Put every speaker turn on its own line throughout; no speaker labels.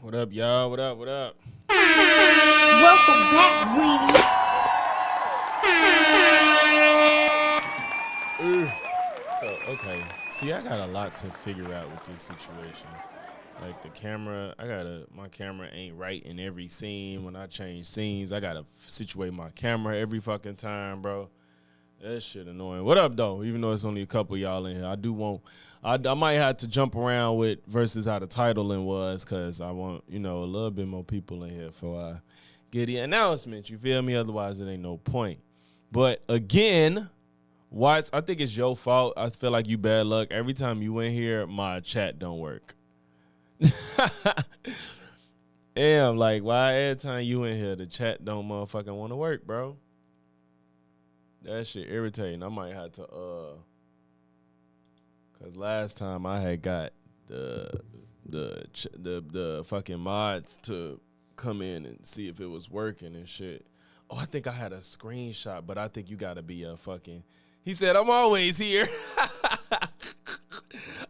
What up, y'all? What up? What up?
Welcome back, Weed.
So, okay. See, I got a lot to figure out with this situation. Like the camera, my camera ain't right in every scene. When I change scenes, I gotta situate my camera every fucking time, bro. That shit annoying. What up, though? Even though it's only a couple of y'all in here, I might have to jump around with versus how the titling was, because I want, a little bit more people in here before I get the announcement. You feel me? Otherwise, it ain't no point. But again, Watts, I think it's your fault. I feel like you bad luck. Every time you in here, my chat don't work. Damn, like, why every time you in here, the chat don't motherfucking want to work, bro? That shit irritating. I might have to, cause last time I had got the fucking mods to come in and see if it was working and shit. Oh, I think I had a screenshot, but I think you gotta be a fucking. He said, "I'm always here."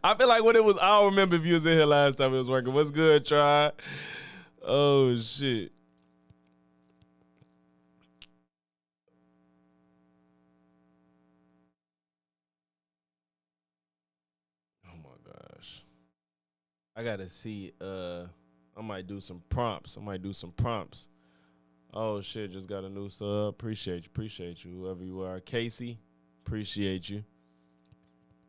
I feel like when it was, I don't remember if you was in here last time it was working. What's good, Try? Oh shit. Oh my gosh. I gotta see. I might do some prompts. Oh shit, just got a new sub. Appreciate you, whoever you are. Casey, appreciate you.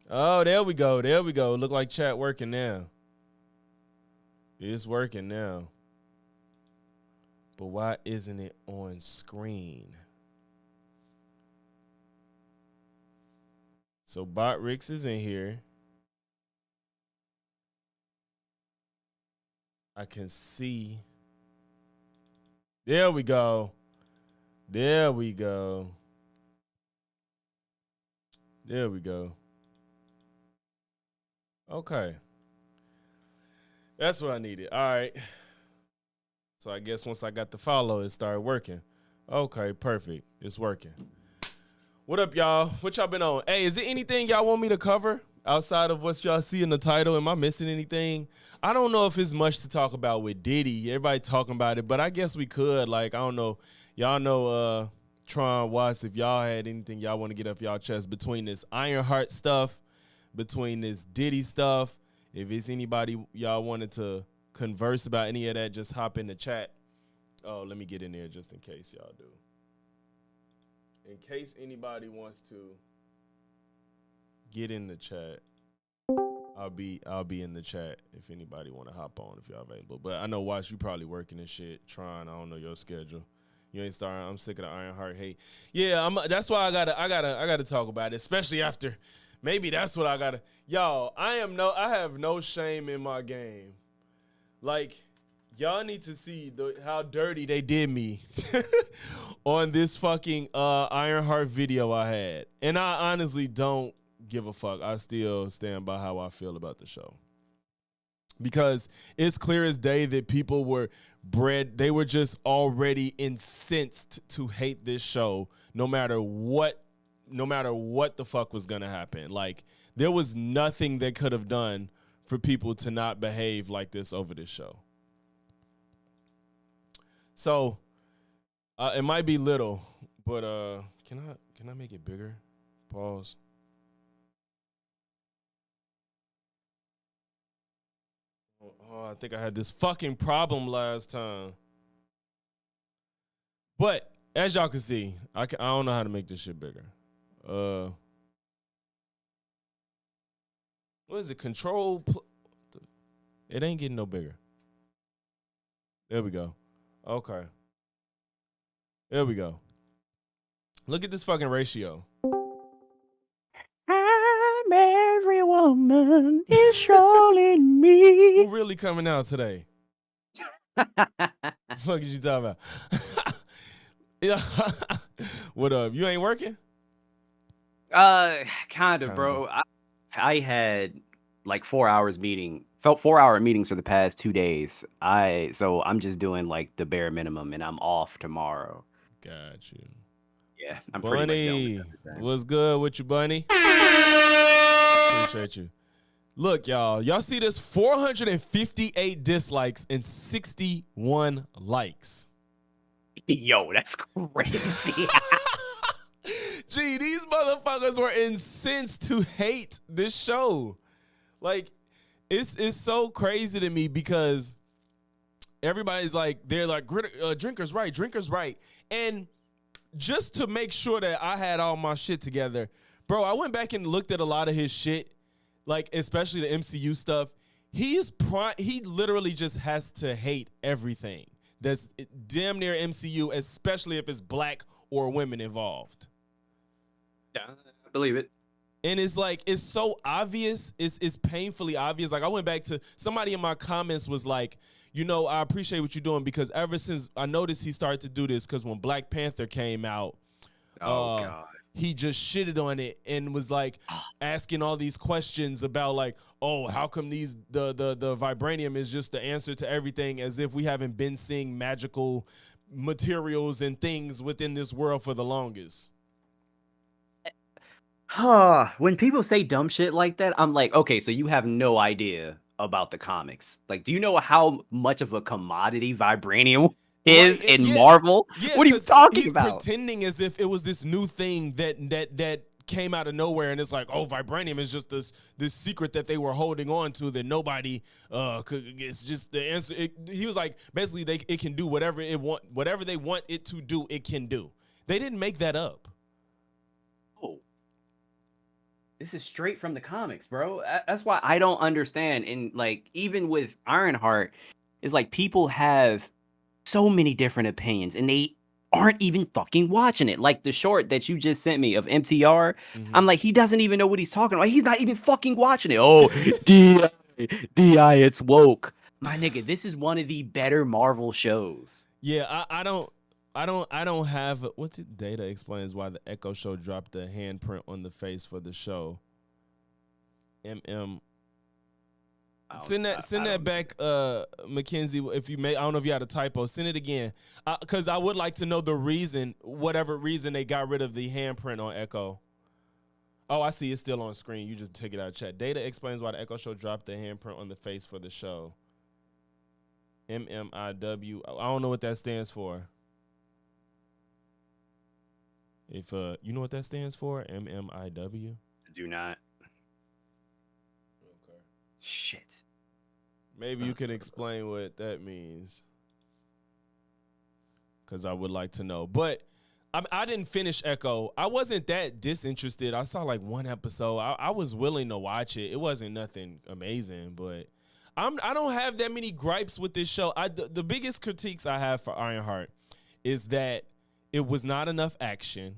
Oh, there we go. There we go. Look like chat working now. It's working now. But why isn't it on screen? So Bot Ricks is in here. I can see. There we go. There we go. There we go. Okay. That's what I needed. All right. So I guess once I got the follow, it started working. Okay, perfect. It's working. What up, y'all? What y'all been on? Hey, is there anything y'all want me to cover outside of what y'all see in the title? Am I missing anything? I don't know if it's much to talk about with Diddy. Everybody talking about it, but I guess we could. Like, I don't know. Y'all know Tron Watts, if y'all had anything y'all want to get off y'all chest between this Ironheart stuff, between this Diddy stuff. If it's anybody y'all wanted to converse about any of that, just hop in the chat. Oh, let me get in there just in case y'all do. In case anybody wants to get in the chat, I'll be in the chat if anybody want to hop on if y'all available. But I know Watch, you probably working and shit, trying. I don't know your schedule. You ain't starting. I'm sick of the Ironheart hate. Yeah, that's why I gotta talk about it, especially after. Maybe that's what I gotta. Y'all, I have no shame in my game. Like, y'all need to see how dirty they did me on this fucking Ironheart video I had. And I honestly don't give a fuck. I still stand by how I feel about the show. Because it's clear as day that people were they were just already incensed to hate this show no matter what the fuck was gonna happen. Like, there was nothing they could have done for people to not behave like this over this show. So it might be little, but can I make it bigger? Pause. Oh, I think I had this fucking problem last time. But as y'all can see, I don't know how to make this shit bigger. What is it? Control. It ain't getting no bigger. There we go. Okay. There we go. Look at this fucking ratio.
I'm every woman is trolling me.
Who really coming out today? What the fuck is you talking about? What up? You ain't working?
Kind of, bro. I had like 4 hours meeting. Felt 4-hour meetings for the past 2 days. So I'm just doing like the bare minimum, and I'm off tomorrow.
Got you.
Yeah, I'm
Bunny,
pretty much done with everything.
what's good with you, Bunny? Appreciate you. Look, y'all see this? 458 dislikes and 61 likes.
Yo, that's crazy.
Gee, these motherfuckers were incensed to hate this show. Like, it's so crazy to me because everybody's like, they're like, drinkers right. And just to make sure that I had all my shit together, bro, I went back and looked at a lot of his shit, like especially the MCU stuff. He literally just has to hate everything that's damn near MCU, especially if it's black or women involved.
Yeah, I believe it.
And it's like, it's so obvious. It's painfully obvious. Like, I went back to somebody in my comments was like, you know, I appreciate what you're doing because ever since I noticed he started to do this, because when Black Panther came out,
God,
he just shitted on it and was like asking all these questions about like, oh, how come the vibranium is just the answer to everything, as if we haven't been seeing magical materials and things within this world for the longest.
When people say dumb shit like that, I'm like, okay, so you have no idea about the comics. Like, do you know how much of a commodity vibranium is in Marvel?
Yeah,
what are you talking
he's
about?
pretending as if it was this new thing that came out of nowhere and it's like, oh, vibranium is just this secret that they were holding on to that nobody could. It's just the answer. He was like, basically, it can do whatever they want it to do. It can do. They didn't make that up.
Oh, this is straight from the comics, bro. That's why I don't understand. And like, even with Ironheart, it's like people have so many different opinions, and they aren't even fucking watching it. Like the short that you just sent me of MTR, I'm like, he doesn't even know what he's talking about. He's not even fucking watching it. Oh, DI, it's woke. My nigga, this is one of the better Marvel shows.
Yeah, I don't have what's it. Data explains why the Echo Show dropped the handprint on the face for the show. Send that back, Mackenzie. If you may, I don't know if you had a typo. Send it again, because I would like to know the reason, whatever reason they got rid of the handprint on Echo. Oh, I see. It's still on screen. You just took it out of chat. Data explains why the Echo Show dropped the handprint on the face for the show. MMIW. I don't know what that stands for. If you know what that stands for, MMIW.
Do not.
Okay.
Shit.
Maybe you can explain what that means, because I would like to know. But I didn't finish Echo. I wasn't that disinterested. I saw like one episode. I was willing to watch it. It wasn't nothing amazing, but I don't have that many gripes with this show. The biggest critiques I have for Ironheart is that it was not enough action.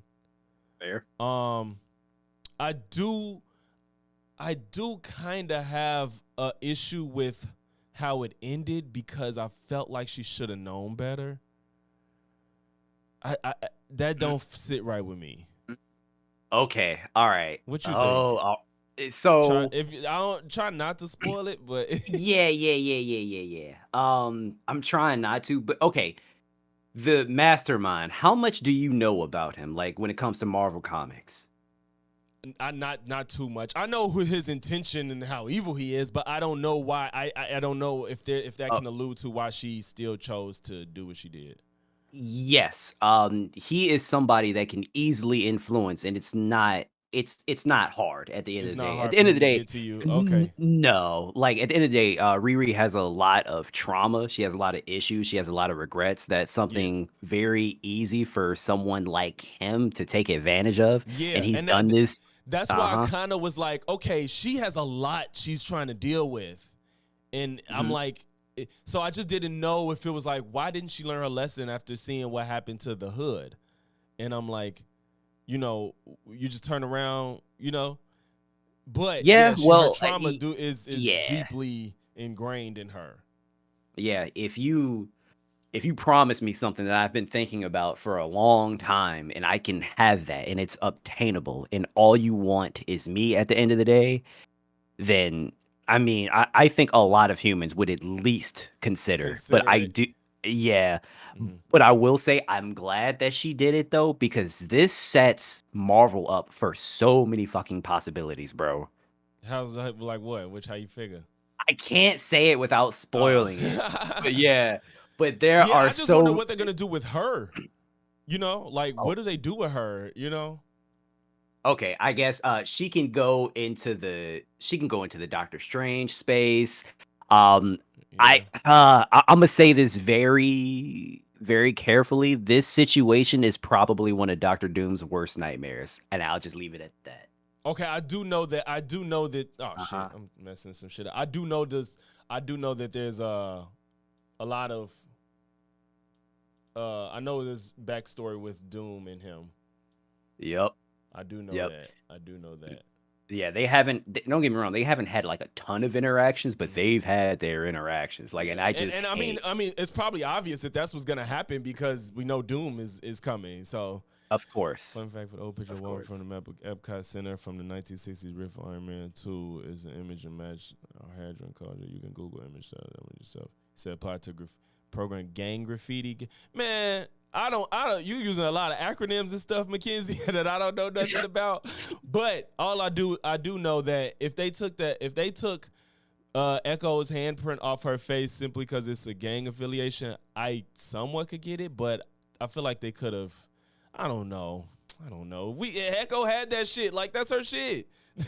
Fair.
I do kind of have a issue with how it ended, because I felt like she should have known better. That don't sit right with me.
Okay. All right.
What you think?
So
I don't try not to spoil it, but
yeah. I'm trying not to, but okay. The mastermind, how much do you know about him, like when it comes to Marvel Comics?
Not too much. I know who his intention and how evil he is, but I don't know why. I don't know if that can allude to why she still chose to do what she did.
Yes. He is somebody that can easily influence, and it's not hard at the end
It's
of the
not
day.
hard
At the
for
end of
him
the
to
day,
get to you. Okay.
no. Like at the end of the day, Riri has a lot of trauma. She has a lot of issues. She has a lot of regrets. That's something very easy for someone like him to take advantage of.
Yeah,
And he's
and
done this.
that's why I kind of was like, okay, she has a lot she's trying to deal with. And I'm like, so I just didn't know if it was like, why didn't she learn her lesson after seeing what happened to the hood? And I'm like, you just turn around, But
Yeah,
her trauma is
yeah.
deeply ingrained in her.
Yeah, if you promise me something that I've been thinking about for a long time, and I can have that, and it's obtainable, and all you want is me at the end of the day, then I mean, I think a lot of humans would at least consider. But I
it.
do, yeah. But I will say I'm glad that she did it though, because this sets Marvel up for so many fucking possibilities, bro.
How's that, like what? How you figure?
I can't say it without spoiling it. But yeah. But there
Yeah,
are
I just wonder what they're gonna do with her. Like what do they do with her?
Okay, I guess she can go into the Doctor Strange space. I'm gonna say this very, very carefully. This situation is probably one of Doctor Doom's worst nightmares, and I'll just leave it at that.
Okay, I do know that. Oh shit, I'm messing some shit up. I do know that there's a lot of. I know there's backstory with Doom and him.
Yep.
I do know that.
Yeah, don't get me wrong, they haven't had like a ton of interactions, but they've had their interactions. Like, and I
mean, it's probably obvious that that's what's gonna happen, because we know Doom is coming. So
of course.
Fun fact for the old picture one from the Epcot Center from the 1960s riff Iron Man 2 is an image and match Hadron culture. You can Google image yourself. He said apply to program gang graffiti. Man, I don't. You using a lot of acronyms and stuff, Mackenzie, that I don't know nothing about. But all I do know that if they took Echo's handprint off her face simply because it's a gang affiliation, I somewhat could get it. But I feel like they could have. I don't know. I don't know. Echo had that shit. Like that's her shit.
You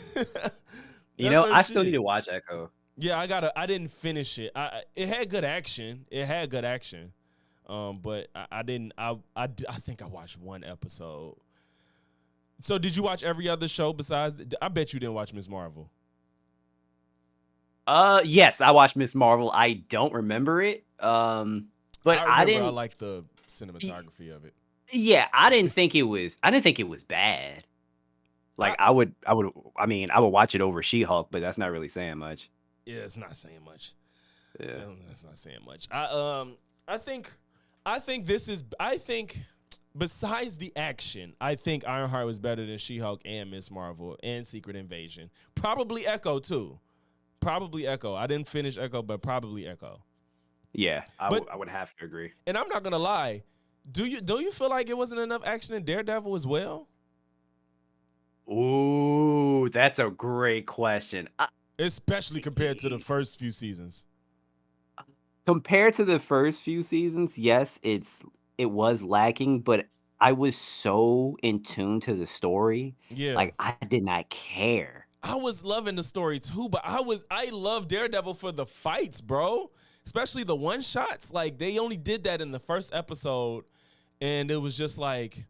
That's
know,
her
I still need
shit.
to watch Echo.
Yeah, I didn't finish it. It had good action. It had good action. But I didn't. I think I watched one episode. So did you watch every other show besides? I bet you didn't watch Miss Marvel.
Yes, I watched Miss Marvel. I don't remember it. But
I
I
remember I
didn't.
like the cinematography of it.
Yeah, I didn't think it was. I didn't think it was bad. Like
I,
I would. I mean, I would watch it over She-Hulk, but that's not really saying much.
yeah, it's not saying much.
Yeah.
That's not saying much. I think this is. I think besides the action, I think Ironheart was better than She-Hulk and Miss Marvel and Secret Invasion. Probably Echo too. Probably Echo. I didn't finish Echo, but probably Echo.
Yeah, I
But-
would have to agree.
And I'm not gonna lie. Don't you feel like it wasn't enough action in Daredevil as well?
Ooh, that's a great question.
Especially compared to the first few seasons.
Compared to the first few seasons, yes, it was lacking, but I was so in tune to the story,
Yeah.
like I did not care.
I was loving the story too, but I love Daredevil for the fights, bro. Especially the one shots. Like they only did that in the first episode, and it was just like,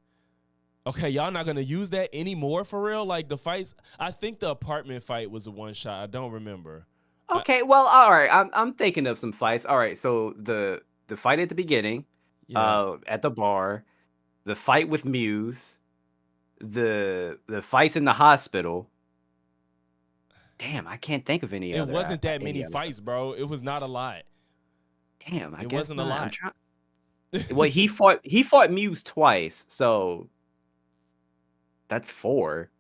okay, y'all not gonna use that anymore for real? Like the fights. I think the apartment fight was a one shot. I don't remember.
Okay, well, all right. I'm thinking of some fights. All right, so the fight at the beginning,
Yeah.
at the bar, the fight with Muse, the fights in the hospital. Damn, I can't think of any
It
other.
wasn't that
any
many
other-
fights, bro. It was not a lot.
Damn, I
It
guess
wasn't a
not. I'm
lot.
trying. Well, he fought Muse twice, so that's 4.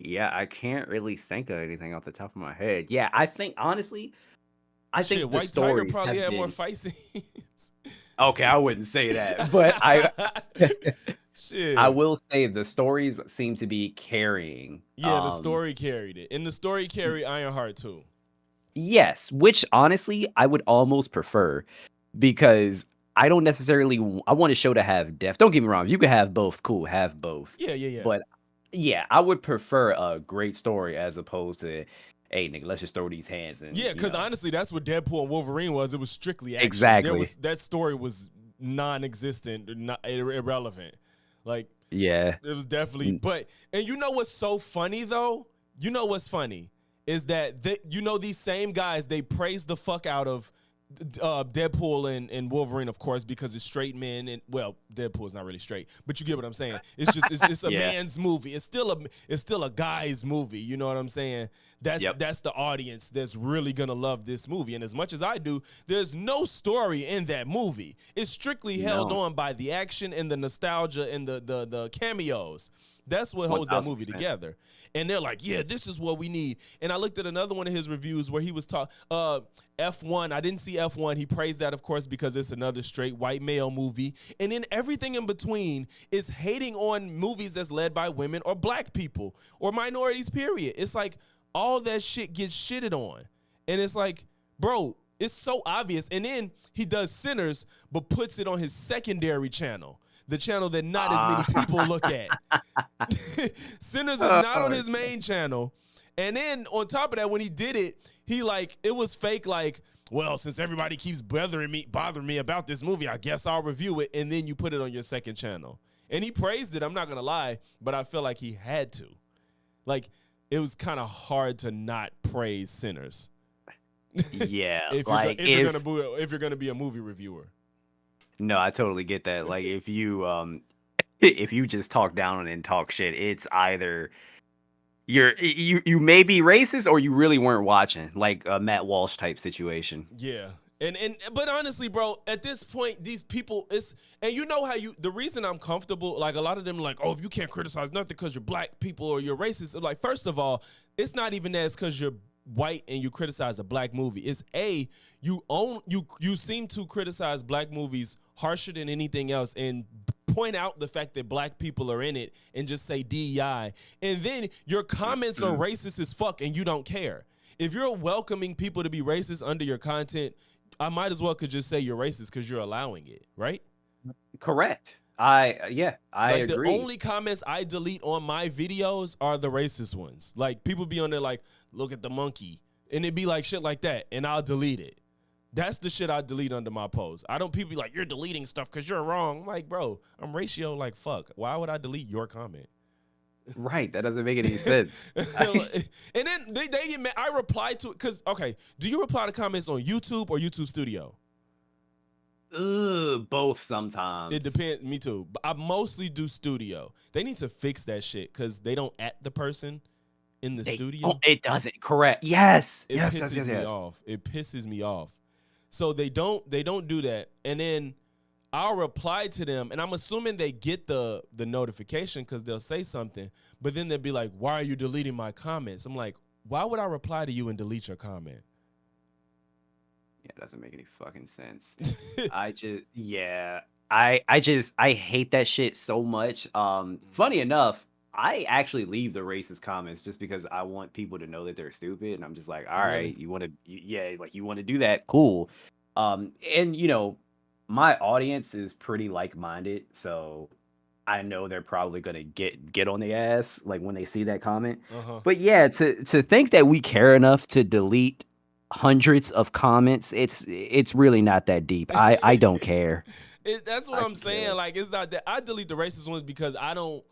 Yeah, I can't really think of anything off the top of my head. Yeah, I think honestly, I think
Shit,
the
White Tiger
stories
probably
have
had more
been.
fight scenes.
Okay, I wouldn't say that, but
Shit.
I will say the stories seem to be carrying.
Yeah, the story carried it. And the story carried Ironheart too.
Yes, which honestly I would almost prefer because I don't necessarily I want a show to have depth. Don't get me wrong, if you could have both, cool, have both.
Yeah.
But yeah, I would prefer a great story as opposed to, hey nigga, let's just throw these hands and
Yeah, because honestly, that's what Deadpool and Wolverine was. It was strictly action.
Exactly.
That story was non-existent, not irrelevant. Like
yeah,
it was definitely. But and you know what's so funny though? You know what's funny is that these same guys, they praise the fuck out of Deadpool and Wolverine, of course, because it's straight men, and well, Deadpool is not really straight, but you get what I'm saying. It's just it's a
Yeah.
man's movie. It's still a guy's movie. You know what I'm saying? That's the audience that's really gonna love this movie. And as much as I do, there's no story in that movie. It's strictly held on by the action and the nostalgia and the cameos. That's what holds that movie
1000%.
together. And they're like, yeah, this is what we need. And I looked at another one of his reviews where he was talking F1. I didn't see F1. He praised that, of course, because it's another straight white male movie. And then everything in between is hating on movies that's led by women or black people or minorities, period. It's like all that shit gets shitted on. And it's like, bro, it's so obvious. And then he does Sinners, but puts it on his secondary channel. The channel that not as many people look at. Sinners is not on his main channel. And then on top of that, when he did it, it was fake like, well, since everybody keeps bothering me about this movie, I guess I'll review it. And then you put it on your second channel. And he praised it, I'm not gonna lie, but I feel like he had to. Like, it was kind of hard to not praise Sinners.
Yeah,
if you're gonna be a movie reviewer.
No, I totally get that. Like if you just talk down and talk shit, it's either you may be racist or you really weren't watching, like a Matt Walsh type situation.
Yeah. But honestly, bro, at this point, these people and you know how the reason I'm comfortable, like a lot of them are like, oh, if you can't criticize nothing because you're black people or you're racist, I'm like, first of all, it's not even that it's because you're white and you criticize a black movie. It's you seem to criticize black movies harsher than anything else and point out the fact that black people are in it and just say DEI. And then your comments are racist as fuck and you don't care. If you're welcoming people to be racist under your content, I might as well could just say you're racist because you're allowing it, right?
Correct. I
Like the
agree.
only comments I delete on my videos are the racist ones. Like people be on there like, look at the monkey. And it'd be like shit like that. And I'll delete it. That's the shit I delete under my post. I don't people be like, you're deleting stuff because you're wrong. I'm like, bro, I'm ratio like fuck. Why would I delete your comment?
Right, that doesn't make any sense.
And then they get mad. I reply to it because, okay, do you reply to comments on YouTube or YouTube Studio?
Both sometimes.
It depends. Me too. But I mostly do Studio. They need to fix that shit because they don't at the person in the studio.
Oh, it doesn't. Correct. Yes.
It pisses me off. It pisses me off. So they don't do that. And then I'll reply to them, and I'm assuming they get the notification because they'll say something, but then they'll be like, why are you deleting my comments? I'm like, why would I reply to you and delete your comment?
Yeah, it doesn't make any fucking sense. I hate that shit so much. Funny enough, I actually leave the racist comments just because I want people to know that they're stupid, and I'm just like, all right, you want to, like you want to do that, cool. And you know, my audience is pretty like-minded, so I know they're probably gonna get on the ass like when they see that comment. But yeah, to think that we care enough to delete hundreds of comments, it's really not that deep. I don't care.
That's what I'm saying. Like it's not that I delete the racist ones because I don't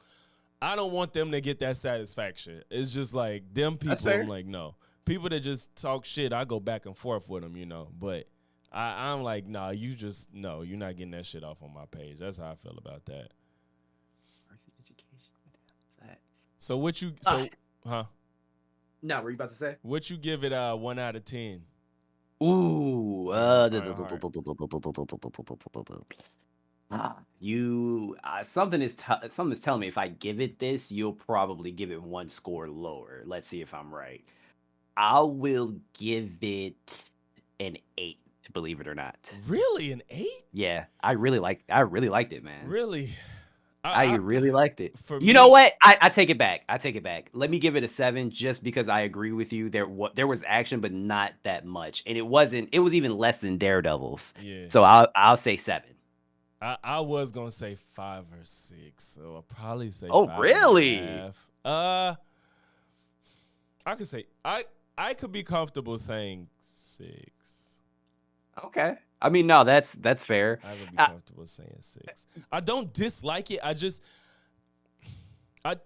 want them to get that satisfaction. It's just like them people. I'm like, no. People that just talk shit, I go back and forth with them, you know. But I'm like, nah, you're not getting that shit off on my page. That's how I feel about that. So what you huh?
No, what were you about to say?
What you give it 1 out of 10?
Ooh, something's telling me if I give it this, you'll probably give it one score lower. Let's see if I'm right. I will give it an 8, believe it or not.
Really, an 8?
Yeah, I really liked it, man.
Really?
I really liked it.
You
know what? I take it back. Let me give it a 7 just because I agree with you. There was action, but not that much. And it was even less than Daredevil's. Yeah. So I'll say 7.
I was gonna say 5 or 6, so I'll probably say.
Oh,
5
really?
and a half. I could say I could be comfortable saying 6.
Okay. I mean, no, that's fair.
I would be comfortable saying 6. I don't dislike it.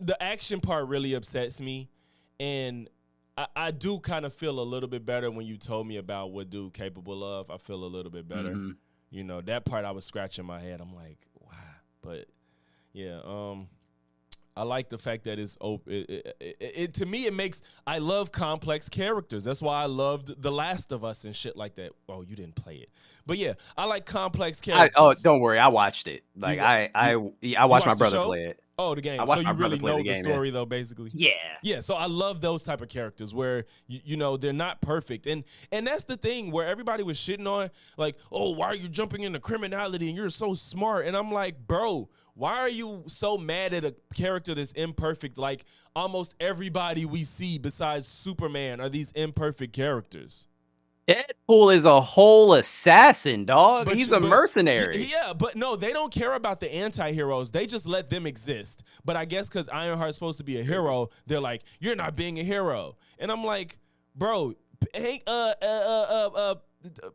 The action part really upsets me, and I do kind of feel a little bit better when you told me about what dude capable of. I feel a little bit better. Mm-hmm. You know, that part I was scratching my head. I'm like, wow. But yeah, I like the fact that it's open. To me, it makes. I love complex characters. That's why I loved The Last of Us and shit like that. Oh, you didn't play it, but yeah, I like complex characters.
Don't worry, I watched it. Like I watched my brother play it.
Oh, the game. So you really know the story, though, basically.
Yeah.
Yeah. So I love those type of characters where you know they're not perfect, and that's the thing where everybody was shitting on, like, oh, why are you jumping into criminality and you're so smart? And I'm like, bro, why are you so mad at a character that's imperfect? Like almost everybody we see besides Superman are these imperfect characters.
Deadpool is a whole assassin, dog. He's a mercenary.
Yeah, but no, they don't care about the anti-heroes. They just let them exist. But I guess because Ironheart's supposed to be a hero, they're like, you're not being a hero. And I'm like, bro,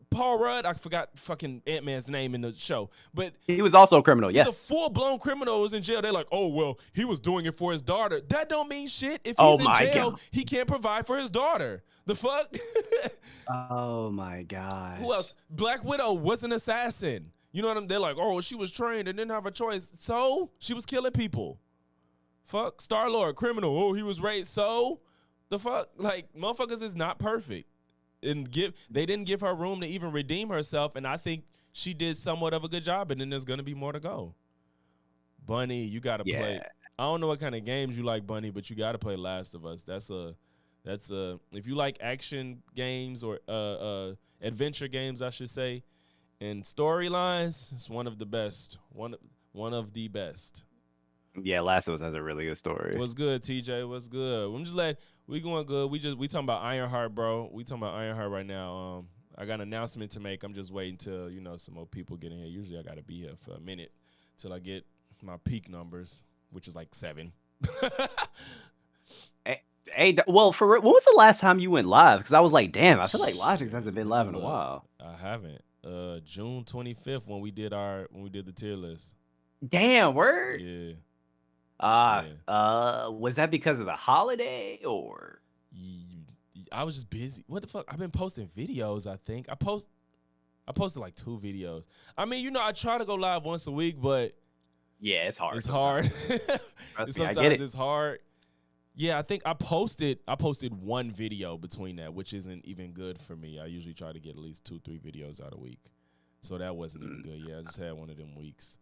Paul Rudd, I forgot fucking Ant-Man's name in the show, but
he was also a criminal. Yes,
he's a full-blown criminal. Was in jail. They're like, oh well, he was doing it for his daughter. That don't mean shit. If he's in jail, God, he can't provide for his daughter. The fuck?
Oh my gosh.
Who else? Black Widow was an assassin. You know what I'm? They're like, oh, she was trained and didn't have a choice, so she was killing people. Fuck. Star-Lord, criminal. Oh, he was raped. So the fuck, like, motherfuckers is not perfect. And they didn't give her room to even redeem herself, and I think she did somewhat of a good job, and then there's gonna be more to go. Bunny, you gotta play. I don't know what kind of games you like, Bunny, but you gotta play Last of Us. That's if you like action games or adventure games, I should say, and storylines, it's one of the best. One of the best.
Yeah, Last of Us has a really good story.
What's good, TJ? What's good? We going good. We talking about Ironheart, bro. We talking about Ironheart right now. I got an announcement to make. I'm just waiting till some more people get in here. Usually I gotta be here for a minute till I get my peak numbers, which is like 7.
Hey, well, for when was the last time you went live? Because I was like, damn, I feel like Logic hasn't been
Let me
live in a
look.
while.
I haven't. June 25th when we did the tier list.
Damn, word.
Yeah.
Was that because of the holiday or?
I was just busy. What the fuck? I've been posting videos. I think I posted like 2 videos. I mean, I try to go live once a week, but
Yeah, it's hard.
it's hard.
Trust me, I get
Sometimes
it.
it's hard. Yeah, I think I posted 1 video between that, which isn't even good for me. I usually try to get at least 2-3 videos out a week. So that wasn't even good. Yeah, I just had one of them weeks.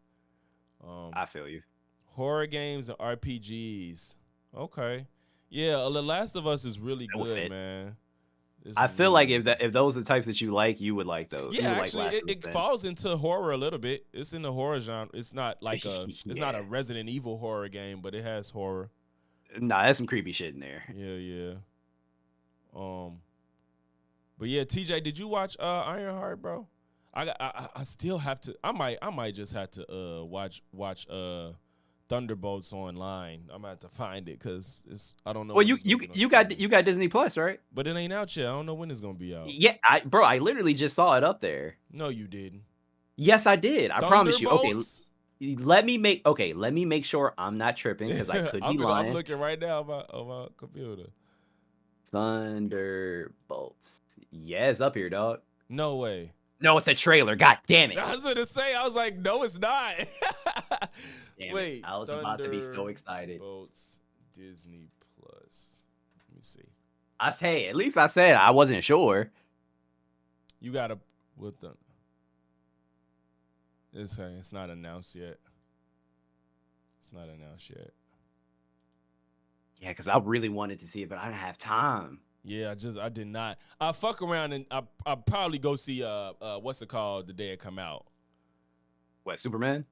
I feel you.
Horror games and RPGs. Okay. Yeah, The Last of Us is really
That would
good,
fit.
man. It's
I feel like
really
if those are the types that you like, you would like those. You
Yeah,
would like
actually,
Last of Us
it
then.
falls into horror a little bit. It's in the horror genre. It's not like it's not a
Yeah.
Resident Evil horror game, but it has horror.
Nah, there's some creepy shit in there.
Yeah. But yeah, TJ, did you watch Ironheart, bro? I still have to. I might just have to watch Thunderbolts online. I'm gonna have to find it because I don't know.
Well,
when it's gonna be on
you got
streaming.
Disney Plus, right?
But it ain't out yet. I don't know when it's gonna be out.
Yeah, I literally just saw it up there.
No, you didn't.
Yes, I did. I promise you. Okay,
Thunderbolts?
let me make sure I'm not tripping because I could be lying.
I'm looking right now on my computer.
Thunderbolts. Yeah, it's up here, dog.
No way.
No, it's a trailer. God damn it.
I was gonna say. I was like, no, it's not.
Damn
Wait,
it. I was about to be so excited.
Thunderbolts Disney Plus. Let me see.
Hey, at least I said I wasn't sure.
You gotta with the. It's not announced yet. It's not announced yet.
Yeah, because I really wanted to see it, but I didn't have time.
Yeah, I did not. I fuck around and I probably go see what's it called the day it come out.
What, Superman?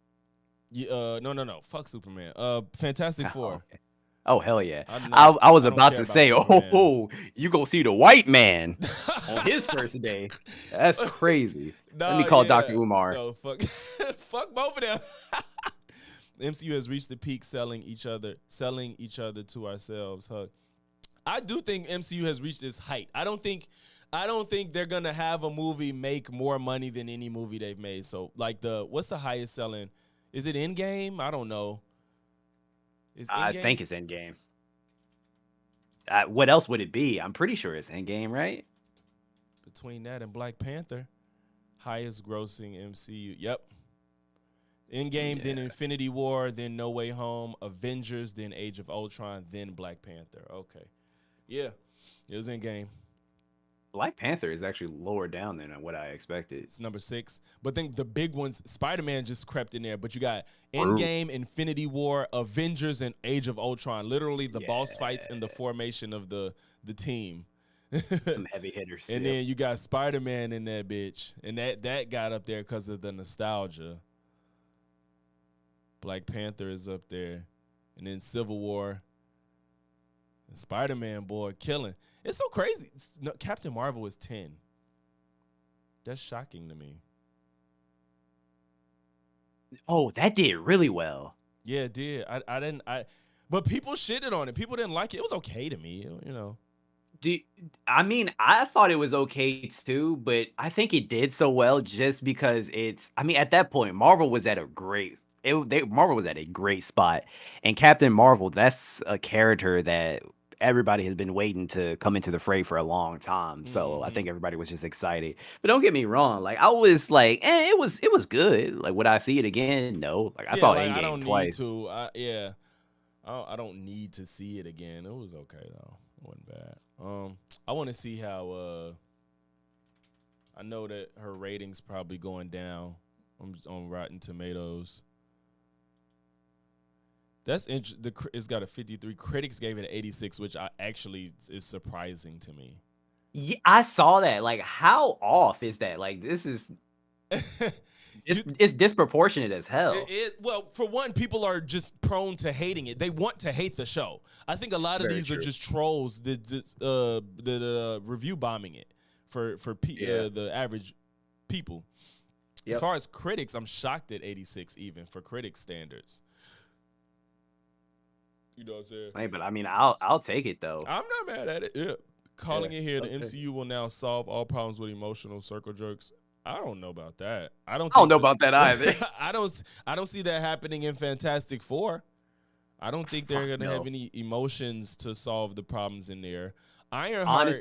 Yeah, no. Fuck Superman. Fantastic Four.
Okay. Oh, hell yeah.
I
was
don't
about
care
to
about
say,
Superman.
you go see the white man on his first day. That's crazy. Let me call Dr. Umar.
No, fuck, fuck both of them. The MCU has reached the peak selling each other to ourselves. Huh? I do think MCU has reached its height. I don't think they're gonna have a movie make more money than any movie they've made. So like what's the highest selling? Is it Endgame? I don't know.
I think it's Endgame. What else would it be? I'm pretty sure it's Endgame, right?
Between that and Black Panther, highest grossing MCU. Yep. Endgame, then Infinity War, then No Way Home, Avengers, then Age of Ultron, then Black Panther. Okay. Yeah. It was Endgame.
Black Panther is actually lower down than what I expected.
It's number 6. But then the big ones, Spider-Man just crept in there. But you got Endgame, Infinity War, Avengers, and Age of Ultron. Literally the boss fights and the formation of the team.
Some heavy hitters.
And then you got Spider-Man in that bitch. And that got up there because of the nostalgia. Black Panther is up there. And then Civil War. And Spider-Man, boy, killing. It's so crazy. Captain Marvel is 10. That's shocking to me.
Oh, that did really well.
Yeah, it did. But people shitted on it. People didn't like it. It was okay to me,
I mean, I thought it was okay too, but I think it did so well just because at that point, Marvel was at a great spot. And Captain Marvel, that's a character that everybody has been waiting to come into the fray for a long time. So I think everybody was just excited. But don't get me wrong, like I was like, it was good. Like, would I see it again? No. Like I saw Endgame
I don't
twice.
need to. I don't need to see it again. It was okay though. It wasn't bad. I want to see how. I know that her ratings probably going down on Rotten Tomatoes. That's interesting. It's got a 53. Critics gave it an 86, which is surprising to me.
Yeah, I saw that. Like, how off is that? Like, this is it's disproportionate as hell.
Well, for one, people are just prone to hating it. They want to hate the show. I think a lot of these are just trolls that review bombing it for the average people. Yep. As far as critics, I'm shocked at 86 even for critics standards. You know what I'm saying?
Hey, but I mean, I'll take it though.
I'm not mad at it. Yeah.
Yeah.
Calling it here, the
Okay.
MCU will now solve all problems with emotional circle jerks. I don't know about that. I don't
I don't
think
know about that either.
I don't see that happening in Fantastic Four. I don't think they're
Fuck
gonna have
no.
any emotions to solve the problems in there.
Honest.
Ironheart,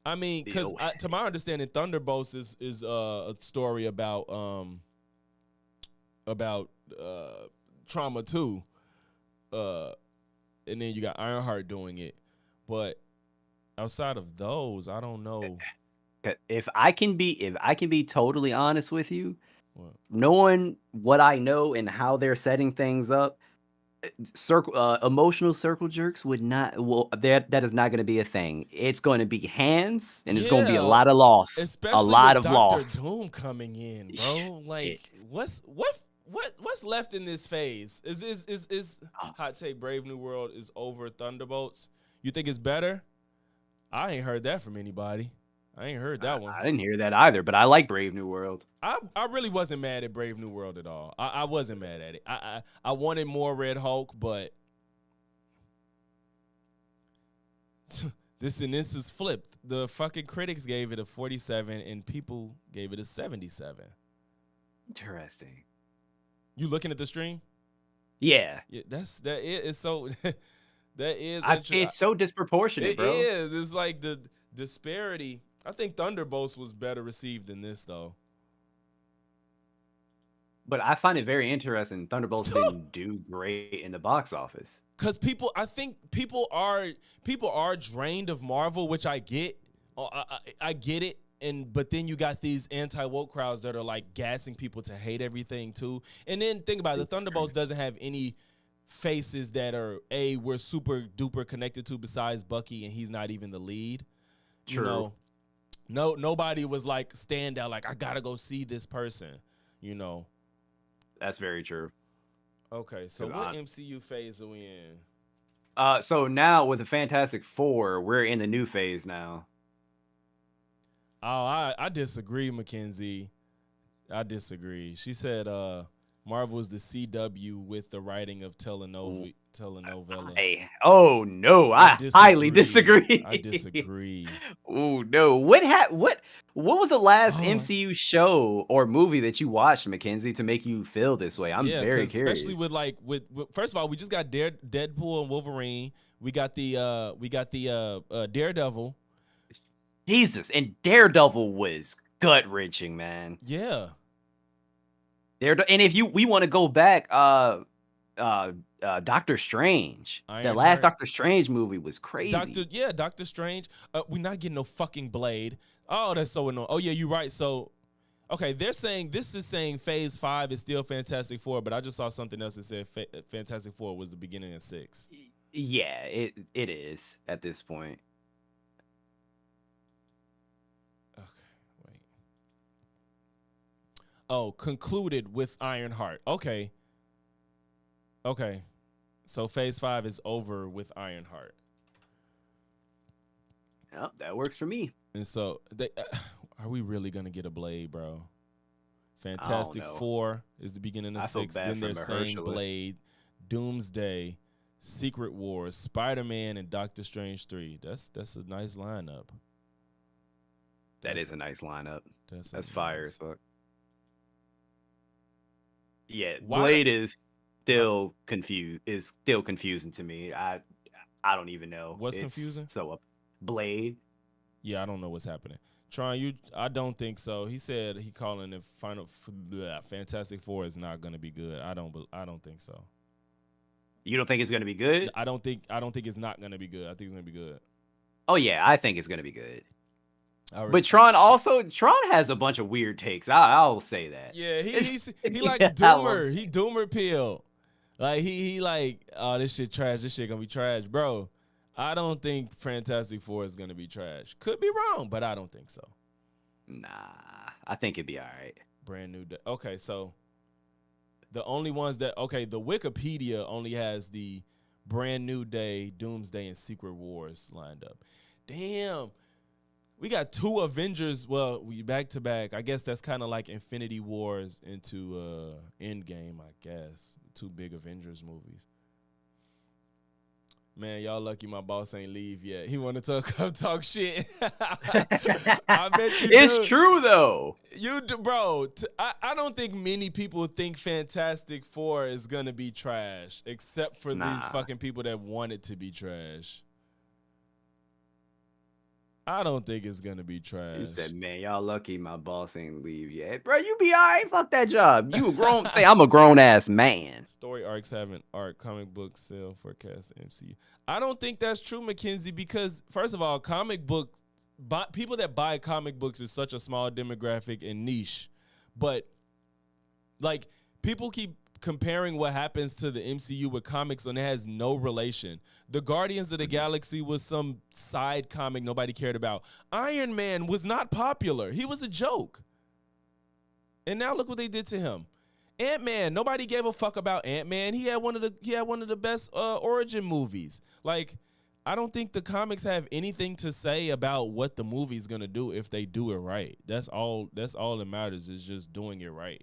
I mean, because
Yo.
to my understanding, Thunderbolts is a story about trauma too, and then you got Ironheart doing it, but outside of those, I don't know.
If I can be totally honest with you,
What.
knowing what I know and how they're setting things up, emotional circle jerks would not. Well, that is not going to be a thing. It's going to be hands, and it's going to be a
Yeah,
lot of loss. A
especially
lot
with
of
Doctor
loss.
Doom coming in, bro. Like,
Shit.
what's left in this phase? Is
Ah,
hot take Brave New World is over Thunderbolts? You think it's better? I ain't heard that from anybody. I ain't heard that one.
I didn't hear that either, but I like Brave New World.
I really wasn't mad at Brave New World at all. I wasn't mad at it. I wanted more Red Hulk, but this is flipped. The fucking critics gave it a 47 and people gave it a 77.
Interesting.
You looking at the stream?
Yeah,
Yeah, it's so that is
it's so disproportionate,
it
bro.
is. It's like the disparity. I think Thunderbolts was better received than this though.
But I find it very interesting. Thunderbolts didn't do great in the box office.
Cause I think people are drained of Marvel, which I get. I get it, but then you got these anti-woke crowds that are like gassing people to hate everything too. And then think about it, the
It's
Thunderbolts
crazy.
doesn't have any faces that are we're super duper connected to besides Bucky, and he's not even the lead. You
True.
know, nobody was like stand out like I gotta go see this person. You know.
That's very true.
Okay, so
'Cause
what MCU phase are we in?
So now with the Fantastic Four, we're in the new phase now.
Oh, I disagree, Mackenzie. I disagree. She said Marvel is the CW with the writing of telenovela.
Oh no, I highly disagree.
I disagree.
Oh no, what was the last
Oh,
MCU show or movie that you watched, Mackenzie, to make you feel this way? I'm
yeah,
very
because
curious.
especially with first of all, we just got Deadpool and Wolverine. We got the Daredevil.
Jesus, and Daredevil was gut wrenching, man.
Yeah.
And if we want to go back, Doctor Strange, the last
Ironheart.
Doctor Strange movie was crazy.
Doctor Strange. We're not getting no fucking Blade. Oh, that's so annoying. Oh yeah, you're right. So, okay, they're saying this is saying Phase 5 is still Fantastic Four, but I just saw something else that said Fantastic Four was the beginning of 6.
Yeah, it is at this point.
Okay, wait. Oh, concluded with Ironheart. Okay. So Phase 5 is over with Ironheart.
Yep, that works for me.
And so are we really gonna get a Blade, bro?
I don't
Fantastic
know.
Four is the beginning of
I feel
6.
bad
Then
for
they're saying
Mahershala.
Blade, Doomsday, Secret Wars, Spider-Man, and Doctor Strange 3. That's a nice lineup.
That
That's
is a nice lineup.
That's
fire
nice.
as fuck. Yeah,
Why
Blade is still confusing to me. I don't even know.
What's
It's
confusing?
so up. Blade.
Yeah, I don't know what's happening. Tron, I don't think so. He said he calling it Fantastic Four is not going to be good. I don't think so.
You don't think it's gonna be good?
I don't think it's not going to be good. I think it's going to be good.
Oh yeah, I think it's gonna be good.
I already
But
think
Tron has a bunch of weird takes. I'll say that.
Yeah, he like
Yeah, I will
Doomer.
say
He Doomer pill. Like he like, oh, this shit trash. This shit gonna be trash, bro. I don't think Fantastic Four is gonna be trash. Could be wrong, but I don't think so.
Nah, I think it'd be all right.
Brand new day. Okay, so the only ones the Wikipedia only has the Brand New Day, Doomsday, and Secret Wars lined up. Damn. We got 2 Avengers. Well, we back to back. I guess that's kind of like Infinity Wars into Endgame, I guess. 2 big Avengers movies. Man, y'all lucky my boss ain't leave yet. He want to come talk shit. I bet you
It's
do.
true though.
You do, bro. I don't think many people think Fantastic Four is gonna be trash, except for these
Nah.
fucking people that want it to be trash. I don't think it's gonna be trash.
He said, "Man, y'all lucky my boss ain't leave yet, bro. You be all right. Fuck that job. You a grown. Say I'm a grown ass man.
Story arcs have an arc comic book sale forecast MCU. I don't think that's true, Mackenzie, because first of all, people that buy comic books is such a small demographic and niche. But like people keep comparing what happens to the MCU with comics and it has no relation. The Guardians of the Galaxy was some side comic nobody cared about. Iron Man was not popular. He was a joke. And now look what they did to him. Ant-Man, nobody gave a fuck about Ant-Man. He had one of the best origin movies. Like, I don't think the comics have anything to say about what the movie's gonna do if they do it right. That's all that matters is just doing it right.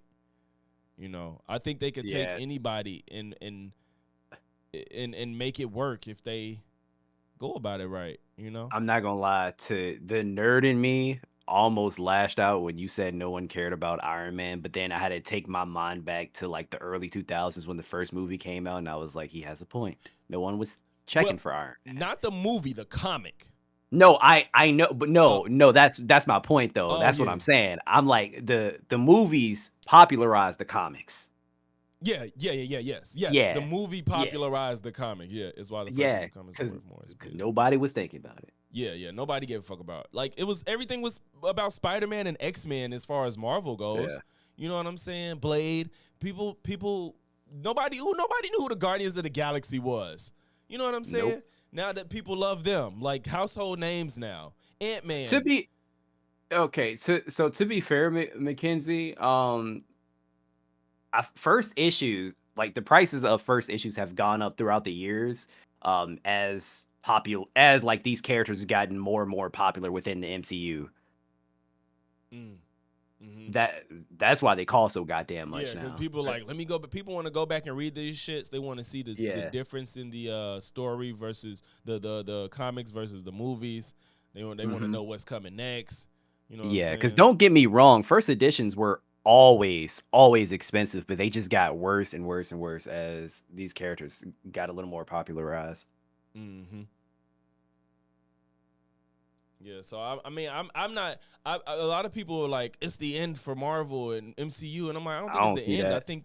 You know, I think they could take anybody and make it work if they go about it right, you know?
I'm not gonna lie, to the nerd in me almost lashed out when you said no one cared about Iron Man, but then I had to take my mind back to like the early 2000s when the first movie came out, and I was like, he has a point. No one was checking for Iron Man.
Not the movie, the comic.
No, I know, but no, that's my point though. That's what I'm saying. I'm like the movies popularized the comics.
Yes. The movie popularized the comic. Yeah, is why the first comics worth more.
Because nobody was thinking about it.
Yeah, nobody gave a fuck about it. Like everything was about Spider-Man and X-Men as far as Marvel goes.
Yeah.
You know what I'm saying? Blade. Nobody knew who the Guardians of the Galaxy was. You know what I'm saying?
Nope.
Now that people love them, like household names now. Ant-Man.
To be fair, Mackenzie, first issues, like the prices of first issues have gone up throughout the years, as like these characters have gotten more and more popular within the MCU. Mm-hmm. That's why they call so goddamn much now.
Because people people want to go back and read these shits. They want to see the difference in the story versus the comics versus the movies. They want to know what's coming next. You know what I'm saying?
Because don't get me wrong, first editions were always expensive, but they just got worse and worse and worse as these characters got a little more popularized.
Mm-hmm. Yeah, so I'm not. A lot of people are like, it's the end for Marvel and MCU, and I'm like, I don't think it's the end. I think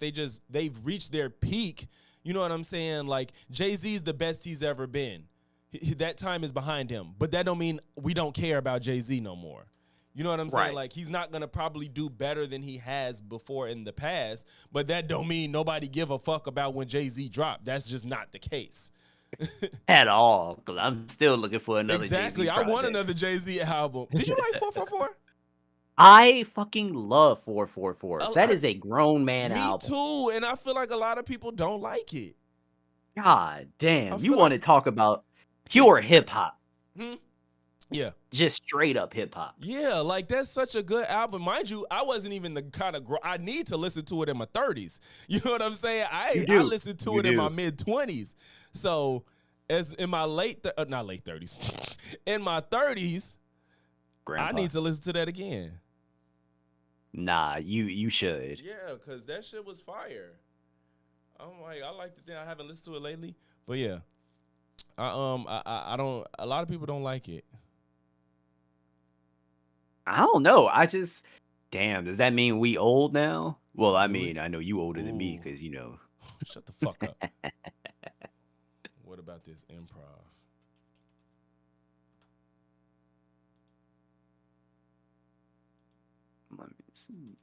they've reached their peak. You know what I'm saying? Like Jay-Z's the best he's ever been. That time is behind him, but that don't mean we don't care about Jay-Z no more. You know what I'm saying?
Right.
Like he's not gonna probably do better than he has before in the past, but that don't mean nobody give a fuck about when Jay-Z dropped. That's just not the case.
At all, because I'm still looking for another
exactly.
Jay-Z
I want another Jay-Z album. Did you like 444?
I fucking love 444. That is a grown man album.
Me too, and I feel like a lot of people don't like it.
God damn, you want to talk about pure hip hop?
Yeah,
just straight up hip hop.
Yeah, like that's such a good album, mind you. I wasn't even the kind of I need to listen to it in my 30s. You know what I'm saying? I listened to it in my mid 20s. So as in my not late 30s, in my 30s, Grandpa. I need to listen to that again.
Nah, you should.
Yeah, cause that shit was fire. I'm like, I like the thing. I haven't listened to it lately, but yeah, I don't. A lot of people don't like it.
I don't know. Damn, does that mean we old now? Well, I mean, I know you older than me because, you know.
Shut the fuck up. What about this improv?
Let me see.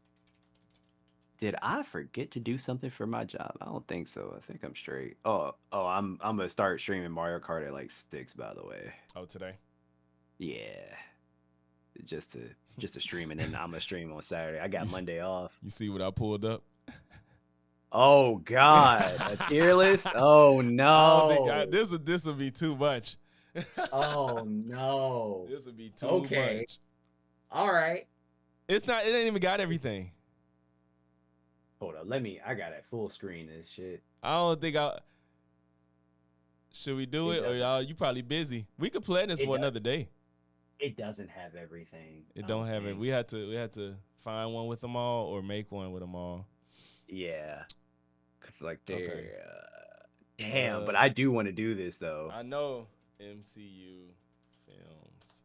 Did I forget to do something for my job? I don't think so. I think I'm straight. Oh, I'm gonna start streaming Mario Kart at like 6, by the way.
Oh, today?
Yeah. Just to stream, and then I'm gonna stream on Saturday. I got Monday off.
You see what I pulled up?
Oh God, a tier list? Oh no!
This will be too much.
Oh no!
This will be too much.
All right.
It ain't even got everything.
Hold up, I got it full screen. This shit.
I don't think Should we do
It
it or
doesn't.
y'all? You probably busy. We could plan this
It
for
does.
another day.
It doesn't have everything.
It
I
don't
don't
have it.
think.
We had to find one with them all or make one with them all.
Yeah. Cause like
Okay.
damn. But
Uh,
I do want to do this though.
I know MCU films.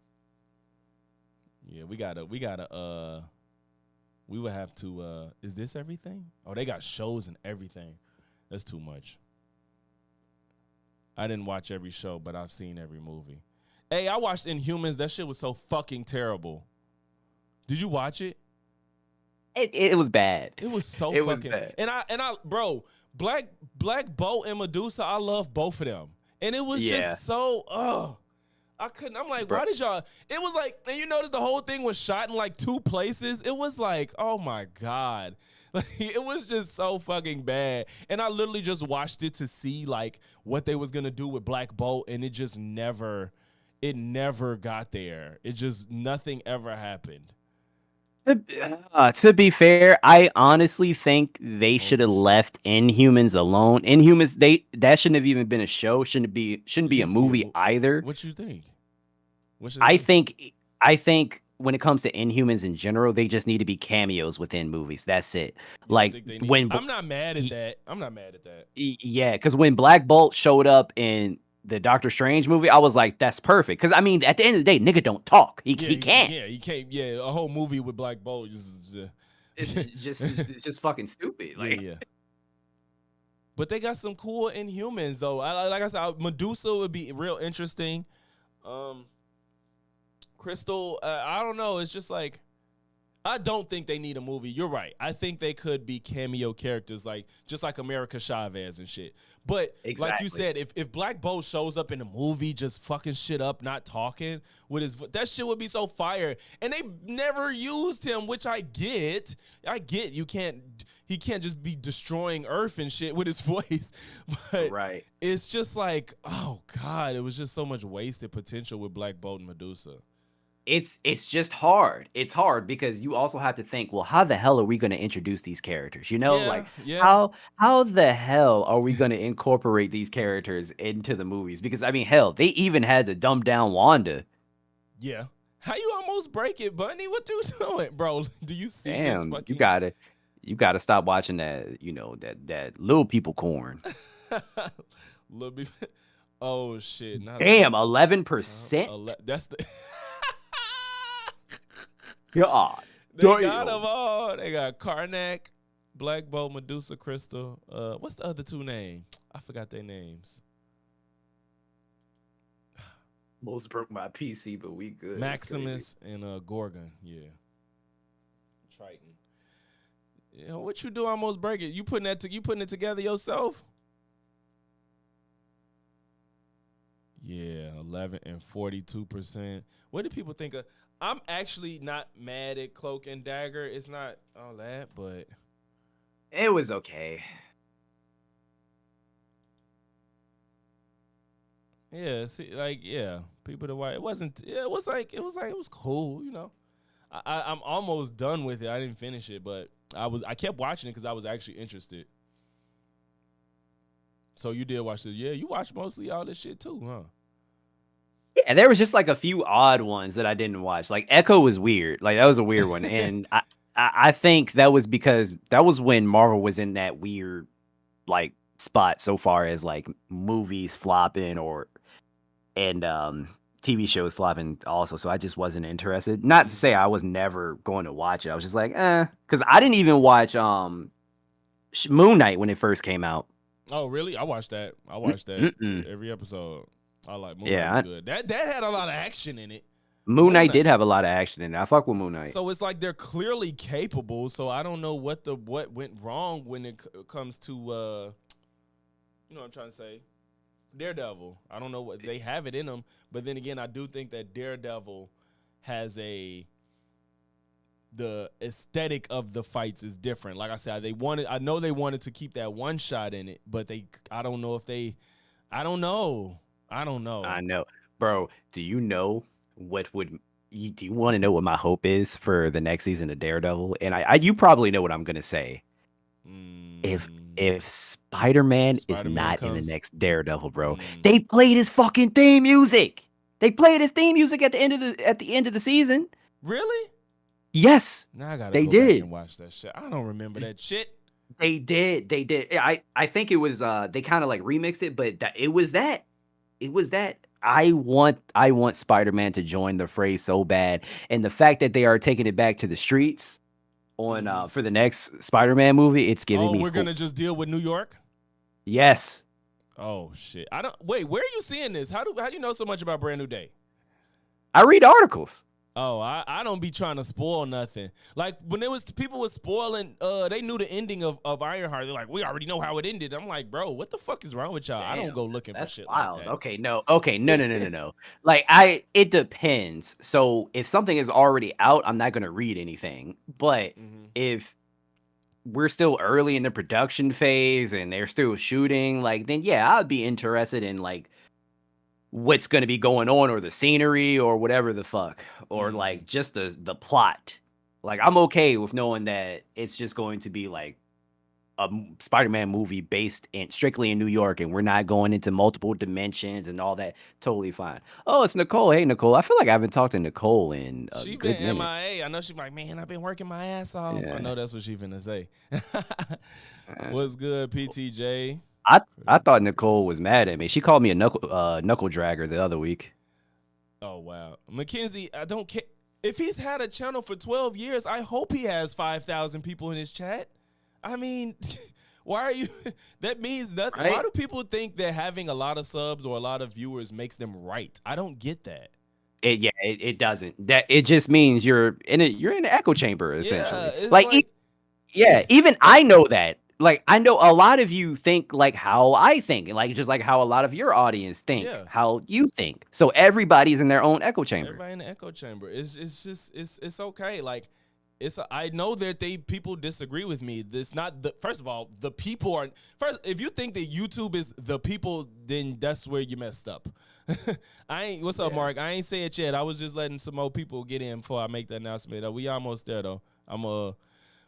Yeah, we would have to is this everything? Oh, they got shows and everything. That's too much. I didn't watch every show, but I've seen every movie. Hey, I watched Inhumans. That shit was so fucking terrible. Did you watch it?
It was bad.
It was so
It was
fucking
bad.
and I bro, Black Bolt and Medusa, I love both of them. And it was
Yeah.
just so I couldn't. I'm like,
Bro.
why did y'all? It was like, and you notice the whole thing was shot in like 2 places. It was like, oh my God. Like, it was just so fucking bad. And I literally just watched it to see like what they was gonna do with Black Bolt, and it just never got there. It just nothing ever happened.
To be fair, I honestly think they should have
shit.
left Inhumans alone. Inhumans, that shouldn't have even been a show. Shouldn't be
It
a
needs to be
movie either.
What you think? What should it
I
be?
think when it comes to Inhumans in general, they just need to be cameos within movies. That's it.
You don't
Like
think they need?
when
I'm not mad at that. I'm not mad at that.
yeah, because when Black Bolt showed up in the Doctor Strange movie, I was like, that's perfect. Because I mean, at the end of the day, nigga don't talk. He can't.
Yeah, you can't. Yeah, a whole movie with Black Bolt
It's just fucking stupid. Like
yeah. But they got some cool Inhumans though. Like I said, Medusa would be real interesting. Crystal, I don't know. It's just like I don't think they need a movie. You're right. I think they could be cameo characters, like just like America Chavez and shit. But like you
Exactly.
said, if Black Bolt shows up in a movie, just fucking shit up, not talking with his, that shit would be so fire. And they never used him, which I get. You can't. He can't just be destroying Earth and shit with his voice. But
right.
it's just like, oh God, it was just so much wasted potential with Black Bolt and Medusa.
It's just hard. It's hard because you also have to think, well, how the hell are we going to introduce these characters? You know, like
Yeah.
how the hell are we going to incorporate these characters into the movies? Because I mean, hell, they even had to dumb down Wanda.
Yeah. How you almost break it, Bunny? What you doing, bro? Do you see this
Damn,
fucking?
you gotta stop watching that. You know that little people corn.
Little bit. Oh shit! Not
Damn,
top
11%.
That's the.
God,
They got
damn.
them all. They got Karnak, Black Bolt, Medusa, Crystal. What's the other 2 names? I forgot their names.
Most broke my PC, but we good.
Maximus and Gorgon. Yeah. Triton. Yeah, what you do? Almost break it. You putting it together yourself? Yeah, 11 and 42%. What do people think of? I'm actually not mad at Cloak and Dagger. It's not all that, but
It was okay.
yeah, see, like yeah, people the white. It wasn't. Yeah, it was cool. You know, I'm almost done with it. I didn't finish it, but I kept watching it because I was actually interested. So you did watch it? Yeah, you watched mostly all this shit too, huh?
And there was just like a few odd ones that I didn't watch. Like Echo was weird. Like that was a weird one, and I think that was because that was when Marvel was in that weird like spot so far as like movies flopping and TV shows flopping also. So I just wasn't interested. Not to say I was never going to watch it. I was just like, because I didn't even watch Moon Knight when it first came out.
Oh, really? I watched that. Every episode. I like Moon Knight's good. That had a lot of action in it.
Moon Knight did have a lot of action in it. I fuck with Moon Knight.
So it's like they're clearly capable. So I don't know what went wrong when it comes to you know what I'm trying to say, Daredevil. I don't know what they have it in them, but then again, I do think that Daredevil has the aesthetic of the fights is different. Like I said, I know they wanted to keep that one shot in it, but I don't know. I know.
Bro, do you know do you want to know what my hope is for the next season of Daredevil? And you probably know what I'm going to say. if Spider-Man is
Spider-Man
not in the
comes.
next Daredevil, bro.
Mm.
They played his fucking theme music. They played his theme music at the end of the season.
Really?
Yes,
Now I gotta
they
go back
did.
and watch that shit. I don't remember that shit.
They did. They did. I think it was they kind of like remixed it, but it was that. It was that. I want Spider-Man to join the fray so bad. And the fact that they are taking it back to the streets on for the next Spider-Man movie, it's giving
Oh,
me
we're
hope.
gonna just deal with New York?
Yes.
Oh shit. I don't wait, where are you seeing this? How do you know so much about Brand New Day?
I read articles.
Oh, I don't be trying to spoil nothing. Like when it was people was spoiling, they knew the ending of Ironheart. They're like, we already know how it ended. I'm like, bro, what the fuck is wrong with y'all? I don't
Damn,
go looking for
that's
shit
wild.
like that.
Okay, no. Okay, no. Like it depends. So if something is already out, I'm not gonna read anything. But if we're still early in the production phase and they're still shooting, like then yeah, I'd be interested in like what's gonna be going on or the scenery or whatever the fuck. Or like just the plot. Like I'm okay with knowing that it's just going to be like a Spider-Man movie based strictly in New York, and we're not going into multiple dimensions and all that. Totally fine. Oh, it's Nicole. Hey, Nicole. I feel like I haven't talked to Nicole in a
She
good
been
minute.
MIA. I know she's like, man, I've been working my ass off.
Yeah.
I know that's what she finna say. What's good, PTJ?
I thought Nicole was mad at me. She called me a knuckle dragger the other week.
Oh wow, Mackenzie, I don't care if he's had a channel for 12 years. I hope he has 5,000 people in his chat. I mean, why are you? That means nothing.
Right?
Why do people think that having a lot of subs or a lot of viewers makes them right? I don't get that.
It doesn't. That it just means you're in an echo chamber essentially.
Yeah, it's
Like yeah, even I know that. Like I know a lot of you think like how I think, and like just like how a lot of your audience think,
Yeah.
how you think. So everybody's in their own echo chamber.
Everybody in the echo chamber. It's just it's okay. Like I know that people disagree with me. This not the first of all, the people are first. If you think that YouTube is the people, then that's where you messed up. What's up, Mark? I ain't say it yet. I was just letting some more people get in before I make the announcement. We almost there though.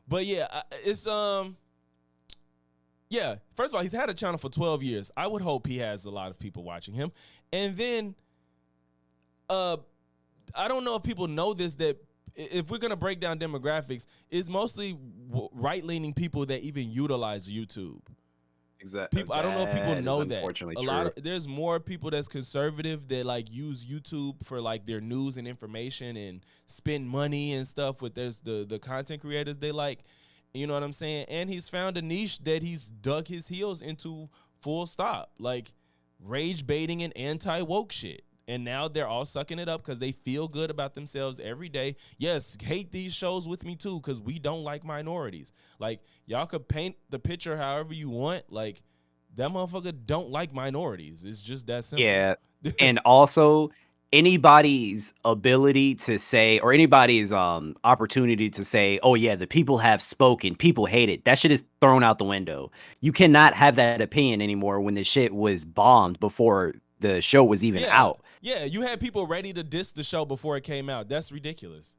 But yeah, it's yeah. First of all, he's had a channel for 12 years. I would hope he has a lot of people watching him. And then, I don't know if people know this, that if we're gonna break down demographics, it's mostly right-leaning people that even utilize YouTube.
Exactly.
People, I don't know if people know that.
Unfortunately,
There's more people that's conservative that like use YouTube for like their news and information and spend money and stuff. With there's the content creators they like, you know what I'm saying? And he's found a niche that he's dug his heels into full stop, like rage baiting and anti-woke shit. And now they're all sucking it up because they feel good about themselves every day. Yes, hate these shows with me too because we don't like minorities. Like, y'all could paint the picture however you want. Like, that motherfucker don't like minorities. It's just that simple.
Yeah. And also, anybody's ability to say, or anybody's opportunity to say, oh yeah, the people have spoken, people hate it, that shit is thrown out the window. You cannot have that opinion anymore when the shit was bombed before the show was even out.
Yeah, you had people ready to diss the show before it came out. That's ridiculous.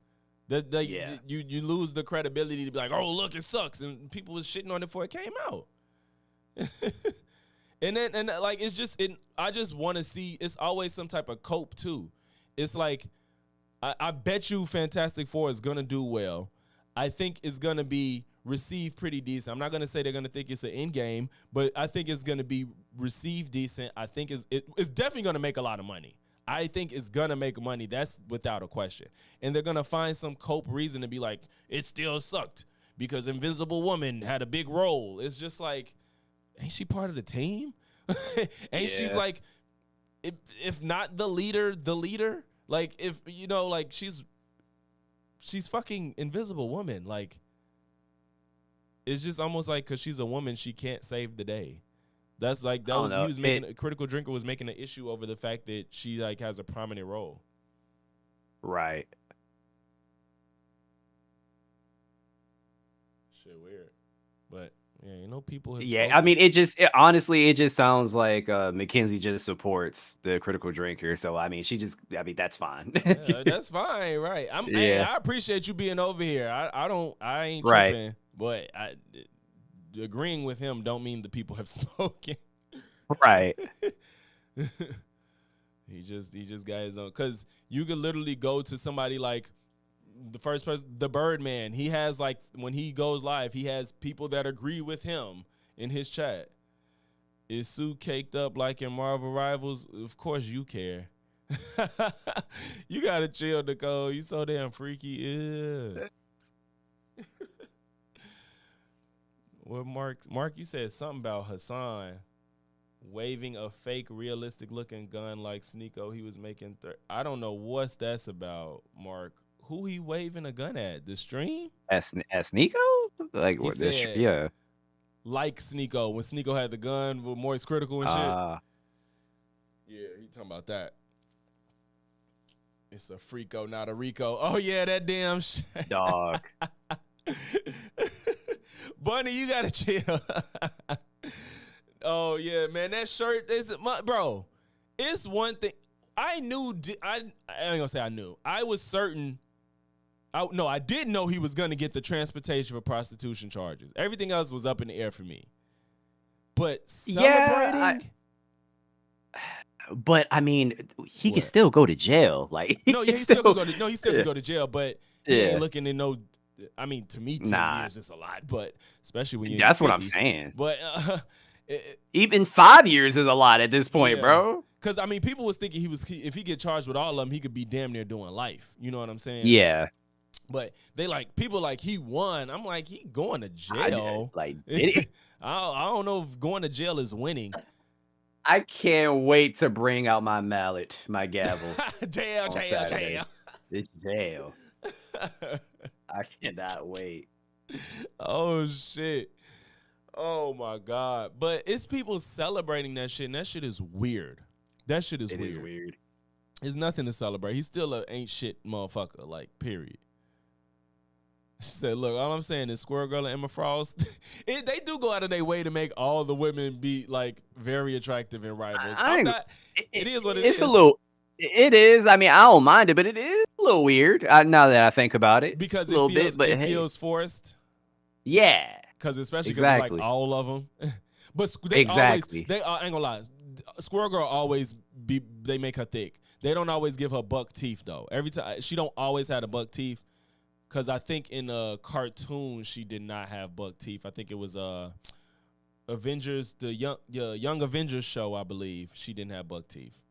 You lose the credibility to be like, oh look, it sucks, and people was shitting on it before it came out. and like it's just I just want to see. It's always some type of cope too. It's like I bet you Fantastic Four is gonna do well. I think it's gonna be received pretty decent. I'm not gonna say they're gonna think it's an end game, but I think it's gonna be received decent. I think it's definitely gonna make a lot of money. I think it's gonna make money. That's without a question. And they're gonna find some cope reason to be like, it still sucked because Invisible Woman had a big role. It's just like, ain't she part of the team? Ain't she's like, if not the leader, like if you know, like she's fucking Invisible Woman. Like, it's just almost like because she's a woman, she can't save the day. That's like Critical Drinker was making an issue over the fact that she like has a prominent role.
Right.
Shit, weird. But yeah, you know, people.
Yeah, I mean, honestly, it just sounds like Mackenzie just supports the Critical Drinker. So I mean, that's fine.
Yeah, that's fine, right? Hey, I appreciate you being over here. I ain't
Right.
tripping, but agreeing with him don't mean the people have spoken.
Right.
He just got his own. Because you could literally go to somebody like the first person, the Birdman. He has like when he goes live, he has people that agree with him in his chat. Is Sue caked up like in Marvel Rivals? Of course you care. You gotta chill, Nicole. You so damn freaky. Ew. What Mark, you said something about Hassan waving a fake realistic looking gun like Sneeko he was making. I don't know what's that's about, Mark. Who he waving a gun at? The stream?
As Nico? Like
He
what this?
said,
Yeah.
like Sneeko when Sneeko had the gun with Moist Critical and shit. Yeah, he talking about that. It's a Freako, not a Rico. Oh yeah, that damn shit.
Dog.
Bunny, you gotta chill. Oh yeah, man, that shirt is bro. It's one thing I knew. I ain't gonna say I knew. I was certain. I did know he was gonna get the transportation for prostitution charges. Everything else was up in the air for me. But celebrating.
But I mean, he
What?
can still go to jail. Like
No, yeah, he still could go to. No, he still could go to jail. But he
Yeah.
ain't looking in no. I mean, to me, 10 years is a lot. But especially when you're
That's
in
what
your
I'm
50s.
saying.
But
Even 5 years is a lot at this point,
Yeah.
bro.
Because I mean, people was thinking if he get charged with all of them, he could be damn near doing life. You know what I'm saying?
Yeah.
But they like people like he won. I'm like he going to jail.
Like did he?
I don't know if going to jail is winning.
I can't wait to bring out my mallet, my gavel.
jail.
It's jail. I cannot wait.
Oh shit. Oh my god. But it's people celebrating that shit, and that shit is weird. That shit is
It
weird.
is weird.
It's nothing to celebrate. He's still a ain't shit motherfucker. Like period. She said, look, all I'm saying is Squirrel Girl and Emma Frost, they do go out of their way to make all the women be, like, very attractive in Rivals. It is what it is.
It's a little, it is. I mean, I don't mind it, but it is a little weird now that I think about it.
Because
a little
it
bit,
feels forced.
Yeah.
Because especially because
Exactly.
it's like all of them. But they
Exactly.
I ain't gonna lie. Squirrel Girl always they make her thick. They don't always give her buck teeth, though. Every time, she don't always have the buck teeth. Because I think in a cartoon, she did not have buck teeth. I think it was Avengers, the Young Avengers show, I believe. She didn't have buck teeth.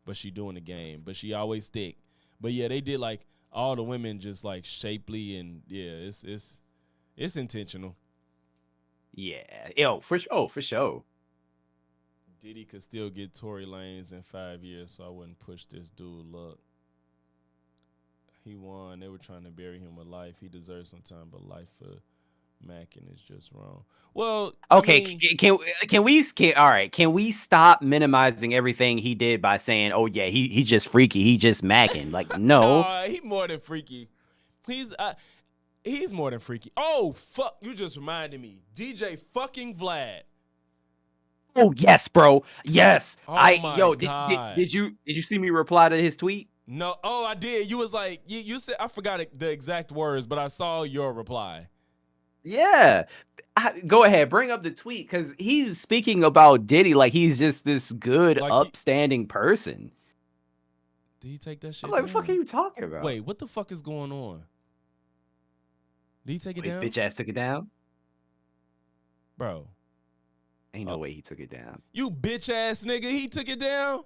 But she doing the game. But she always thick. But yeah, they did like all the women just like shapely and yeah, it's intentional.
Yeah. For sure.
Diddy could still get Tory Lanez in 5 years, so I wouldn't push this dude. Look. He won. They were trying to bury him with life. He deserves some time, but life for Mackin is just wrong. Well,
okay.
I mean,
All right. Can we stop minimizing everything he did by saying, "Oh yeah, he just freaky. He just macking." Like no.
He more than freaky. He's more than freaky. Oh fuck! You just reminded me. DJ fucking Vlad.
Oh yes, bro. Yes.
Oh my God.
Did you see me reply to his tweet?
No. Oh, I did. You was like you said. I forgot the exact words, but I saw your reply.
Yeah. Go ahead, bring up the tweet because he's speaking about Diddy like he's just this good,
Like
upstanding person.
Did he take that shit?
I'm like, what the
down?
fuck are you talking about?
Wait, what the fuck is going on? Did he take it
His
down?
bitch ass took it down.
Bro.
Ain't no way he took it down.
You bitch ass nigga, he took it down?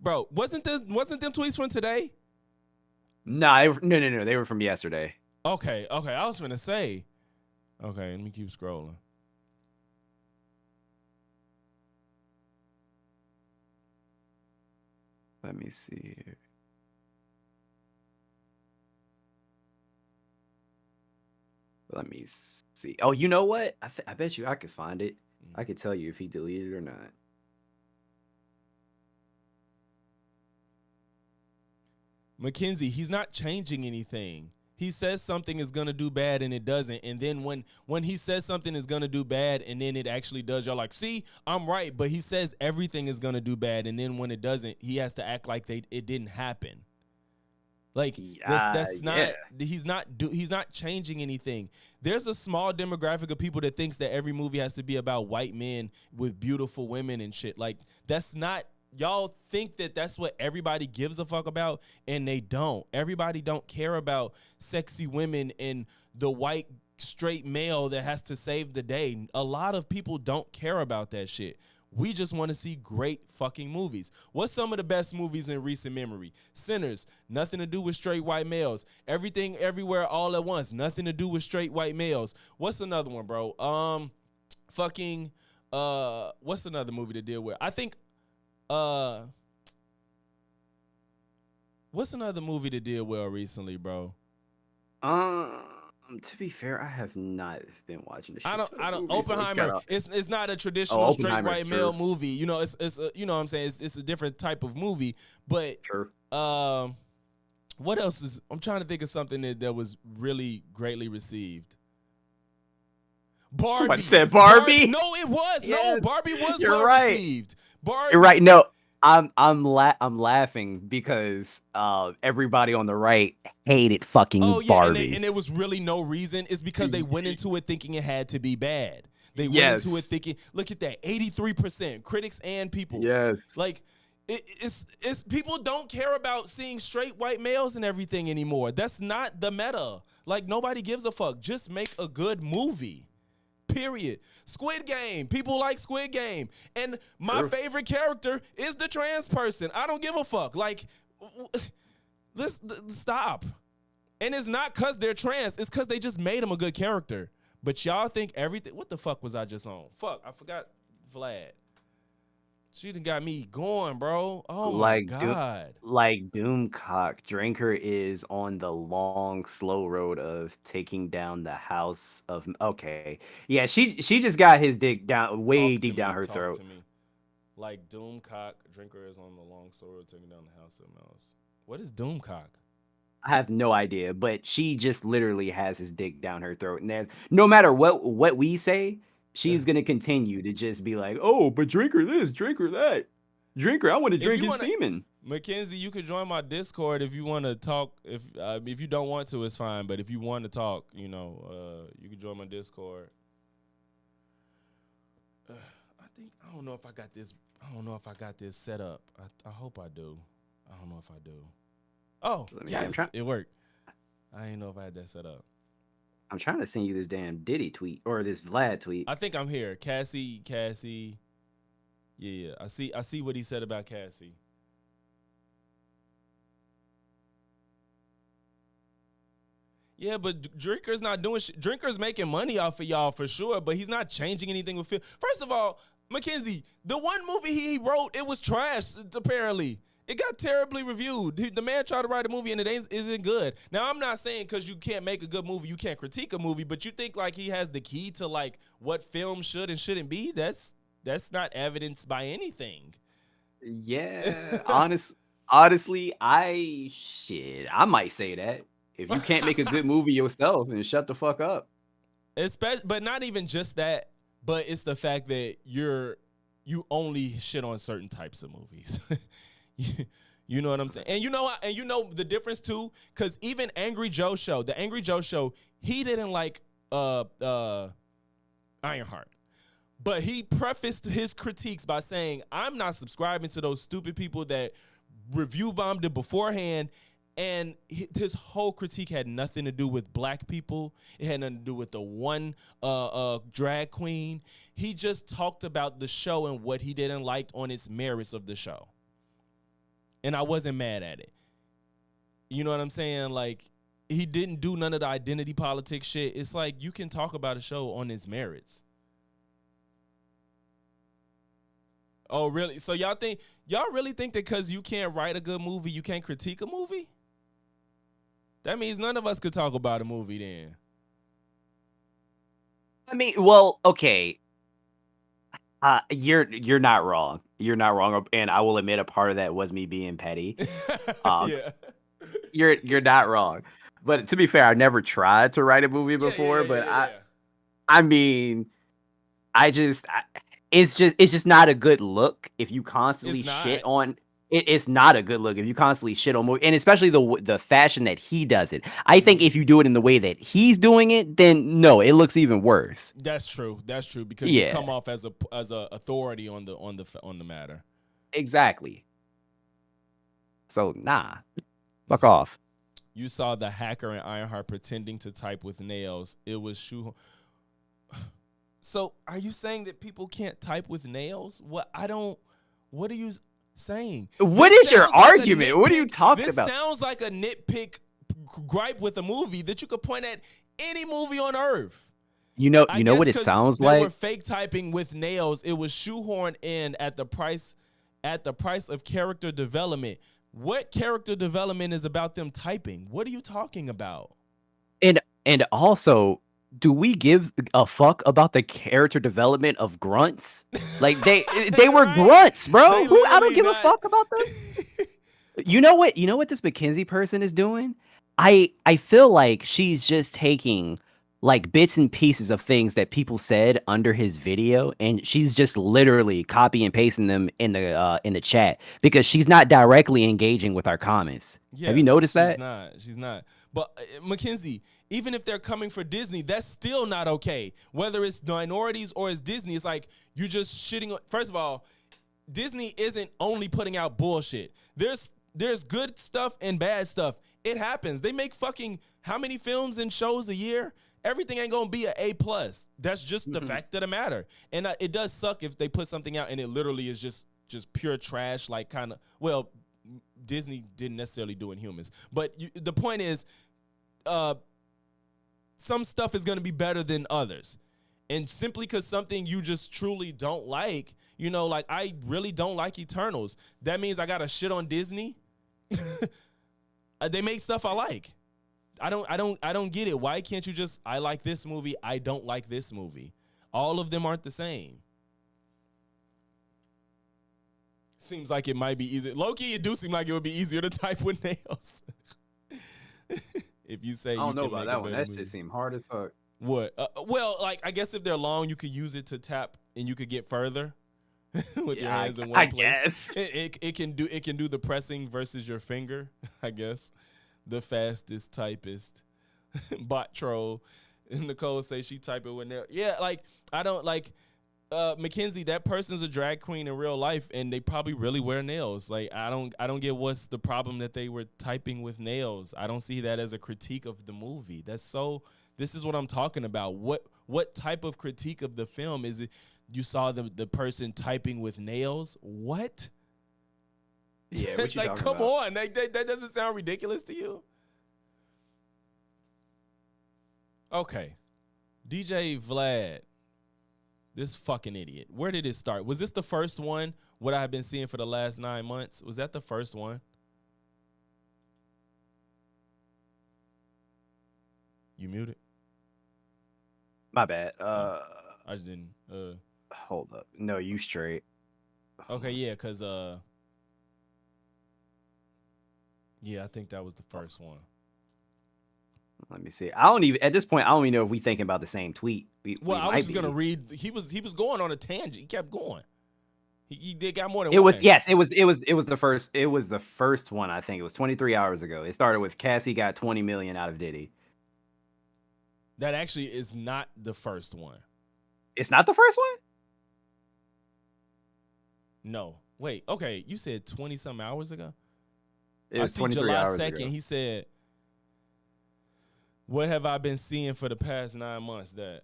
Bro, wasn't them tweets from today?
Nah, no. They were from yesterday.
Okay. I was finna say. Okay, let me keep scrolling.
Let me see here. Let me see. Oh, you know what? I bet you I could find it. I could tell you if he deleted it or not.
Mackenzie, he's not changing anything. He says something is gonna do bad and it doesn't, and then when he says something is gonna do bad and then it actually does, you're like, see, I'm right. But he says everything is gonna do bad, and then when it doesn't, he has to act like it didn't happen. Like that's not he's not changing anything. There's a small demographic of people that thinks that every movie has to be about white men with beautiful women and shit. Like that's not, y'all think that that's what everybody gives a fuck about, and they don't. Everybody don't care about sexy women and the white straight male that has to save the day. A lot of people don't care about that shit. We just want to see great fucking movies. What's some of the best movies in recent memory? Sinners, nothing to do with straight white males. Everything, Everywhere, All at Once, nothing to do with straight white males. What's another one, bro? What's another movie to deal with? I think, what's another movie to deal with recently, bro?
To be fair, I have not been watching the shit.
I don't.
Movies,
Oppenheimer.
So
It's not a traditional straight white
true.
male movie. You know, it's you know what I'm saying. It's a different type of movie. But
True.
what else is? I'm trying to think of something that was really greatly received. Barbie.
Somebody said Barbie.
No, it was.
Yes.
No, Barbie was
You're
well
right.
received. Barbie.
You're right. No, I'm laughing because everybody on the right hated fucking Barbie.
And there was really no reason. It's because they went into it thinking it had to be bad. They went
Yes.
into it thinking, look at that, 83% critics and people.
Yes.
Like it's people don't care about seeing straight white males and everything anymore. That's not the meta. Like nobody gives a fuck. Just make a good movie. Period. Squid Game. People like Squid Game. And my favorite character is the trans person. I don't give a fuck. Like, let's stop. And it's not because they're trans. It's because they just made him a good character. But y'all think everything. What the fuck was I just on? Fuck, I forgot Vlad. She done got me going, bro. Oh my God.
Like Doomcock, Drinker is on the long, slow road of taking down the house of. Okay, yeah, she just got his dick down way deep down her throat.
Like Doomcock, Drinker is on the long, slow road taking down the house of mouse. What is Doomcock?
I have no idea, but she just literally has his dick down her throat, and there's no matter what we say. She's gonna continue to just be like, oh, but Drinker this, Drinker that. Drinker, I want to drink his semen.
Mackenzie, you could join my Discord if you want to talk. If you don't want to, it's fine. But if you want to talk, you can join my Discord. I don't know if I got this. I don't know if I got this set up. I hope I do. I don't know if I do. Oh, yes, it worked. I didn't know if I had that set up.
I'm trying to send you this damn Diddy tweet or this Vlad tweet.
I think I'm here. Cassie. Yeah. I see what he said about Cassie. Yeah, but Drinker's not doing shit. Drinker's making money off of y'all for sure, but he's not changing anything with film. First of all, Mackenzie, the one movie he wrote, it was trash, apparently. It got terribly reviewed. The man tried to write a movie and it isn't good. Now, I'm not saying because you can't make a good movie, you can't critique a movie, but you think like he has the key to like what film should and shouldn't be? That's not evidenced by anything.
Yeah, honestly, I might say that. If you can't make a good movie yourself, then shut the fuck up.
But not even just that, but it's the fact that you only shit on certain types of movies. You know what I'm saying? And you know the difference too, because even the Angry Joe show, he didn't like Ironheart. But he prefaced his critiques by saying, I'm not subscribing to those stupid people that review bombed it beforehand. And his whole critique had nothing to do with black people. It had nothing to do with the one drag queen. He just talked about the show and what he didn't like on its merits of the show. And I wasn't mad at it. You know what I'm saying? Like, he didn't do none of the identity politics shit. It's like, you can talk about a show on its merits. Oh, really? So y'all really think that because you can't write a good movie, you can't critique a movie? That means none of us could talk about a movie then.
I mean, well, okay. You're not wrong. You're not wrong, and I will admit a part of that was me being petty.
Yeah.
You're not wrong. But to be fair, I never tried to write a movie before. I mean, it's just not a good look if you constantly shit on it's not a good look if you constantly shit on movie, and especially the fashion that he does it. I think if you do it in the way that he's doing it, then no, it looks even worse.
That's true. That's true because you
Yeah,
come off as a authority on the matter.
exactly. So nah, fuck off.
You saw the hacker in Ironheart pretending to type with nails. It was shoe. So are you saying that people can't type with nails? What are you saying?
What
This
is your
sounds like a
argument? What are you
nitpick.
talking
This
about?
sounds like a nitpick gripe with a movie that you could point at any movie on earth.
You know
I guess
what it
'cause
sounds
they were
like?
fake typing with nails. It was shoehorned in at the price of character development. What character development is about them typing? What are you talking about?
And also, do we give a fuck about the character development of grunts? Like they were
Right?
grunts, bro.
They
I don't
literally
give a
not.
fuck about them. You know what this McKinsey person is doing? I feel like she's just taking like bits and pieces of things that people said under his video, and she's just literally copy and pasting them in the chat because she's not directly engaging with our comments. Have you noticed that?
She's not. But Mackenzie, even if they're coming for Disney, that's still not okay. Whether it's minorities or it's Disney, it's like you're just shitting on. First of all, Disney isn't only putting out bullshit. There's good stuff and bad stuff. It happens. They make fucking how many films and shows a year? Everything ain't gonna be an A+. That's just the fact of the matter. And it does suck if they put something out and it literally is just pure trash, like kind of, well, Disney didn't necessarily do Inhumans. But the point is, some stuff is gonna be better than others. And simply because something you just truly don't like, like I really don't like Eternals, that means I gotta shit on Disney? They make stuff I like. I don't get it. Why can't you just, I like this movie, I don't like this movie? All of them aren't the same. Seems like it might be easier. Low-key, it do seem like it would be easier to type with nails. If you say
I don't
you
know
can
about
make
that
a
one.
better
That
movie.
shit seemed hard as fuck.
What? Well, like I guess if they're long, you could use it to tap and you could get further with your hands in one
I
place.
guess.
It can do the pressing versus your finger, I guess. The fastest typist. Bot troll. Nicole say she type it when they're like I don't like Mackenzie, that person's a drag queen in real life and they probably really wear nails. Like I don't get what's the problem that they were typing with nails. I don't see that as a critique of the movie. This is what I'm talking about. What type of critique of the film is it? You saw the person typing with nails? What?
Yeah, what you
like,
talking
come
about?
on. Like, that doesn't sound ridiculous to you? Okay. DJ Vlad. This fucking idiot. Where did it start? Was this the first one? What I've been seeing for the last 9 months? Was that the first one? You muted?
My bad.
I just didn't.
Hold up. No, you straight.
Okay, yeah, because yeah, I think that was the first one.
Let me see. At this point, I don't even know if we thinking about the same tweet.
Well, I was just gonna read. He was going on a tangent. He kept going. He did got more than
It
one.
was the first. It was the first one. I think it was 23 hours ago. It started with Cassie got 20 million out of Diddy.
That actually is not the first one.
It's not the first one?
No. Wait. Okay. You said 20 some hours ago.
It was
I see
23
July
hours
2nd.
ago.
He said, "What have I been seeing for the past 9 months?" That.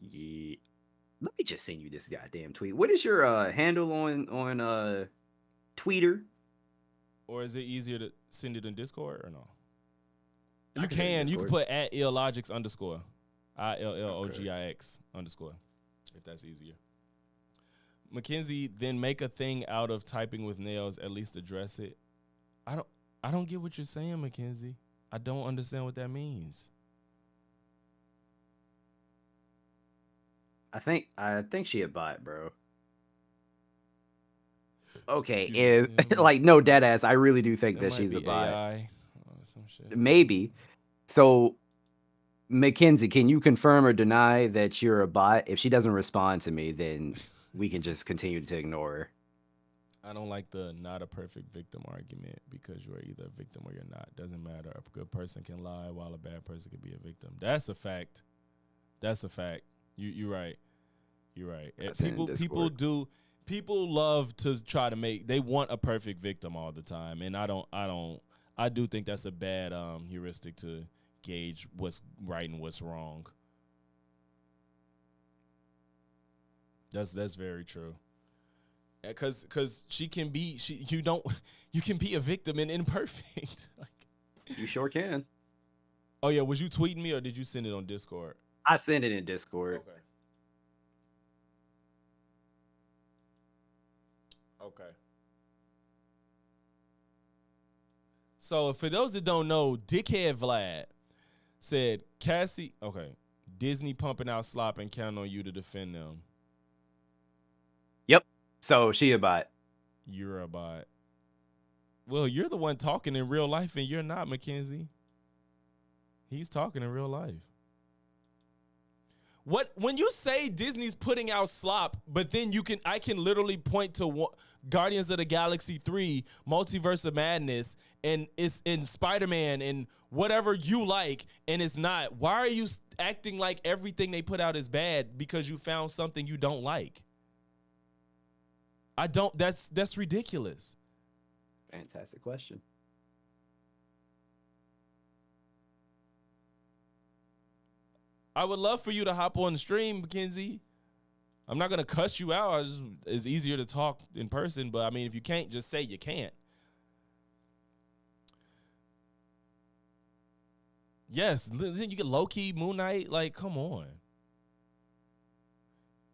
Yeah. Let me just send you this goddamn tweet. What is your handle on Twitter?
Or is it easier to send it in Discord or no?
I
You
can do it in
can. You can
Discord.
put at illogix _ ILLOGIX _ if that's easier. Mackenzie, then make a thing out of typing with nails. At least address it. I don't get what you're saying, Mackenzie. I don't understand what that means.
I think she a bot, bro. Okay,
Excuse me,
if like no dead ass, I really do think that
might
she's a
be
bot.
AI or some shit.
Maybe. So Mackenzie, can you confirm or deny that you're a bot? If she doesn't respond to me, then we can just continue to ignore her.
I don't like the not a perfect victim argument because you are either a victim or you're not. Doesn't matter. A good person can lie while a bad person can be a victim. That's a fact. That's a fact. You're right. You're right. People love to try to they want a perfect victim all the time, and I do think that's a bad heuristic to gauge what's right and what's wrong. That's very true. Cause you can be a victim and imperfect. Like,
you sure can.
Oh yeah, was you tweeting me or did you send it on Discord?
I sent it in Discord.
Okay. So for those that don't know, Dickhead Vlad said Cassie. Okay, Disney pumping out slop and counting on you to defend them.
Yep. So she a bot.
You're a bot. Well, you're the one talking in real life, and you're not, Mackenzie. He's talking in real life. When you say Disney's putting out slop, but then I can literally point to Guardians of the Galaxy 3, Multiverse of Madness, and it's in Spider-Man and whatever you like, and it's not. Why are you acting like everything they put out is bad because you found something you don't like? That's ridiculous.
Fantastic question.
I would love for you to hop on the stream, Mackenzie. I'm not going to cuss you out. It's easier to talk in person, but I mean, if you can't, just say you can't. Yes, then you get low-key Moon Knight. Like, come on.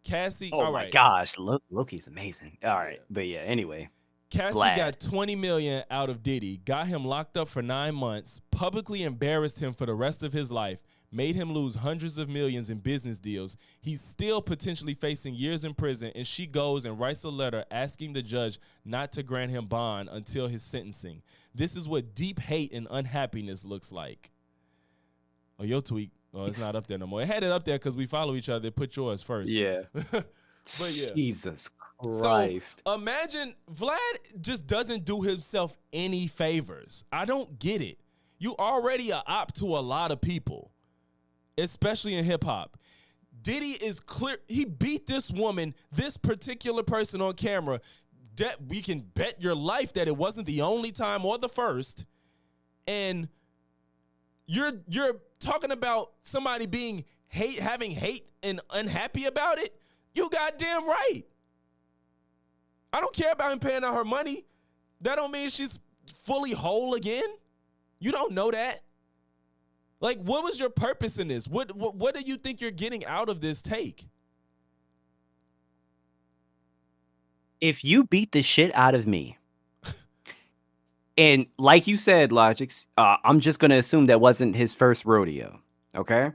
Cassie,
oh
all
my
right.
gosh, Loki's amazing. All right, but yeah, anyway.
Cassie got $20 million out of Diddy, got him locked up for 9 months, publicly embarrassed him for the rest of his life, made him lose hundreds of millions in business deals. He's still potentially facing years in prison, and she goes and writes a letter asking the judge not to grant him bond until his sentencing. This is what deep hate and unhappiness looks like. Oh, your tweet. Oh, it's not up there no more. It had it up there because we follow each other. Put yours first.
Yeah.
But yeah.
Jesus Christ.
So imagine Vlad just doesn't do himself any favors. I don't get it. You already a op to a lot of people, especially in hip hop. Diddy is clear. He beat this woman, this particular person on camera. That we can bet your life that it wasn't the only time or the first. And you're talking about somebody being having hate and unhappy about it. You goddamn right. I don't care about him paying out her money. That don't mean she's fully whole again. You don't know that. Like, what was your purpose in this? What do you think you're getting out of this take?
If you beat the shit out of me, and like you said, Logix, I'm just gonna assume that wasn't his first rodeo. Okay.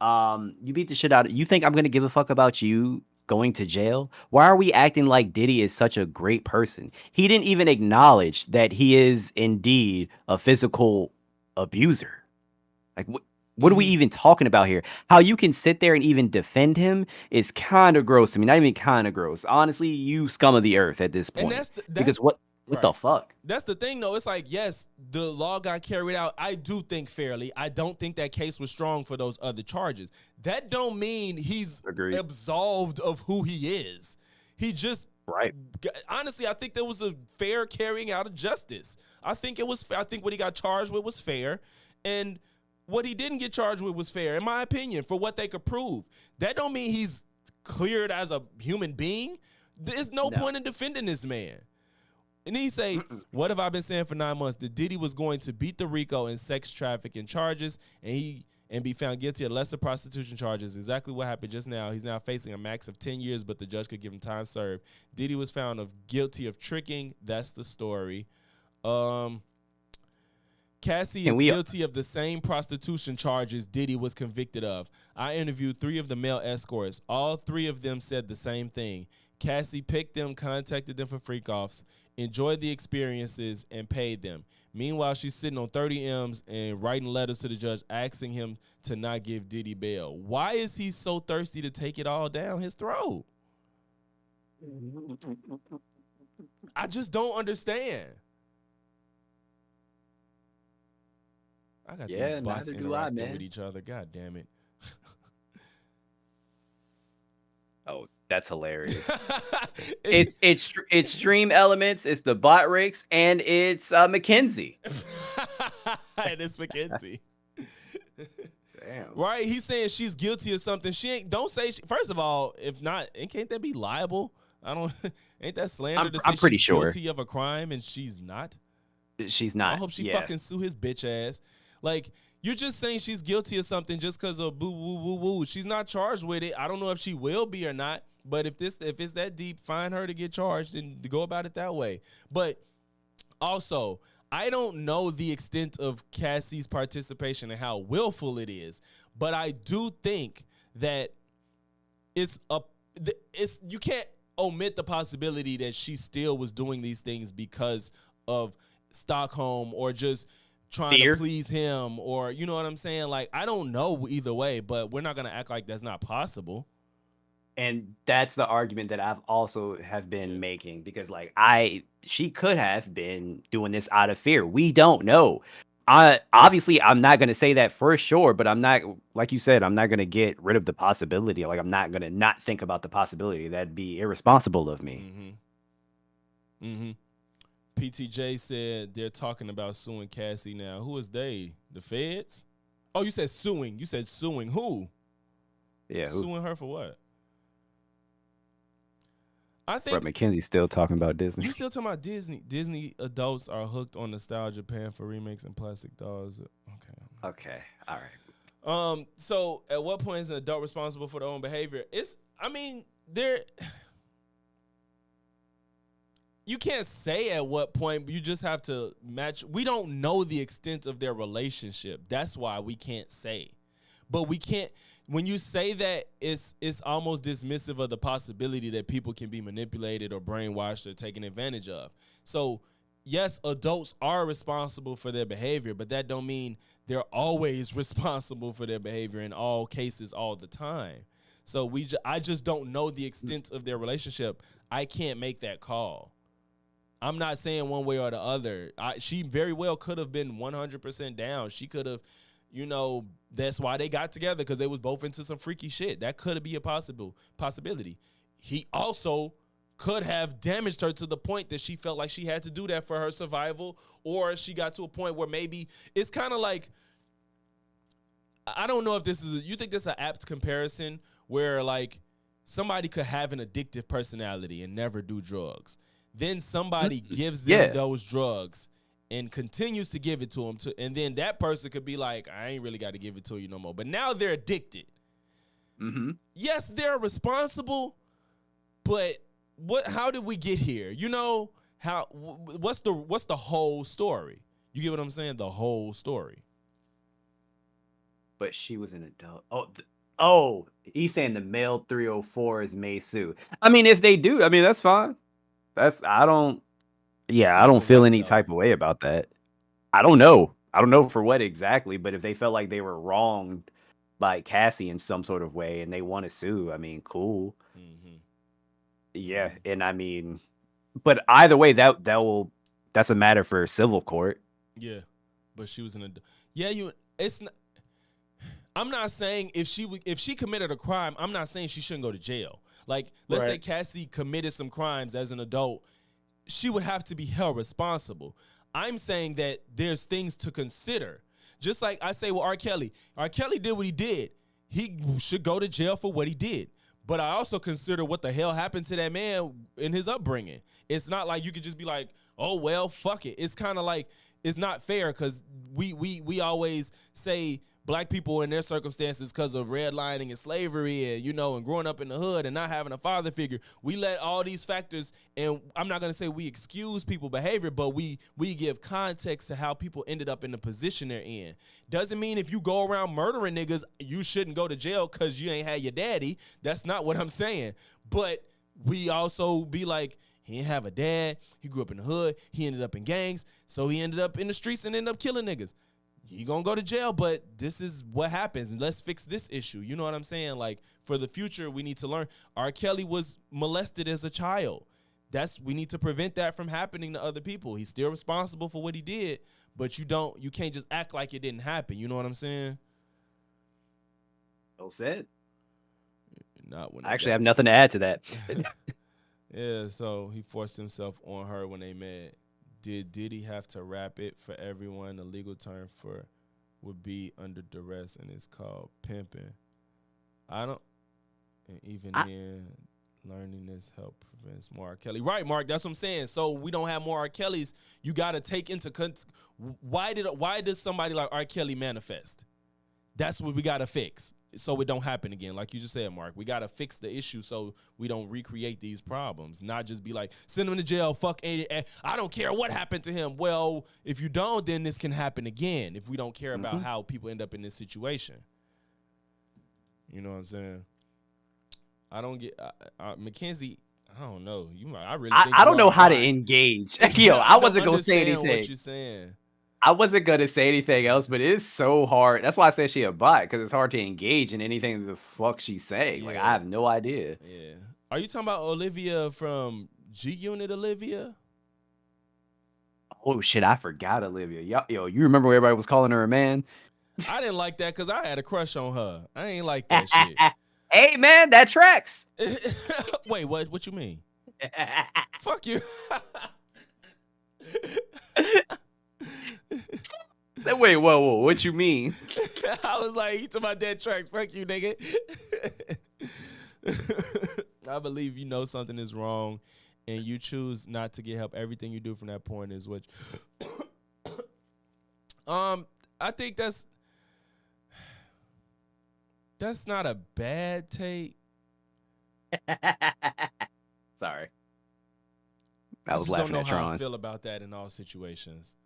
You beat the shit out of. You think I'm gonna give a fuck about you going to jail? Why are we acting like Diddy is such a great person? He didn't even acknowledge that he is indeed a physical abuser. Like, what are we even talking about here? How you can sit there and even defend him is kind of gross to me. Not even kind of gross. Honestly, you scum of the earth at this point. Because what the fuck?
That's the thing, though. It's like, yes, the law got carried out. I do think fairly. I don't think that case was strong for those other charges. That don't mean he's absolved of who he is. He just honestly, I think there was a fair carrying out of justice. I think it was fair. I think what he got charged with was fair, and what he didn't get charged with was fair, in my opinion, for what they could prove. That don't mean he's cleared as a human being. There's no point in defending this man. And he say, what have I been saying for 9 months? That Diddy was going to beat the RICO and sex trafficking charges and be found guilty of lesser prostitution charges. Exactly what happened just now. He's now facing a max of 10 years, but the judge could give him time served. Diddy was found guilty of tricking. That's the story. Cassie is guilty of the same prostitution charges Diddy was convicted of. I interviewed 3 of the male escorts. All 3 of them said the same thing. Cassie picked them, contacted them for freak-offs, enjoyed the experiences, and paid them. Meanwhile, she's sitting on 30 M's and writing letters to the judge asking him to not give Diddy bail. Why is he so thirsty to take it all down his throat? I just don't understand. I got these
Yeah,
bots
neither do I,
interacting with
man.
each other. God damn it.
Oh, that's hilarious.
It's
It's stream elements, it's the bot rigs, and it's Mackenzie.
and it's Mackenzie.
Damn.
Right? He's saying she's guilty of something. She ain't. Don't say. First of all, if not, can't that be liable? I don't. Ain't that slander to say
I'm pretty
she's
sure
guilty of a crime and she's not?
she's
I
not.
hope she
Yeah.
fucking sue his bitch ass. Like, you're just saying she's guilty of something just because of boo woo woo woo. She's not charged with it. I don't know if she will be or not. But if it's that deep, find her to get charged and to go about it that way. But also, I don't know the extent of Cassie's participation and how willful it is. But I do think that it's you can't omit the possibility that she still was doing these things because of Stockholm or just trying
Fear.
to please him, or you know what I'm saying? Like, I don't know either way, but we're not gonna act like that's not possible.
And that's the argument that I've also have been
Yeah.
making, because like she could have been doing this out of fear. We don't know. I'm not going to say that for sure, but I'm not, like you said, I'm not going to get rid of the possibility. Like, I'm not going to not think about the possibility. That'd be irresponsible of me.
Mm-hmm. Mm-hmm. PTJ said they're talking about suing Cassie now. Who is they? The feds? Oh, you said suing. You said suing who?
Yeah.
Suing her for what? I
But
think
Mackenzie's still talking about Disney.
you still talking about Disney. Disney adults are hooked on nostalgia, paying for remakes and plastic dolls. Okay.
Okay. All right.
So at what point is an adult responsible for their own behavior? You can't say at what point, but you just have to match. We don't know the extent of their relationship. That's why we can't say. But we can't, when you say that, it's almost dismissive of the possibility that people can be manipulated or brainwashed or taken advantage of. So, yes, adults are responsible for their behavior, but that don't mean they're always responsible for their behavior in all cases all the time. So I just don't know the extent of their relationship. I can't make that call. I'm not saying one way or the other. She very well could have been 100% down. She could have, that's why they got together, because they was both into some freaky shit. That could be a possibility. He also could have damaged her to the point that she felt like she had to do that for her survival, or she got to a point where maybe it's kind of like, I don't know if you think this is an apt comparison where like somebody could have an addictive personality and never do drugs. Then somebody gives them those drugs and continues to give it to them, and then that person could be like, I ain't really got to give it to you no more. But now they're addicted.
Mm-hmm.
Yes, they're responsible, but how did we get here? What's the whole story? You get what I'm saying? The whole story.
But she was an adult. He's saying the male 304 is Mei Su. I mean, if they do, I mean, that's fine. I don't feel any type of way about that. I don't know for what exactly, but if they felt like they were wronged by Cassie in some sort of way and they want to sue, I mean, cool.
Mm-hmm.
Yeah, and I mean, but either way, that's a matter for civil court.
Yeah, but she was an adult. Yeah, it's not. I'm not saying if she committed a crime, I'm not saying she shouldn't go to jail. Like, let's say Cassie committed some crimes as an adult, she would have to be held responsible. I'm saying that there's things to consider. Just like I say with R. Kelly. R. Kelly did what he did. He should go to jail for what he did. But I also consider what the hell happened to that man in his upbringing. It's not like you could just be like, oh, well, fuck it. It's kind of like, it's not fair, because we always say black people in their circumstances, because of redlining and slavery and growing up in the hood and not having a father figure, we let all these factors, and I'm not going to say we excuse people's behavior, but we give context to how people ended up in the position they're in. Doesn't mean if you go around murdering niggas, you shouldn't go to jail because you ain't had your daddy. That's not what I'm saying. But we also be like, he didn't have a dad. He grew up in the hood. He ended up in gangs. So he ended up in the streets and ended up killing niggas. You gonna go to jail, but this is what happens, and let's fix this issue. You know what I'm saying? Like, for the future, we need to learn. R. Kelly was molested as a child. we need to prevent that from happening to other people. He's still responsible for what he did, but you can't just act like it didn't happen. You know what I'm saying?
Well said.
Not when
I actually have nothing to add to that.
Yeah, so he forced himself on her when they met. Did he have to rap it for everyone? The legal term for would be under duress, and it's called pimping. I don't, and even then, learning this help prevents more R. Kelly. Right, Mark, that's what I'm saying. So we don't have more R. Kellys. You got to take into why does somebody like R. Kelly manifest? That's what we got to fix so it don't happen again. Like you just said, Mark, we got to fix the issue so we don't recreate these problems, not just be like, send him to jail, fuck it, I don't care what happened to him. Well, if you don't, then this can happen again if we don't care about how people end up in this situation. You know what I'm saying? I don't get Mackenzie. I don't know.
I don't know how to engage. Yo, I wasn't gonna say anything.
What you're saying?
I wasn't gonna say anything else, but it's so hard. That's why I said she a bot, because it's hard to engage in anything the fuck she's saying. Yeah. Like, I have no idea.
Yeah. Are you talking about Olivia from G Unit? Olivia?
Oh shit, I forgot Olivia. Yo, you remember where everybody was calling her a man?
I didn't like that because I had a crush on her. I ain't like that shit.
Hey man, that tracks.
Wait, what you mean? Fuck you.
Wait, whoa, what you mean?
I was like, you talking about dead tracks? Fuck you, nigga. I believe you know something is wrong, and you choose not to get help. Everything you do from that point is what. I think that's not a bad take.
Sorry, I was laughing at Tron.
I don't know how I feel about that in all situations.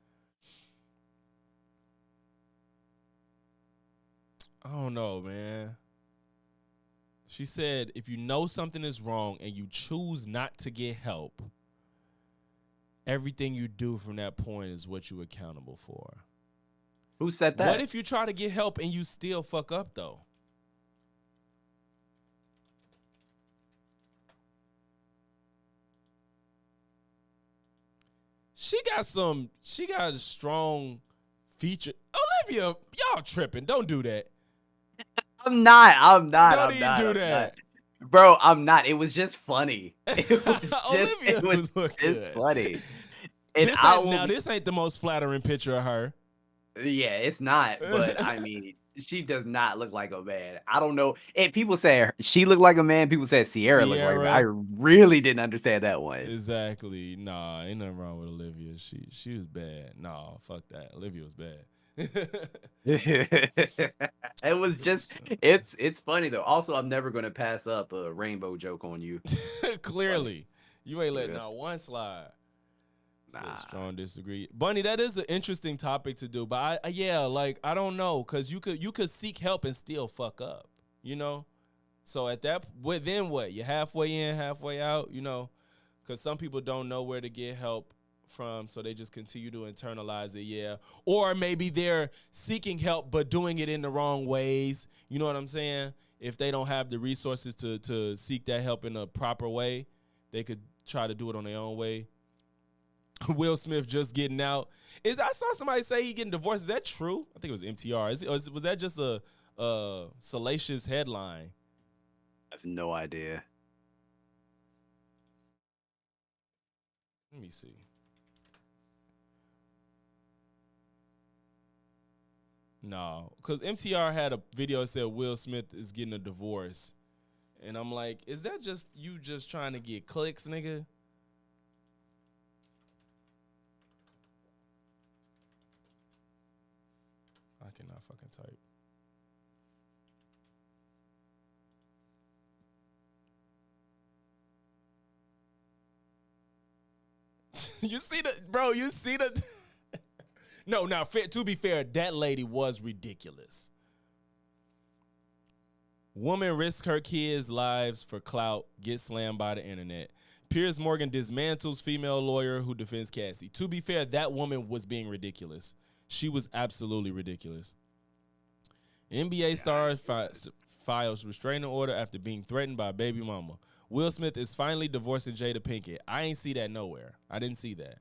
I don't know, man. She said, if you know something is wrong and you choose not to get help, everything you do from that point is what you're accountable for.
Who said that?
What if you try to get help and you still fuck up, though? She got a strong feature. Olivia, y'all tripping. Don't do that.
I'm not.
Don't even do that.
Bro, I'm not. It was just funny. It was
just
funny.
And this ain't the most flattering picture of her.
Yeah, it's not. But I mean, she does not look like a man. I don't know. And people say she looked like a man. People say Sierra looked like a man. I really didn't understand that one.
Exactly. Nah, ain't nothing wrong with Olivia. She was bad. Nah, fuck that. Olivia was bad.
It was just it's funny though. Also, I'm never gonna pass up a rainbow joke on you.
Clearly, you ain't letting out one slide. Nah. Strong disagree, Bunny. That is an interesting topic to do, but I don't know, because you could seek help and still fuck up, you know. So at that, then what? You're halfway in, halfway out, you know, because some people don't know where to get help from, so they just continue to internalize it. Yeah, or maybe they're seeking help but doing it in the wrong ways. You know what I'm saying? If they don't have the resources to seek that help in a proper way, they could try to do it on their own way. Will Smith just getting out. I saw somebody say he getting divorced. Is that true? I think it was MTR. Was that just a salacious headline?
I have no idea.
Let me see. No, because MTR had a video that said Will Smith is getting a divorce. And I'm like, is that just you just trying to get clicks, nigga? I cannot fucking type. You see the No, to be fair, that lady was ridiculous. Woman risks her kids' lives for clout, gets slammed by the internet. Piers Morgan dismantles female lawyer who defends Cassie. To be fair, that woman was being ridiculous. She was absolutely ridiculous. NBA star files restraining order after being threatened by baby mama. Will Smith is finally divorcing Jada Pinkett. I ain't see that nowhere. I didn't see that.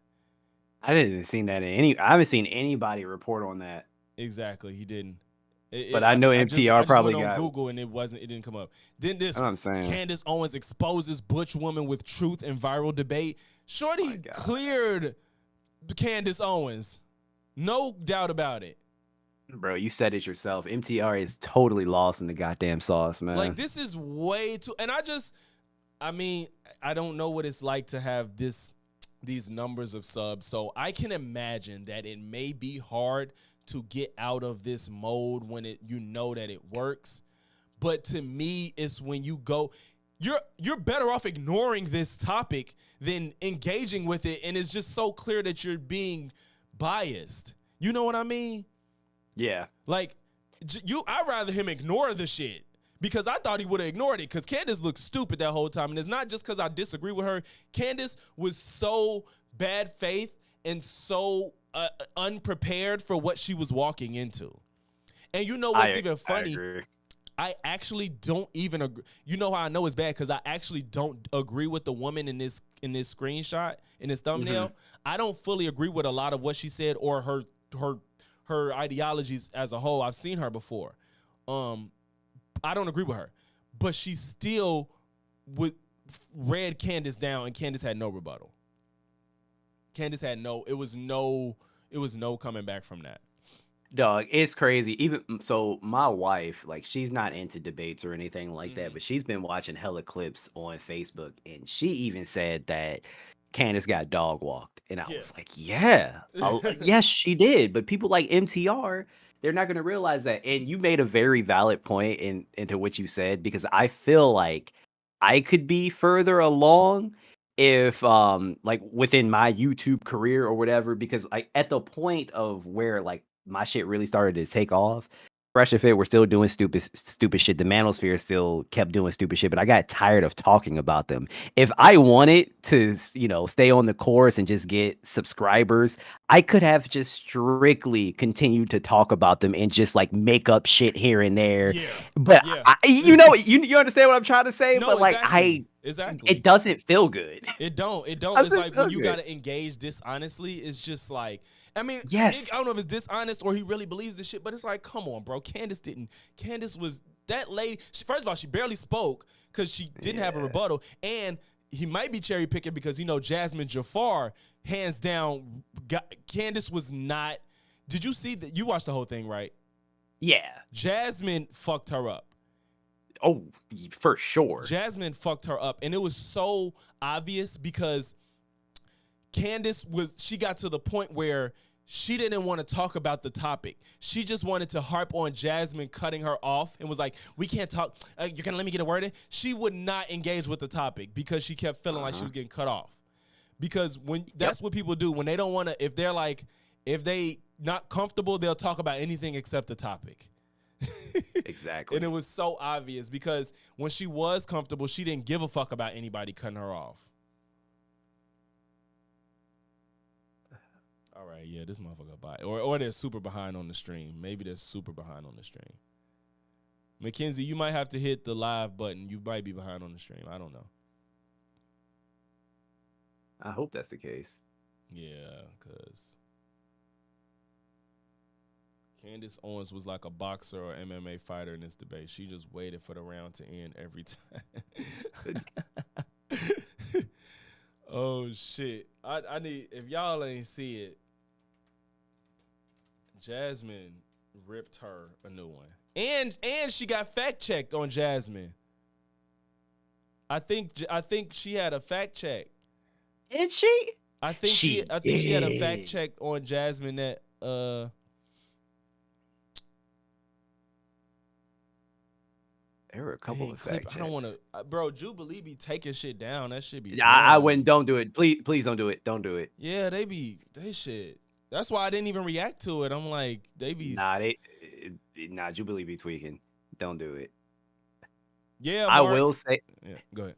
I didn't see that in any. I haven't seen anybody report on that.
Exactly, he didn't.
But I know
I
MTR
just
probably
went on
got.
Google and it didn't come up. Then this
That's what I'm saying.
Candace Owens exposes butch woman with truth and viral debate. Shorty cleared Candace Owens. No doubt about it.
Bro, you said it yourself. MTR is totally lost in the goddamn sauce, man.
Like, this is way too. And I mean, I don't know what it's like to have these numbers of subs. So I can imagine that it may be hard to get out of this mode when you know that it works. But to me, it's when you go, you're better off ignoring this topic than engaging with it. And it's just so clear that you're being biased. You know what I mean?
Yeah.
Like, I'd rather him ignore the shit because I thought he would have ignored it because Candace looked stupid that whole time. And it's not just because I disagree with her. Candace was so bad faith and so unprepared for what she was walking into. And you know what's even funny? I actually don't even agree. You know how I know it's bad? Because I actually don't agree with the woman in this screenshot, in this thumbnail. I don't fully agree with a lot of what she said or her ideologies as a whole. I've seen her before. I don't agree with her. But she still read Candace down, and Candace had no rebuttal. Candace had it was no coming back from that.
Dog, it's crazy. Even so, my wife, like, she's not into debates or anything like that, but she's been watching hella clips on Facebook, and she even said that Candace got dog walked. And I was like, yeah, yes, she did. But people like MTR, they're not going to realize that. And you made a very valid point into what you said, because I feel like I could be further along if like within my YouTube career or whatever, because like at the point of where like my shit really started to take off, Fresh and Fit were still doing stupid shit. The Manosphere still kept doing stupid shit, but I got tired of talking about them. If I wanted to, stay on the course and just get subscribers, I could have just strictly continued to talk about them and just like make up shit here and there.
Yeah.
But
yeah.
you understand what I'm trying to say?
No,
but like
exactly.
It doesn't feel good.
It don't. It's like when you gotta engage dishonestly, it's just like, I mean,
yes.
I don't know if it's dishonest or he really believes this shit, but it's like, come on, bro. Candace was that lady. First of all, she barely spoke because she didn't have a rebuttal. And he might be cherry picking because, Jasmine Jafar, hands down, Candace was not. Did you see that? You watched the whole thing, right?
Yeah.
She fucked her up.
Oh, for sure.
Jasmine fucked her up. And it was so obvious because Candace she got to the point where she didn't want to talk about the topic. She just wanted to harp on Jasmine cutting her off and was like, we can't talk. You're going to let me get a word in? She would not engage with the topic because she kept feeling like she was getting cut off. Because that's what people do when they don't want to, if they not comfortable, they'll talk about anything except the topic.
Exactly.
And it was so obvious because when she was comfortable, she didn't give a fuck about anybody cutting her off. All right, yeah, this motherfucker bye. Or they're super behind on the stream. Maybe they're super behind on the stream. Mackenzie, you might have to hit the live button. You might be behind on the stream. I don't know.
I hope that's the case.
Yeah, because Candace Owens was like a boxer or MMA fighter in this debate. She just waited for the round to end every time. Oh, shit. I need, if y'all ain't see it, Jasmine ripped her a new one. And she got fact checked on Jasmine. I think she had a fact check.
Did she?
I think she had a fact check on Jasmine that
there were a couple of fact checks.
I don't want to, bro. Jubilee be taking shit down. That shit be.
Yeah, I wouldn't. Don't do it. Please don't do it. Don't do it.
Yeah, they shit. That's why I didn't even react to it. I'm like, they be.
Jubilee be tweaking. Don't do it.
Yeah,
I will say.
Yeah, go ahead.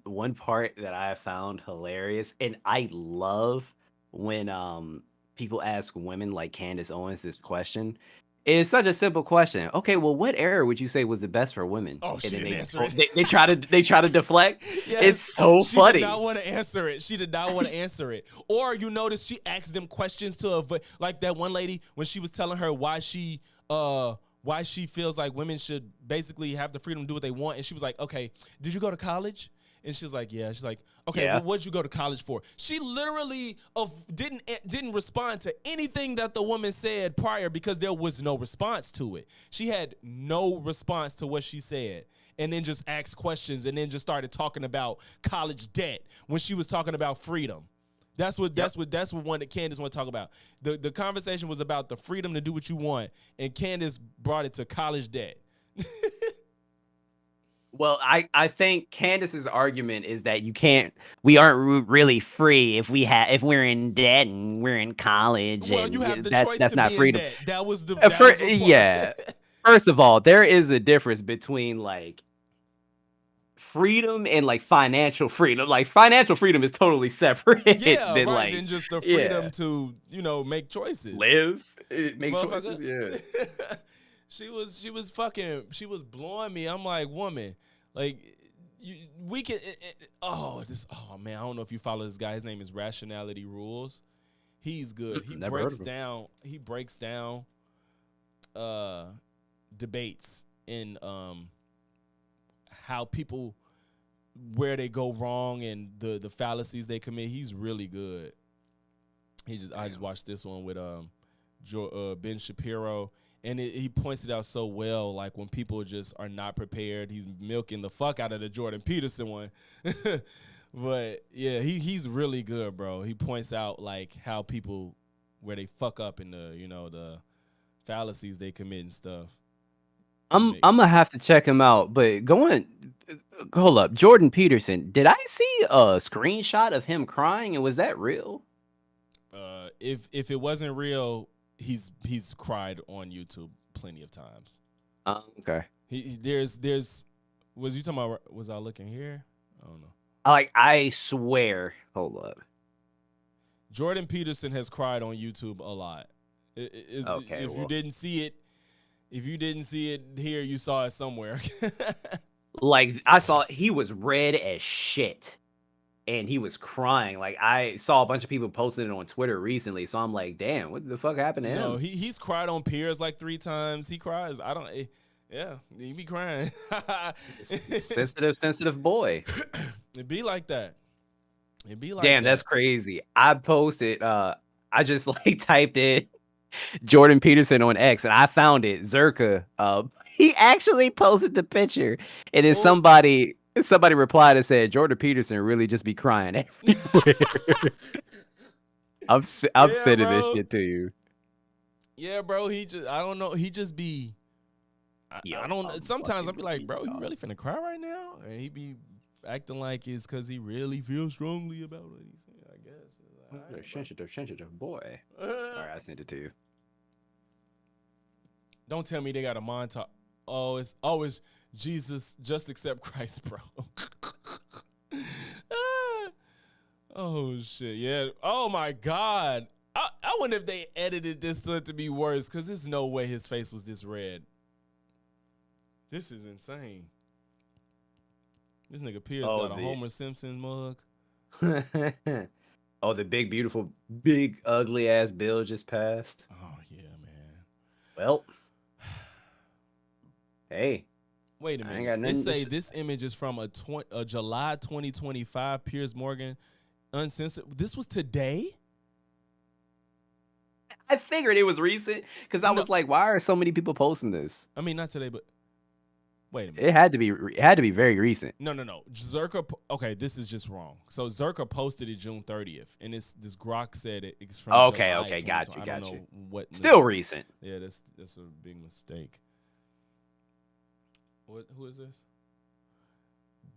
One part that I found hilarious, and I love when people ask women like Candace Owens this question, It's such a simple question. Okay, well, what era would you say was the best for women?
Oh, she
And then
didn't
they,
answer it.
they try to deflect.
Yes,
It's so
she did
funny.
not want to answer it. She did not want to answer it. Or you notice she asked them questions to avoid, like that one lady when she was telling her why she feels like women should basically have the freedom to do what they want, and she was like, "Okay, did you go to college?" And she's like, "Yeah." She's like, "Okay,
Yeah.
well, what'd you go to college for?" She literally didn't respond to anything that the woman said prior because there was no response to it. She had no response to what she said, and then just asked questions, and then just started talking about college debt when she was talking about freedom. That's what one that Candace want to talk about. The conversation was about the freedom to do what you want, and Candace brought it to college debt.
Well, I think Candace's argument is that we aren't really free if we're in debt and we're in college.
Well,
and
you have the
that's
choice to
not
be
freedom.
in debt. That was the
First,
part.
yeah. First of all, there is a difference between like freedom and like financial freedom. Like financial freedom is totally separate.
Yeah,
than,
right.
like,
Than just the freedom
yeah.
to make choices,
Live, make
Motherfucker.
choices. Yeah.
she was blowing me. I'm like, woman, like we can. Oh man, I don't know if you follow this guy. His name is Rationality Rules. He's good. He
Never heard
breaks down debates in how people, where they go wrong and the fallacies they commit. He's really good. I just watched this one with Ben Shapiro, and he points it out so well. Like when people just are not prepared, he's milking the fuck out of the Jordan Peterson one. But yeah, he's really good, bro. He points out like how people, where they fuck up in the fallacies they commit and stuff.
I'm gonna have to check him out. But hold up, Jordan Peterson. Did I see a screenshot of him crying, and was that real?
If it wasn't real, he's cried on YouTube plenty of times.
Okay.
There's was you talking about, was I looking here? I don't know.
I swear. Hold up.
Jordan Peterson has cried on YouTube a lot.
Okay.
If you didn't see it here, you saw it somewhere.
Like I saw he was red as shit. And he was crying. Like I saw a bunch of people posting it on Twitter recently. So I'm like, damn, what the fuck happened to him?
No, he's cried on Piers like 3 times. He cries. Yeah, he be crying.
sensitive boy.
It be like that.
Damn, that's crazy. I posted, I just like typed in Jordan Peterson on X and I found it. Zerka. He actually posted the picture. And then somebody replied and said, Jordan Peterson really just be crying everywhere. I'm sending this shit to you.
Yeah, bro. I don't know. He just be. I don't. Sometimes I'll be like, bro, you really finna cry right now? And he be acting like it's because he really feels strongly about what he's saying. I guess.
Sensitive boy. All right, I sent it to you.
Don't tell me they got a montage. Oh, it's Jesus, just accept Christ, bro. Oh shit, yeah. Oh my God. I wonder if they edited this to be worse, because there's no way his face was this red. This is insane. This nigga Pierce got a Homer Simpson mug.
Oh, the big, beautiful, big, ugly ass bill just passed.
Oh yeah, man.
Well, hey.
Wait a minute. They say this image is from a July 2025 Piers Morgan uncensored. This was today?
I figured it was recent because I was like, why are so many people posting this?
I mean, not today, but wait a minute.
It had to be very recent.
No. Zerka. Okay, this is just wrong. So Zerka posted it June 30th, and this Grok said it's from.
Okay,
July
got you.
I don't know what.
Still recent.
Yeah, that's a big mistake. Who is this?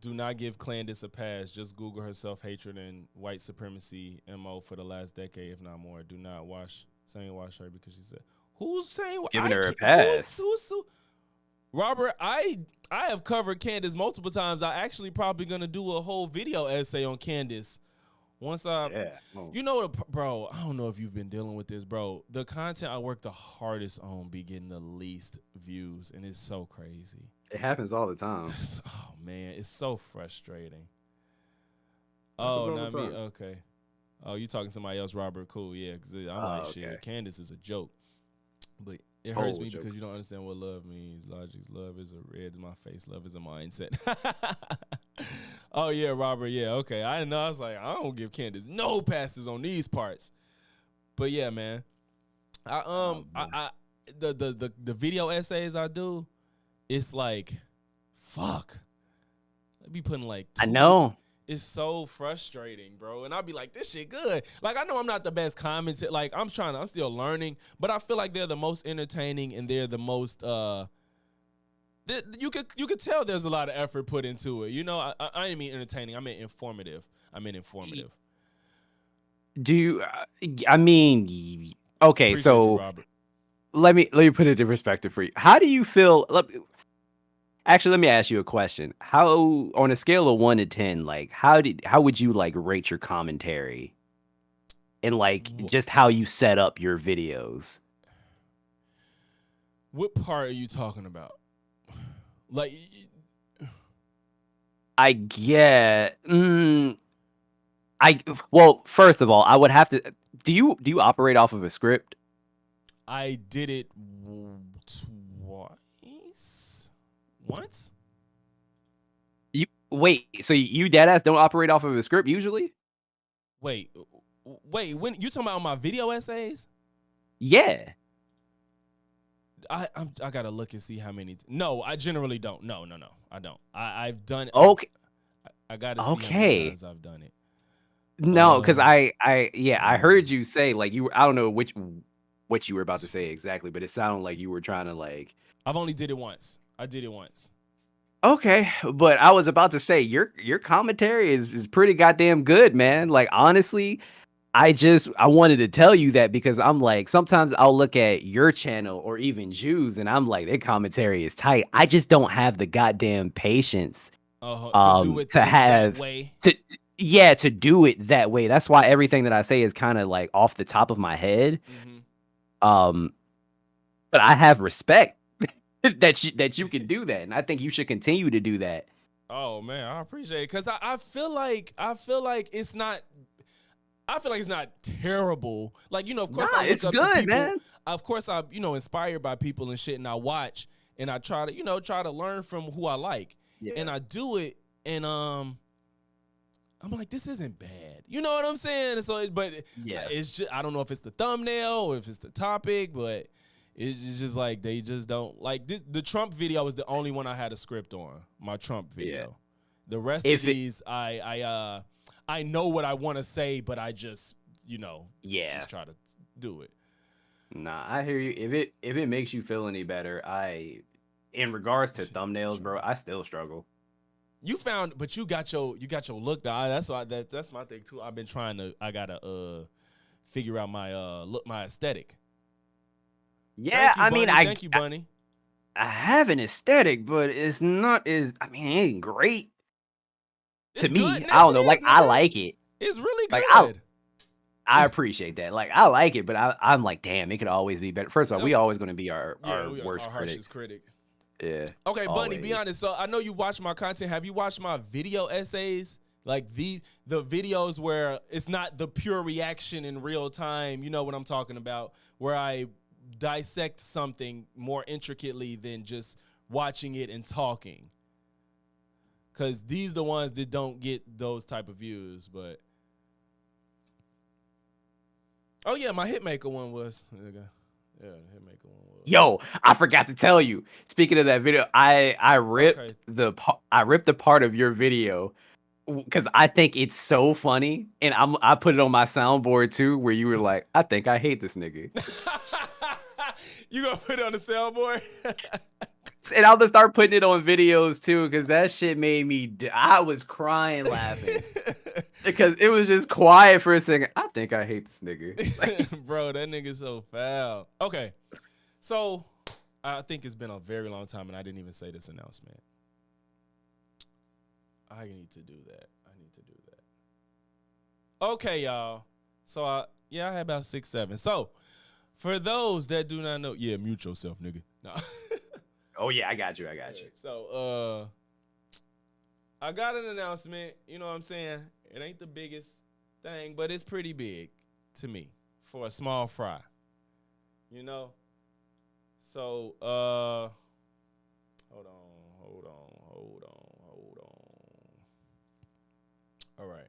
Do not give Candace a pass. Just Google her self-hatred and white supremacy MO for the last decade, if not more. Do not wash her because she said. Who's saying
giving her a pass?
Robert, I have covered Candace multiple times. I actually probably gonna do a whole video essay on Candace Once
Yeah. Oh.
you know what, bro? I don't know if you've been dealing with this, bro. The content I work the hardest on be getting the least views, and it's so crazy.
It happens all the time.
Oh man, it's so frustrating.
Happens
Oh,
all
not
the
me.
time.
Okay. Oh, you talking to somebody else, Robert? Cool, yeah. Cause I'm like,
Oh,
shit.
okay.
Candace is a joke, but it hurts
Oh,
me
joke.
because you don't understand what love means. Logic's love is a red in my face. Love is a mindset. Oh yeah, Robert. Yeah, okay. I didn't know. I was like, I don't give Candace no passes on these parts. But yeah, man. I the video essays I do, it's like, fuck. I be putting like
I
2.
know.
It's so frustrating, bro. And I'll be like, this shit good. Like, I know I'm not the best commentator. Like, I'm still learning, but I feel like they're the most entertaining and they're the most, you could tell there's a lot of effort put into it. You know, I didn't mean entertaining. I meant informative.
Do you? I mean, okay.
Appreciate you,
So
Robert.
let me put it in perspective for you. How do you feel? Actually, let me ask you a question. How, on a scale of 1 to 10, like how would you like rate your commentary and like just how you set up your videos?
What part are you talking about? Like,
I get. Well, first of all, I would have to. Do you operate off of a script?
I did it twice. Once?
You wait. So you deadass don't operate off of a script usually?
Wait. When you talking about my video essays?
Yeah.
I gotta look and see how many. No, I generally don't. No, I don't. I've done it.
Okay.
I gotta see how many
Okay.
times I've done it.
No, because I heard
mm.
you say like you were. I don't know what you were about to say exactly, but it sounded like you were trying to like.
I've only did it once. I did it once.
Okay, but I was about to say your commentary is pretty goddamn good, man. Like honestly, I wanted to tell you that because I'm like sometimes I'll look at your channel or even Jews and I'm like their commentary is tight. I just don't have the goddamn patience
To do it
to have
that way.
to do it that way. That's why everything that I say is kind of like off the top of my head.
Mm-hmm.
But I have respect that you can do that, and I think you should continue to do that.
Oh man, I appreciate it because I feel like it's not. I feel like it's not terrible. Like, you know, of course
Nah,
I look
it's
up
good,
to people.
man.
Of course I'm, inspired by people and shit, and I watch and I try to learn from who I like.
Yeah.
And I do it, and I'm like, this isn't bad. You know what I'm saying? So, but
Yeah.
it's just, I don't know if it's the thumbnail or if it's the topic, but it's just like they just don't like the Trump video was the only one I had a script on. My Trump video.
Yeah.
The rest of these, I know what I want to say, but I just, just try to do it.
Nah, I hear you. If it makes you feel any better, in regards to thumbnails, bro, I still struggle.
You got your look. That's my thing too. I gotta figure out my look, my aesthetic.
Yeah,
Thank you, Bunny.
I have an aesthetic, but it's not as it ain't great. To
It's
me,
good.
I don't know. Like,
Nigga.
I like it.
It's really
Like,
good.
I appreciate that. Like, I like it, but I'm like, damn, it could always be better. First of all, we always going to be our worst critics.
Critic.
Yeah.
Okay,
always.
Bunny, be honest. So I know you watch my content. Have you watched my video essays? Like the videos where it's not the pure reaction in real time. You know what I'm talking about? Where I dissect something more intricately than just watching it and talking. Because these the ones that don't get those type of views. But oh yeah, my Hitmaker one was. Yeah, the Hitmaker one was.
Yo, I forgot to tell you. Speaking of that video, I ripped the part of your video because I think it's so funny, and I put it on my soundboard too, where you were like, "I think I hate this nigga."
You gonna put it on the soundboard?
And I'll just start putting it on videos too, because that shit made me. I was crying laughing because it was just quiet for a second. I think I hate this nigga.
Bro, that nigga's so foul. Okay, so I think it's been a very long time, and I didn't even say this announcement. I need to do that. Okay, y'all. So I had about 6, 7. So for those that do not know, mute yourself, nigga. No.
Oh yeah, I got you.
So I got an announcement. You know what I'm saying? It ain't the biggest thing, but it's pretty big to me for a small fry. You know? So hold on. All right.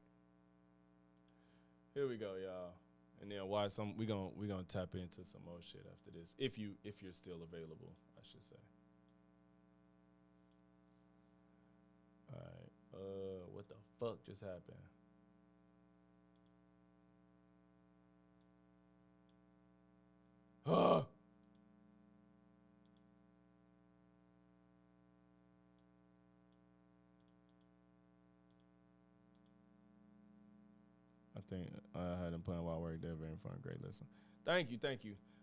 Here we go, y'all. And then watch some we gonna tap into some more shit after this. If you're still available, I should say. All right. What the fuck just happened? I think I had him playing while I worked there. Very fun, great listen. Thank you.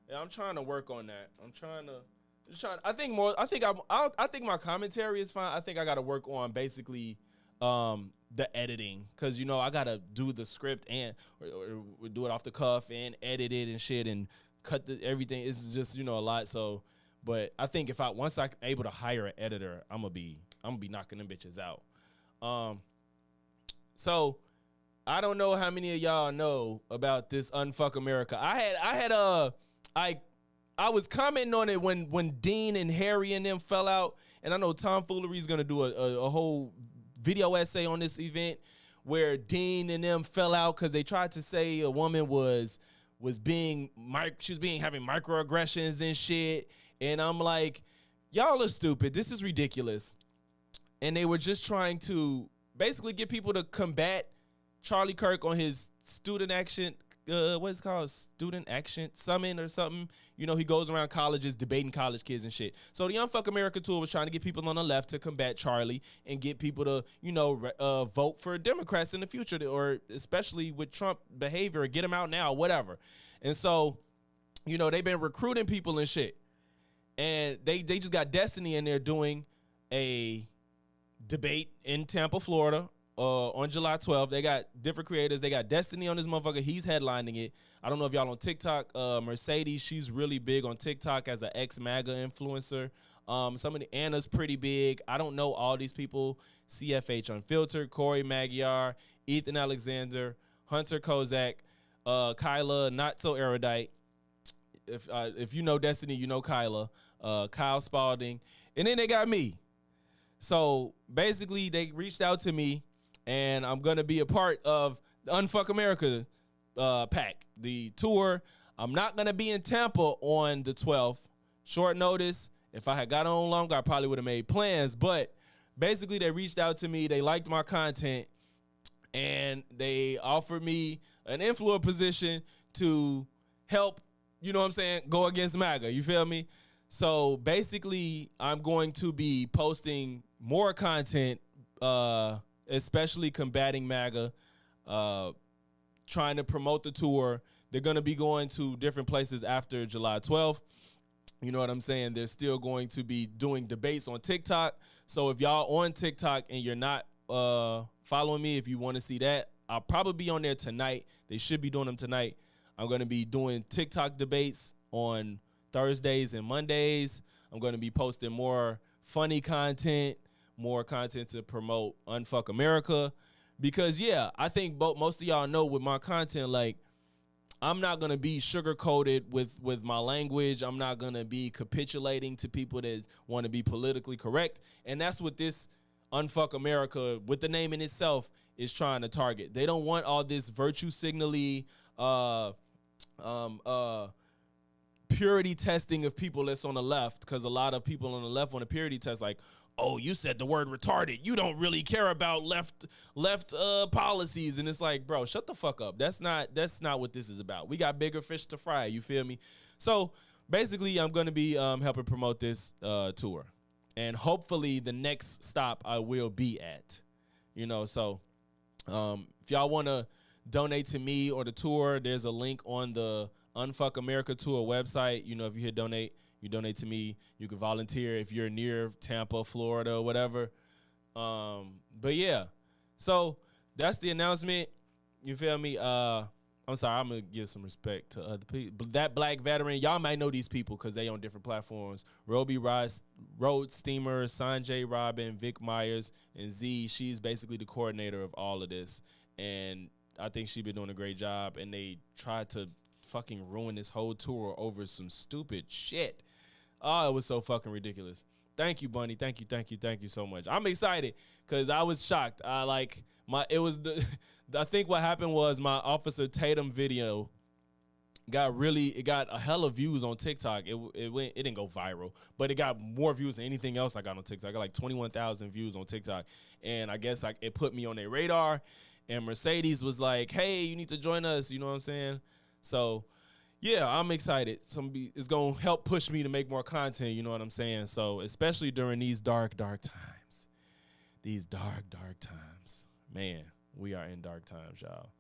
Yeah, I'm trying to work on that. I think my commentary is fine. I think I got to work on basically the editing, because I got to do the script and or do it off the cuff and edit it and shit and cut everything. It's just a lot. So, but I think once I'm able to hire an editor, I'm gonna be knocking them bitches out. So I don't know how many of y'all know about this Unfuck America. I was commenting on it when Dean and Harry and them fell out, and I know Tomfoolery is gonna do a whole video essay on this event where Dean and them fell out because they tried to say a woman was having microaggressions and shit, and I'm like, y'all are stupid. This is ridiculous. And they were just trying to basically get people to combat Charlie Kirk on his student action, what's it called? Student action summit or something. He goes around colleges debating college kids and shit. So the Unfuck America tour was trying to get people on the left to combat Charlie and get people to, vote for Democrats in the future, or especially with Trump behavior, get him out now, whatever. And so, they've been recruiting people and shit. And they just got Destiny in there doing a debate in Tampa, Florida, on July 12th. They got different creators. They got Destiny on this motherfucker. He's headlining it. I don't know if y'all on TikTok. Mercedes, she's really big on TikTok as an ex-MAGA influencer. Anna's pretty big. I don't know all these people. CFH Unfiltered, Corey Magyar, Ethan Alexander, Hunter Kozak, Kyla, Not So Erudite. If you know Destiny, you know Kyla, Kyle Spalding. And then they got me. So basically, they reached out to me, and I'm going to be a part of the Unfuck America pack, the tour. I'm not going to be in Tampa on the 12th. Short notice. If I had got on longer, I probably would have made plans. But basically, they reached out to me. They liked my content, and they offered me an influencer position to help, go against MAGA. You feel me? So basically, I'm going to be posting more content, especially combating MAGA, trying to promote the tour. They're going to be going to different places after July 12th. You know what I'm saying? They're still going to be doing debates on TikTok. So if y'all on TikTok and you're not following me, if you want to see that, I'll probably be on there tonight. They should be doing them tonight. I'm going to be doing TikTok debates on Thursdays and Mondays. I'm going to be posting more funny content, more content to promote Unfuck America. Because, I think most of y'all know with my content, like, I'm not going to be sugar-coated with my language. I'm not going to be capitulating to people that want to be politically correct. And that's what this Unfuck America, with the name in itself, is trying to target. They don't want all this virtue signally, purity testing of people that's on the left, because a lot of people on the left want a purity test, like, oh, you said the word retarded, you don't really care about left policies. And it's like, bro, shut the fuck up. That's not what this is about. We got bigger fish to fry, you feel me? So basically, I'm going to be helping promote this tour, and hopefully the next stop I will be at, so if y'all want to donate to me or the tour, there's a link on the Unfuck America Tour website. If you hit donate, you donate to me. You can volunteer if you're near Tampa, Florida, or whatever. But yeah, so that's the announcement. You feel me? I'm sorry, I'm gonna give some respect to other people. That black veteran, y'all might know these people because they on different platforms. Roby Rice, Road Steamer, Sanjay Robin, Vic Myers, and Z. She's basically the coordinator of all of this, and I think she's been doing a great job. And they tried to fucking ruin this whole tour over some stupid shit. Oh, it was so fucking ridiculous. Thank you, Bunny. Thank you so much. I'm excited because I was shocked. I think what happened was my Officer Tatum video got a hell of views on TikTok. It didn't go viral, but it got more views than anything else I got on TikTok. I got like 21,000 views on TikTok, and I guess it put me on their radar. And Mercedes was like, "Hey, you need to join us." You know what I'm saying? So, yeah, I'm excited. It's gonna help push me to make more content. You know what I'm saying? So, especially during these dark times, man. We are in dark times, y'all.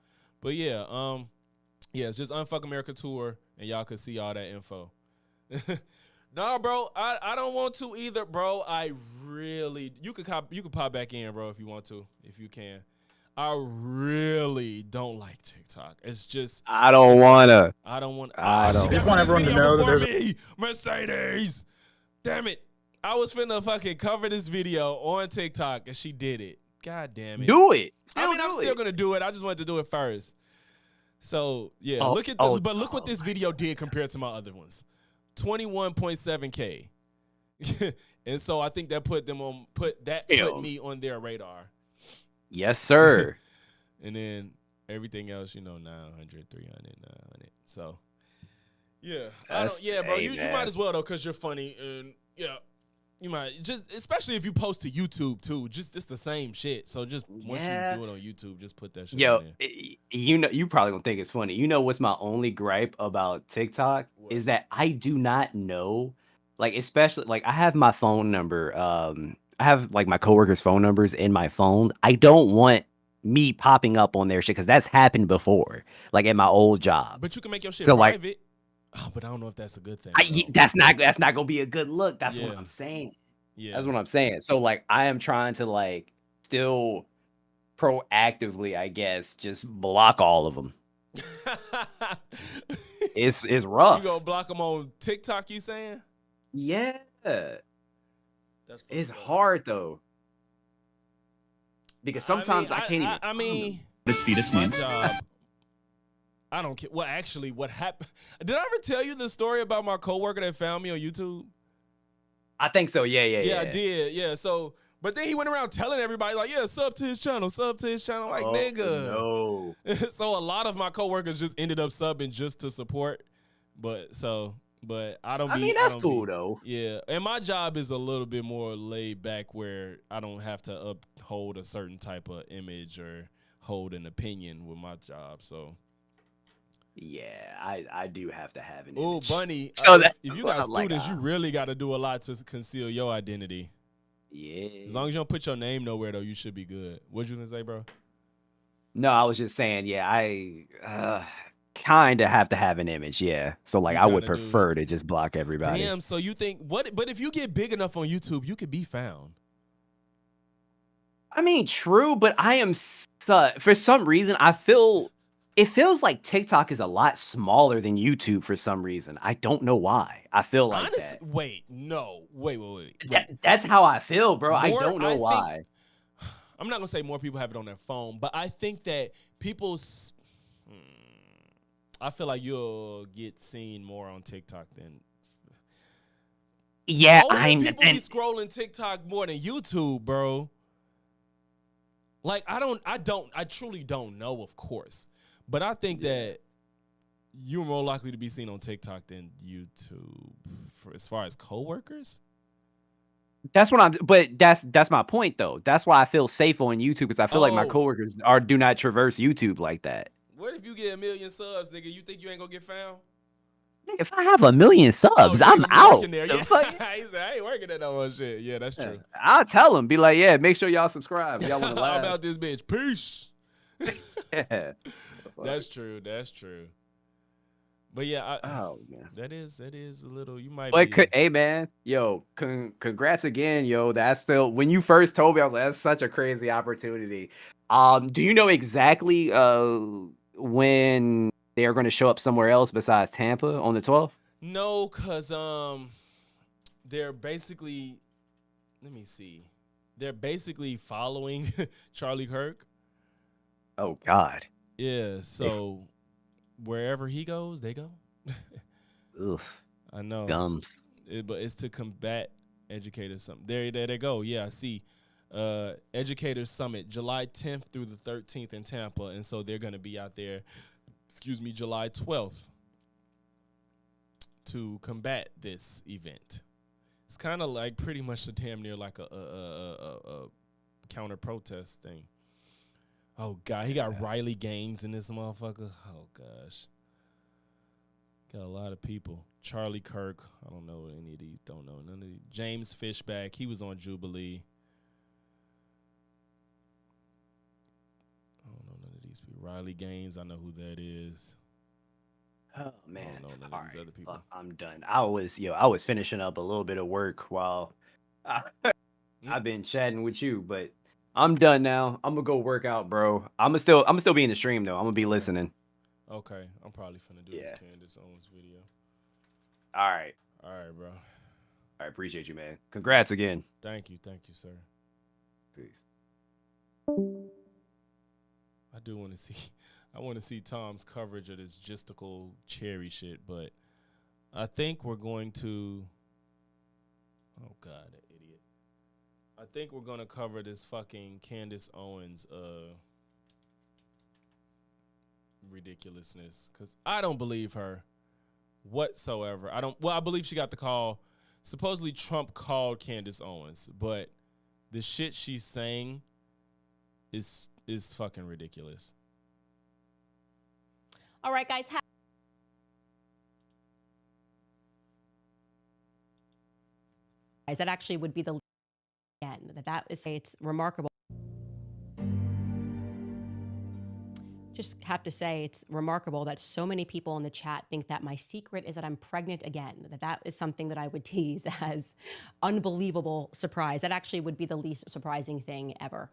But yeah, it's just Unfuck America tour, and y'all could see all that info. Nah, bro, I don't want to either, bro. I really, you could pop back in, bro, if you want to, if you can. I really don't like TikTok. It's just
I don't wanna.
I don't want.
I don't.
She
Just
got
want
to this
everyone to
video
know that
before
there's
me, Mercedes. Damn it! I was finna fucking cover this video on TikTok, and she did it. God damn it!
Do it.
I'm still gonna do it. I just wanted to do it first. So yeah, look what this video did compared to my other ones. 21.7K. And so I think that put me on their radar.
Yes, sir.
And then everything else, 900, 300, 900. So yeah, bro. You might as well though, cause you're funny, and yeah. You might just, especially if you post to YouTube too, just the same shit. So just once you do it on YouTube, just put that shit in there.
You probably gonna think it's funny. You know what's my only gripe about TikTok is that I do not know, like especially like I have my phone number. I have like my coworkers' phone numbers in my phone. I don't want me popping up on their shit because that's happened before, like at my old job.
But you can make your shit
So,
private. But I don't know if that's a good thing.
That's not gonna be a good look. That's what I'm saying.
Yeah,
that's what I'm saying. So like I am trying to like still proactively, I guess, just block all of them. It's rough.
You gonna block them on TikTok? You saying?
Yeah. It's hard though. Because sometimes I can't even.
I mean, my job. I don't care. Well, actually, what happened? Did I ever tell you the story about my coworker that found me on YouTube?
I think so. Yeah.
I did. Yeah. So, but then he went around telling everybody like, "Yeah, sub to his channel, sub to his channel." Like, nigga.
No.
So a lot of my coworkers just ended up subbing just to support. But I don't.
I mean, that's cool though.
Yeah, and my job is a little bit more laid back, where I don't have to uphold a certain type of image or hold an opinion with my job. So.
Yeah, I do have to have an image.
Oh, Bunny,
So
if you got students, you really got to do a lot to conceal your identity.
Yeah.
As long as you don't put your name nowhere, though, you should be good. What you gonna say, bro?
No, I was just saying, yeah, I kind of have to have an image, yeah. So, like, I would prefer to just block everybody.
Damn, so you think, but if you get big enough on YouTube, you could be found.
I mean, true, but I am, for some reason, it feels like TikTok is a lot smaller than YouTube for some reason. I don't know why. I feel like that.
Wait.
That's how I feel, bro. I don't know why.
I'm not going to say more people have it on their phone, but I think that I feel like you'll get seen more on TikTok than.
Yeah,
people be scrolling TikTok more than YouTube, bro. Like, I truly don't know, of course. But I think that you're more likely to be seen on TikTok than YouTube as far as coworkers.
That's my point though. That's why I feel safe on YouTube because I feel like my coworkers do not traverse YouTube like that.
What if you get 1 million subs, nigga? You think you ain't gonna get found?
If I have 1 million subs, I'm out.
There. Yeah. He said, I ain't working at no one shit. Yeah, that's true.
I'll tell them, be like, yeah, make sure y'all subscribe. Y'all want to
How about this bitch? Peace.
Yeah.
That's true. But yeah,
Oh man.
that is a little. You might
But
be.
hey man, yo, congrats again, yo. That's still when you first told me, I was like, that's such a crazy opportunity. Do you know exactly when they are going to show up somewhere else besides Tampa on the 12th?
No, cause they're basically. Let me see. They're basically following Charlie Kirk.
Oh God.
Yeah, so wherever he goes, they go.
Ugh.
I know,
Gums.
but it's to combat Educators Summit. There they go. Yeah, I see. Educators Summit, July 10th through the 13th in Tampa, and so they're going to be out there. Excuse me, July 12th to combat this event. It's kind of like pretty much a damn near like a counter protest thing. Oh God, he got Riley Gaines in this motherfucker. Oh gosh, got a lot of people. Charlie Kirk, I don't know any of these. Don't know none of these. James Fishback, he was on Jubilee. I don't know none of these people. Riley Gaines, I know who that is.
Oh man.
I don't know none
All
of these
right,
other people.
well, I'm done. I was finishing up a little bit of work while I've been chatting with you, but I'm done now. I'm gonna go work out, bro. I'm gonna still be in the stream though. I'm gonna be listening.
Okay, I'm probably finna do this
Yeah.
Candace Owens video.
All right.
All right, bro.
I appreciate you, man. Congrats again.
Thank you, sir.
Peace.
I do want to see. I want to see Tom's coverage of this gistical cherry shit, but I think we're going to. Oh God, that idiot! I think we're gonna cover this fucking Candace Owens ridiculousness because I don't believe her whatsoever. I don't. Well, I believe she got the call. Supposedly Trump called Candace Owens, but the shit she's saying is fucking ridiculous.
All right, guys. That actually would be the again. That is, it's remarkable. Just have to say it's remarkable that so many people in the chat think that my secret is that I'm pregnant again. That is something that I would tease as unbelievable surprise. That actually would be the least surprising thing ever.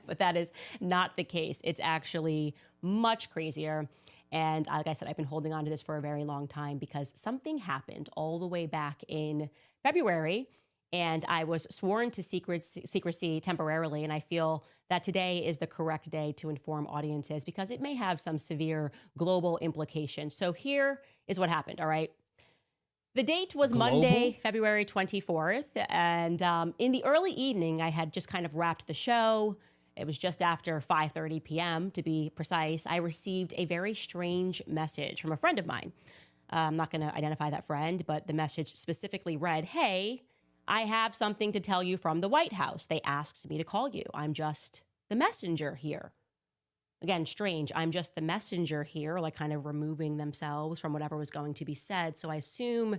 But that is not the case. It's actually much crazier. And like I said, I've been holding on to this for a very long time because something happened all the way back in February. And I was sworn to secrecy temporarily. And I feel that today is the correct day to inform audiences because it may have some severe global implications. So here is what happened, all right? The date was Monday, February 24th. And in the early evening, I had just kind of wrapped the show. It was just after 5:30 p.m., to be precise. I received a very strange message from a friend of mine. I'm not going to identify that friend, but the message specifically read, "Hey, I have something to tell you from the White House. They asked me to call you. I'm just the messenger here." Again, strange. I'm just the messenger here, like kind of removing themselves from whatever was going to be said. So I assume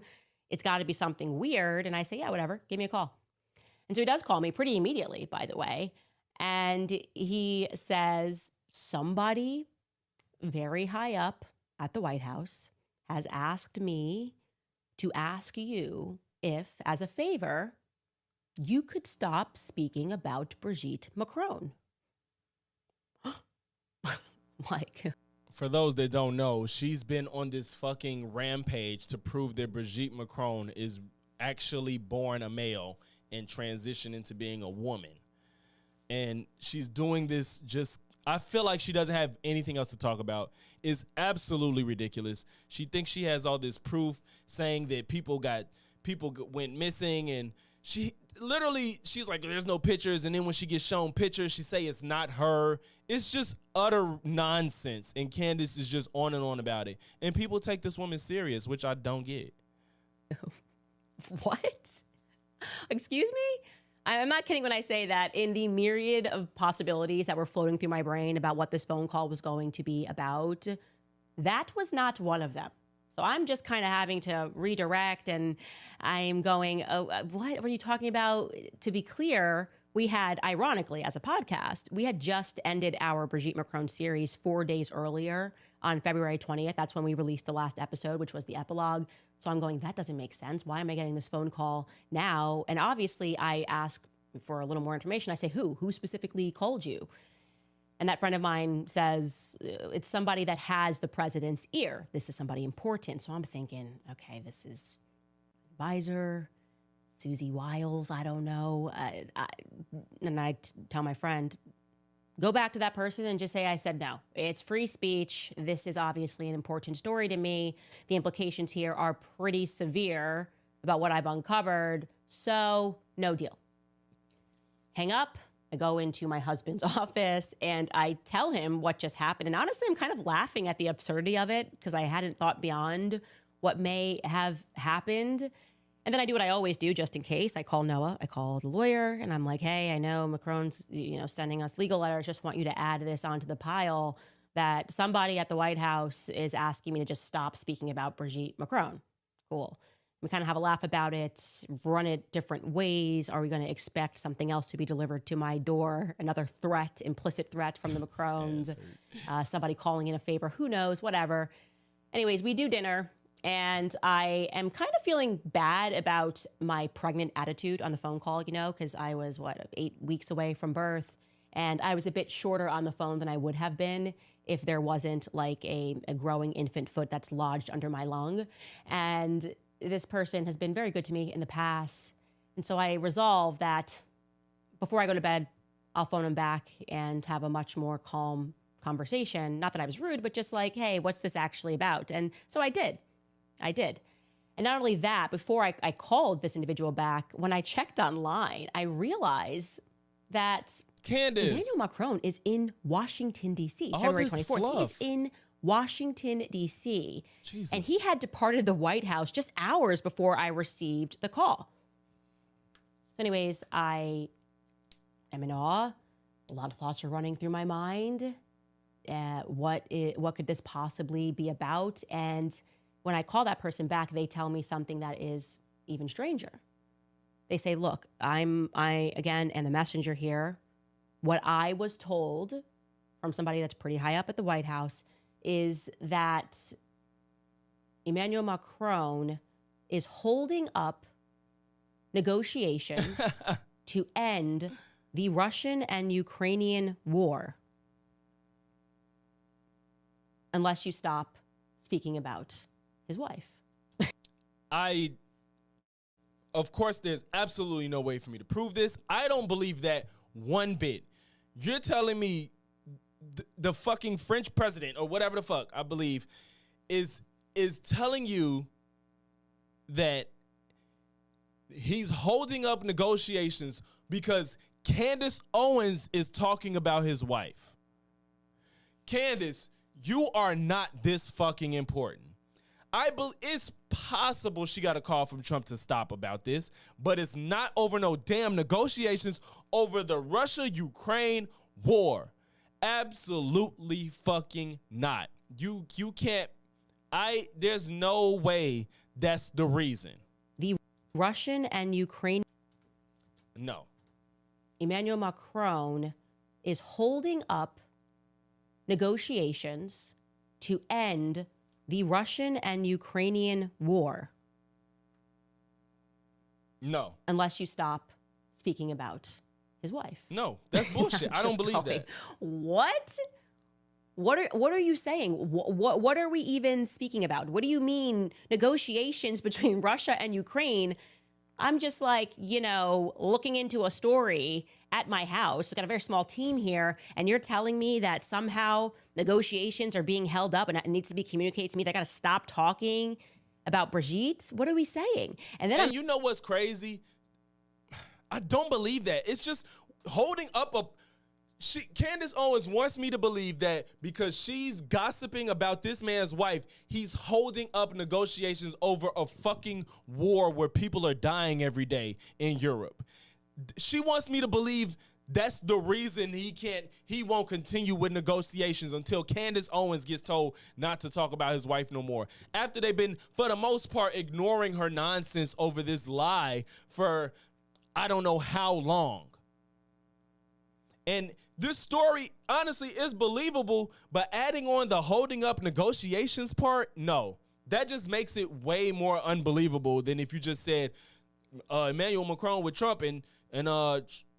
it's got to be something weird. And I say, yeah, whatever. Give me a call. And so he does call me pretty immediately, by the way. And he says, somebody very high up at the White House has asked me to ask you if, as a favor, you could stop speaking about Brigitte Macron. Like,
for those that don't know, she's been on this fucking rampage to prove that Brigitte Macron is actually born a male and transitioned into being a woman. And she's doing this just, I feel like she doesn't have anything else to talk about. It's absolutely ridiculous. She thinks she has all this proof saying that people went missing, and she's like, there's no pictures. And then when she gets shown pictures, she say it's not her. It's just utter nonsense. And Candace is just on and on about it. And people take this woman serious, which I don't get.
What? Excuse me? I'm not kidding when I say that in the myriad of possibilities that were floating through my brain about what this phone call was going to be about, that was not one of them. So I'm just kind of having to redirect, and I'm going, oh, what are you talking about? To be clear, we had, ironically, as a podcast, we had just ended our Brigitte Macron series 4 days earlier on February 20th. That's when we released the last episode, which was the epilogue. So I'm going, that doesn't make sense. Why am I getting this phone call now? And obviously I ask for a little more information. I say, who specifically called you? And that friend of mine says, it's somebody that has the president's ear. This is somebody important. So I'm thinking, okay, this is advisor, Susie Wiles, I don't know. And I tell my friend, go back to that person and just say I said no. It's free speech. This is obviously an important story to me. The implications here are pretty severe about what I've uncovered. So no deal. Hang up. I go into my husband's office and I tell him what just happened. And honestly, I'm kind of laughing at the absurdity of it because I hadn't thought beyond what may have happened. And then I do what I always do just in case. I call Noah, I call the lawyer, and I'm like, hey, I know Macron's, sending us legal letters. Just want you to add this onto the pile that somebody at the White House is asking me to just stop speaking about Brigitte Macron. Cool. We kind of have a laugh about it, run it different ways. Are we going to expect something else to be delivered to my door? Another threat, implicit threat from the Macrons, somebody calling in a favor, who knows, whatever. Anyways, we do dinner. And I am kind of feeling bad about my pregnant attitude on the phone call, because I was, 8 weeks away from birth. And I was a bit shorter on the phone than I would have been if there wasn't like a growing infant foot that's lodged under my lung. And this person has been very good to me in the past. And so I resolved that before I go to bed, I'll phone him back and have a much more calm conversation. Not that I was rude, but just like, hey, what's this actually about? And so I did. And not only that, before I called this individual back, when I checked online, I realized that
Candace,
Emmanuel Macron is in Washington, D.C.
All
February
this
24th.
fluff.
He is in Washington, D.C.
Jesus.
And he had departed the White House just hours before I received the call. So anyways, I am in awe. A lot of thoughts are running through my mind. What could this possibly be about? And when I call that person back, they tell me something that is even stranger. They say, look, I again am the messenger here. What I was told from somebody that's pretty high up at the White House is that Emmanuel Macron is holding up negotiations to end the Russian and Ukrainian war unless you stop speaking about his wife.
Of course, there's absolutely no way for me to prove this. I don't believe that one bit. You're telling me the fucking French president or whatever the fuck I believe is telling you that he's holding up negotiations because Candace Owens is talking about his wife. Candace, you are not this fucking important. It's possible she got a call from Trump to stop about this, but it's not over no damn negotiations over the Russia-Ukraine war. Absolutely fucking not. You can't. There's no way that's the reason.
The Russian and Ukraine.
No.
Emmanuel Macron is holding up negotiations to end the Russian and Ukrainian war.
No.
Unless you stop speaking about his wife.
No, that's bullshit. I don't believe that.
What? What are you saying? What are we even speaking about? What do you mean negotiations between Russia and Ukraine? I'm just like, looking into a story at my house. I've got a very small team here, and you're telling me that somehow negotiations are being held up and it needs to be communicated to me that I got to stop talking about Brigitte? What are we saying? And then
you know what's crazy? I don't believe that. It's just holding up Candace Owens wants me to believe that because she's gossiping about this man's wife, he's holding up negotiations over a fucking war where people are dying every day in Europe. She wants me to believe that's the reason he won't continue with negotiations until Candace Owens gets told not to talk about his wife no more. After they've been, for the most part, ignoring her nonsense over this lie for I don't know how long. And this story, honestly, is believable, but adding on the holding up negotiations part, no. That just makes it way more unbelievable than if you just said Emmanuel Macron with Trump and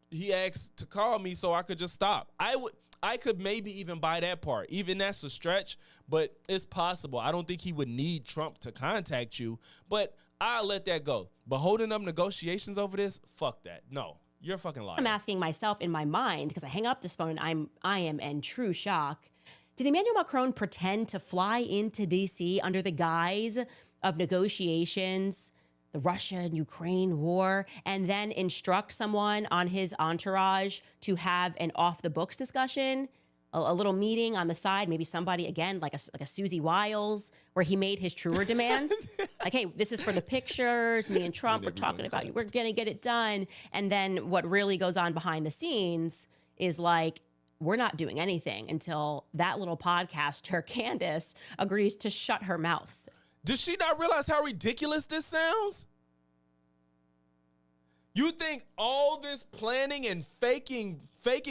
he asked to call me so I could just stop. I could maybe even buy that part. Even that's a stretch, but it's possible. I don't think he would need Trump to contact you, but I'll let that go. But holding up negotiations over this, fuck that. No, you're a fucking liar.
I'm asking myself in my mind, because I hang up this phone and I am in true shock. Did Emmanuel Macron pretend to fly into DC under the guise of negotiations, the Russia and Ukraine war, and then instruct someone on his entourage to have an off the books discussion, a little meeting on the side, maybe somebody again like a Susie Wiles, where he made his truer demands, like, hey, this is for the pictures. Me and Trump we're talking about you. We're gonna get it done. And then what really goes on behind the scenes is like, we're not doing anything until that little podcaster, Candace, agrees to shut her mouth.
Does she not realize how ridiculous this sounds? You think all this planning and faking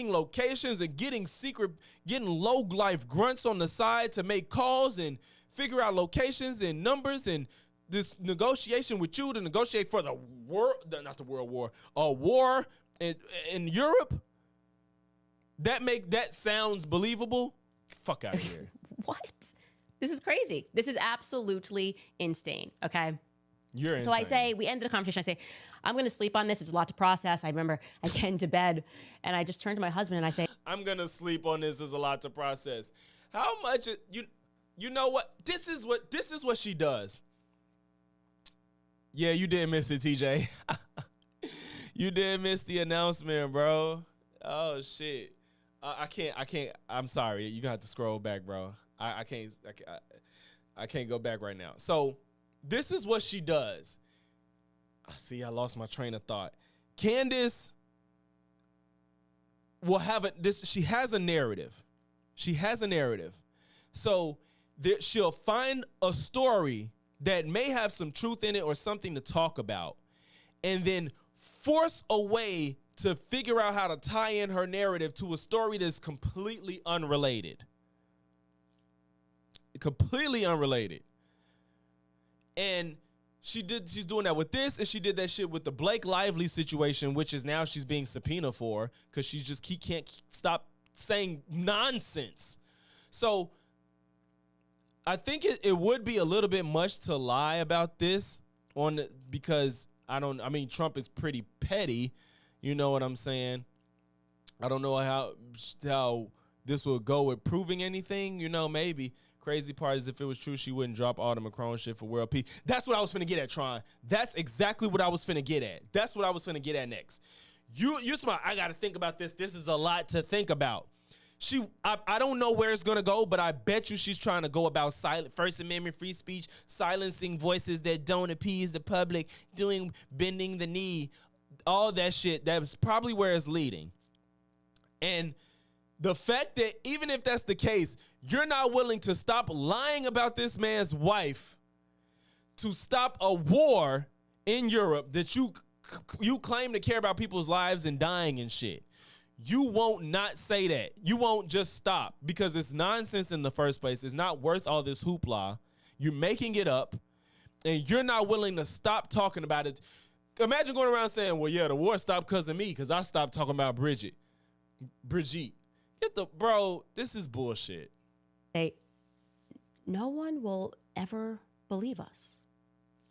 locations and getting low life grunts on the side to make calls and figure out locations and numbers and this negotiation with you to negotiate for the a war in Europe? That sounds believable? Fuck out of here.
What? This is crazy. This is absolutely insane. Okay.
You're insane.
So I say, we ended the conversation. I say, I'm going to sleep on this. It's a lot to process. I remember I get into bed and I just turn to my husband and I say,
I'm going to sleep on this. It's a lot to process. How much you know what? This is what she does. Yeah, you did miss it, TJ. You did miss the announcement, bro. Oh shit. I can't. I'm sorry. You got to scroll back, bro. I can't go back right now. So this is what she does. See, I lost my train of thought. Candace will have she has a narrative. She has a narrative. So she'll find a story that may have some truth in it or something to talk about, and then force a way to figure out how to tie in her narrative to a story that's completely unrelated. Completely unrelated. And she's doing that with this, and she did that shit with the Blake Lively situation, which is now she's being subpoenaed for because he can't stop saying nonsense. So I think it would be a little bit much to lie about this because Trump is pretty petty. You know what I'm saying? I don't know how this will go with proving anything. You know, maybe. Crazy part is if it was true, she wouldn't drop all the Macron shit for world peace. That's what I was finna get at, Tron. That's exactly what I was finna get at. That's what I was finna get at next. You're smart. I gotta think about this. This is a lot to think about. I don't know where it's gonna go, but I bet you she's trying to go about First Amendment free speech, silencing voices that don't appease the public, bending the knee, all that shit. That's probably where it's leading. And the fact that even if that's the case, you're not willing to stop lying about this man's wife to stop a war in Europe that you claim to care about people's lives and dying and shit. You won't not say that. You won't just stop because it's nonsense in the first place. It's not worth all this hoopla. You're making it up, and you're not willing to stop talking about it. Imagine going around saying, well, yeah, the war stopped because of me because I stopped talking about Brigitte. Bro, this is bullshit.
No one will ever believe us.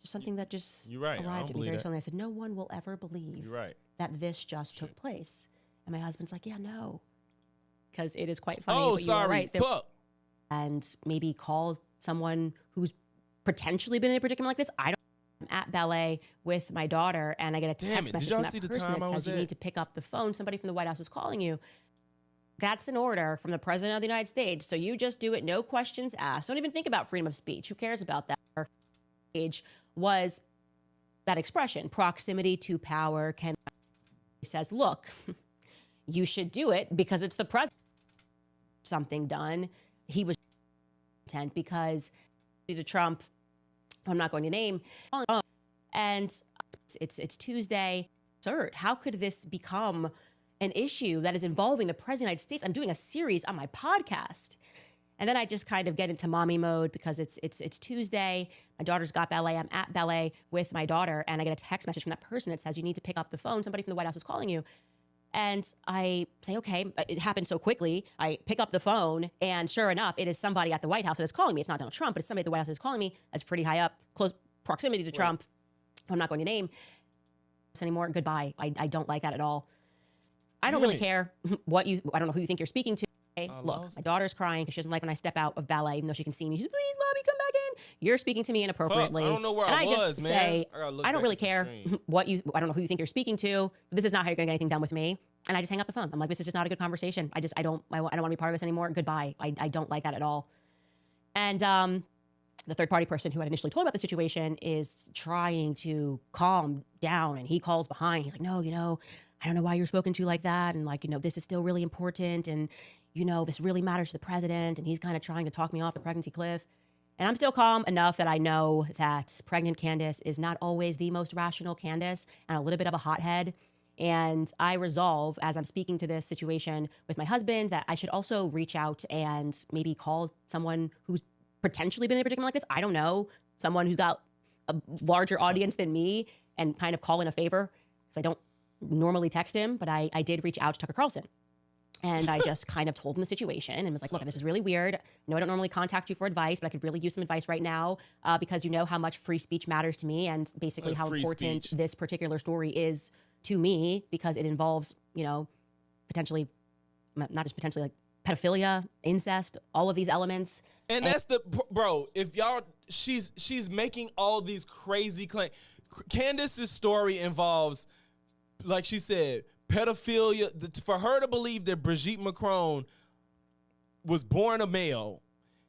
Just something that just
You're right.
arrived at me very strongly. I said, no one will ever believe
You're right.
that this just took place. And my husband's like, yeah, no. Because it is quite funny.
Oh,
but
sorry.
You are right.
Fuck.
And maybe call someone who's potentially been in a predicament like this. I'm at ballet with my daughter, and I get a text message from that person that says you need to pick up the phone. Somebody from the White House is calling you. That's an order from the President of the United States. So you just do it. No questions asked. Don't even think about freedom of speech. Who cares about that? Our age was that expression, proximity to power. He says, look, you should do it because it's the president. Something done. He was intent because to Trump, I'm not going to name, and it's Tuesday. Absurd. How could this become an issue that is involving the president of the United States. I'm doing a series on my podcast. And then I just kind of get into mommy mode because it's Tuesday. My daughter's got ballet. I'm at ballet with my daughter, and I get a text message from that person that says, you need to pick up the phone. Somebody from the White House is calling you. And I say, okay, it happened so quickly. I pick up the phone, and sure enough, it is somebody at the White House that is calling me. It's not Donald Trump, but it's somebody at the White House that is calling me. That's pretty high up, close proximity to Trump. I'm not going to name anymore. Goodbye. I don't like that at all. I don't really care I don't know who you think you're speaking to. Look, my daughter's crying because she doesn't like when I step out of ballet, even though she can see me. She's, please, mommy, come back in. You're speaking to me inappropriately.
Fuck, I don't know where
and
I was,
just
man.
say, I don't really
back
care
at the stream.
I don't know who you think you're speaking to. This is not how you're going to get anything done with me. And I just hang up the phone. I'm like, this is just not a good conversation. I don't want to be part of this anymore. Goodbye. I don't like that at all. And the third party person who had initially told me about the situation is trying to calm down, and he calls behind. He's like, no, I don't know why you're spoken to like that. And like, this is still really important. And, this really matters to the president. And he's kind of trying to talk me off the pregnancy cliff. And I'm still calm enough that I know that pregnant Candace is not always the most rational Candace and a little bit of a hothead. And I resolve, as I'm speaking to this situation with my husband, that I should also reach out and maybe call someone who's potentially been in a predicament like this. I don't know, someone who's got a larger audience than me, and kind of call in a favor, because I don't normally text him, but I did reach out to Tucker Carlson. And I just kind of told him the situation and was like, look, this is really weird. No, I don't normally contact you for advice, but I could really use some advice right now because you know how much free speech matters to me, and basically how important this particular story is to me, because it involves, potentially, not just potentially, like pedophilia, incest, all of these elements.
And that's bro, if y'all, she's making all these crazy claims. Candace's story involves, like she said, pedophilia. For her to believe that Brigitte Macron was born a male,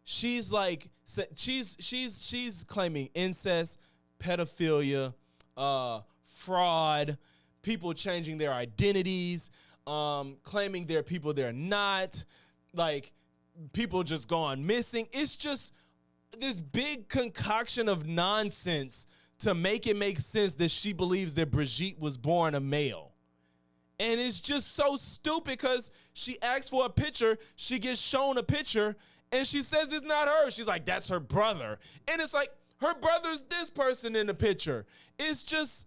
she's like, she's claiming incest, pedophilia, fraud, people changing their identities, claiming they're people they're not, like people just gone missing. It's just this big concoction of nonsense to make it make sense that she believes that Brigitte was born a male. And it's just so stupid because she asks for a picture, she gets shown a picture, and she says it's not her. She's like, that's her brother. And it's like, her brother's this person in the picture. It's just,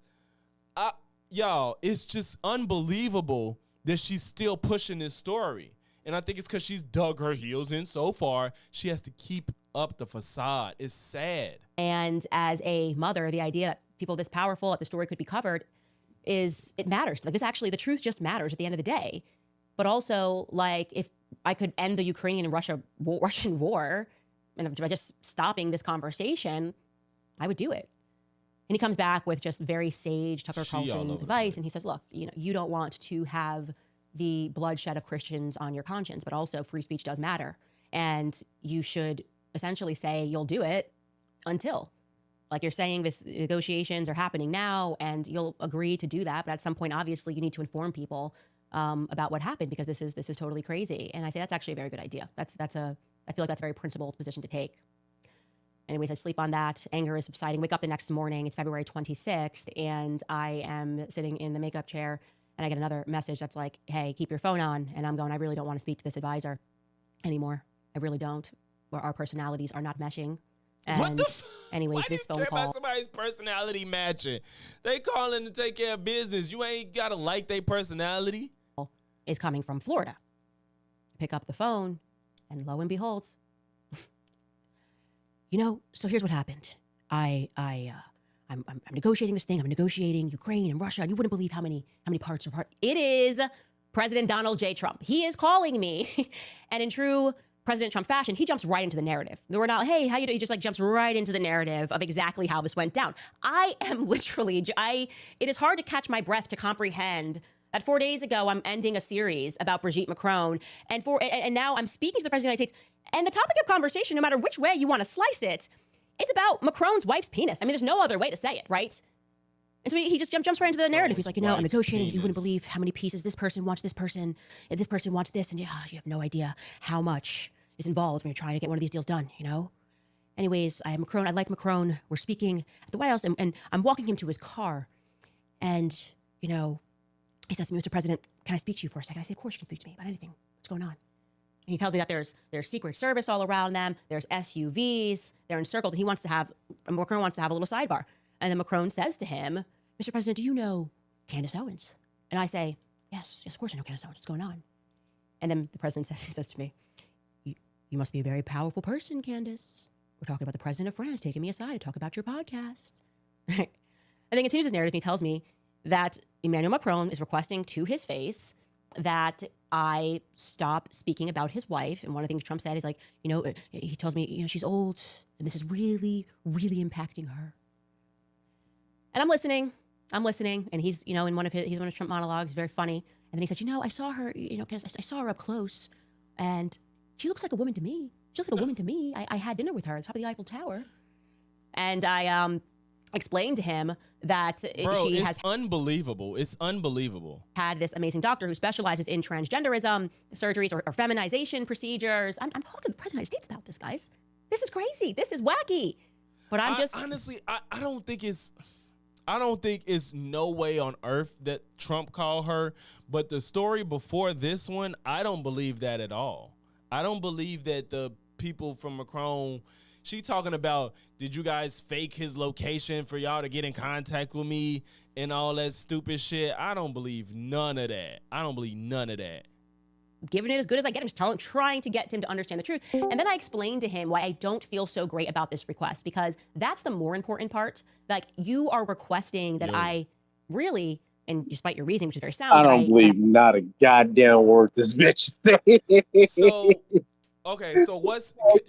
y'all, it's just unbelievable that she's still pushing this story. And I think it's because she's dug her heels in so far, she has to keep up the facade. It's sad.
And as a mother, the idea that people this powerful, that the story could be covered, it matters. Like, this actually, the truth just matters at the end of the day. But also, like, if I could end the Ukrainian and Russian war, and by just stopping this conversation, I would do it. And he comes back with just very sage Tucker Carlson advice, and he says, look, you don't want to have the bloodshed of Christians on your conscience, but also free speech does matter. And you should essentially say you'll do it until. Like you're saying, this negotiations are happening now, and you'll agree to do that. But at some point, obviously, you need to inform people about what happened, because this is totally crazy. And I say that's actually a very good idea. I feel like that's a very principled position to take. Anyways, I sleep on that. Anger is subsiding. Wake up the next morning. It's February 26th, and I am sitting in the makeup chair, and I get another message that's like, hey, keep your phone on. And I'm going, I really don't want to speak to this advisor anymore. I really don't. Where our personalities are not meshing. And
what the
anyways,
Why
this
do you
phone
care
call
about somebody's personality matching? They calling to take care of business. You ain't gotta like their personality.
Is coming from Florida. I pick up the phone, and lo and behold, so here's what happened. I'm negotiating this thing. I'm negotiating Ukraine and Russia, and you wouldn't believe how many parts are part. It is President Donald J. Trump. He is calling me, and in true President Trump fashion, he jumps right into the narrative. We're not, hey, how you doing? He just like jumps right into the narrative of exactly how this went down. I am literally, it is hard to catch my breath to comprehend that 4 days ago, I'm ending a series about Brigitte Macron, and now I'm speaking to the President of the United States, and the topic of conversation, no matter which way you want to slice it, is about Macron's wife's penis. I mean, there's no other way to say it, right? And so he just jumps right into the narrative. He's like, I'm negotiating. You wouldn't believe how many pieces this person wants this person, and this person wants this, and you have no idea how much is involved when you're trying to get one of these deals done, Anyways, I like Macron. We're speaking at the White House, and I'm walking him to his car, and, he says to me, Mr. President, can I speak to you for a second? I say, of course you can speak to me about anything. What's going on? And he tells me that there's Secret Service all around them. There's SUVs. They're encircled. Macron wants to have a little sidebar. And then Macron says to him, Mr. President, do you know Candace Owens? And I say, yes, of course I know Candace Owens. What's going on? And then the president says to me, you must be a very powerful person, Candace. We're talking about the president of France taking me aside to talk about your podcast. And then continues his narrative, and he tells me that Emmanuel Macron is requesting to his face that I stop speaking about his wife. And one of the things Trump said is like, he tells me, she's old, and this is really, really impacting her. And I'm listening, and he's, in one of Trump monologues, very funny. And then he says, I saw her, Candace, I saw her up close, and she looks like a woman to me. She looks like a woman to me. I had dinner with her at the top of the Eiffel Tower. And I explained to him that she has
unbelievable. It's unbelievable.
Had this amazing doctor who specializes in transgenderism surgeries or feminization procedures. I'm talking to the President of the United States about this, guys. This is crazy. This is wacky. But
honestly, I don't think it's no way on earth that Trump called her. But the story before this one, I don't believe that at all. I don't believe that the people from Macron, she talking about, did you guys fake his location for y'all to get in contact with me and all that stupid shit? I don't believe none of that.
Giving it as good as I get. I'm just trying to get him to understand the truth. And then I explained to him why I don't feel so great about this request, because that's the more important part. Like, you are requesting that I really, and despite your reasoning, which is very sound,
I don't believe not a goddamn word this bitch said.
So, okay, so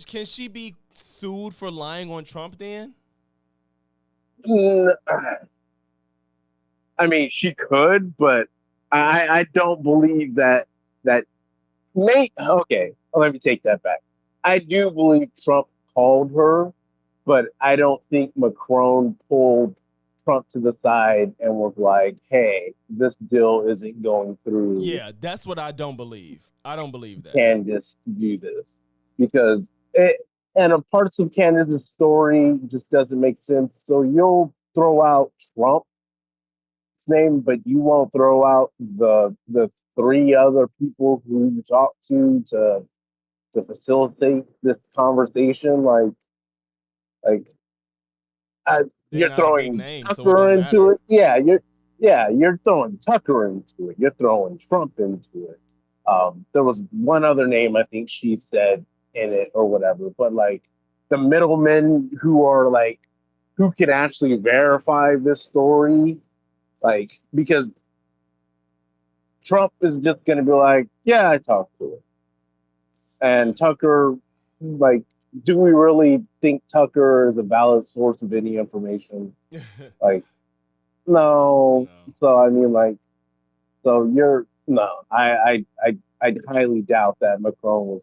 can she be sued for lying on Trump then?
I mean, she could, but I don't believe that okay, let me take that back. I do believe Trump called her, but I don't think Macron pulled Trump to the side and was like, hey, this deal isn't going through.
Yeah, that's what I don't believe. I don't believe that.
Candace to do this, because parts of Candace's story just doesn't make sense. So you'll throw out Trump's name, but you won't throw out the three other people who you talked to facilitate this conversation. You're throwing Tucker into it. Yeah, you're throwing Tucker into it. You're throwing Trump into it. There was one other name I think she said in it or whatever, but like the middlemen who can actually verify this story, because Trump is just going to be like, yeah, I talked to her. And Tucker, do we really think Tucker is a valid source of any information? No. So I mean, I highly doubt that Macron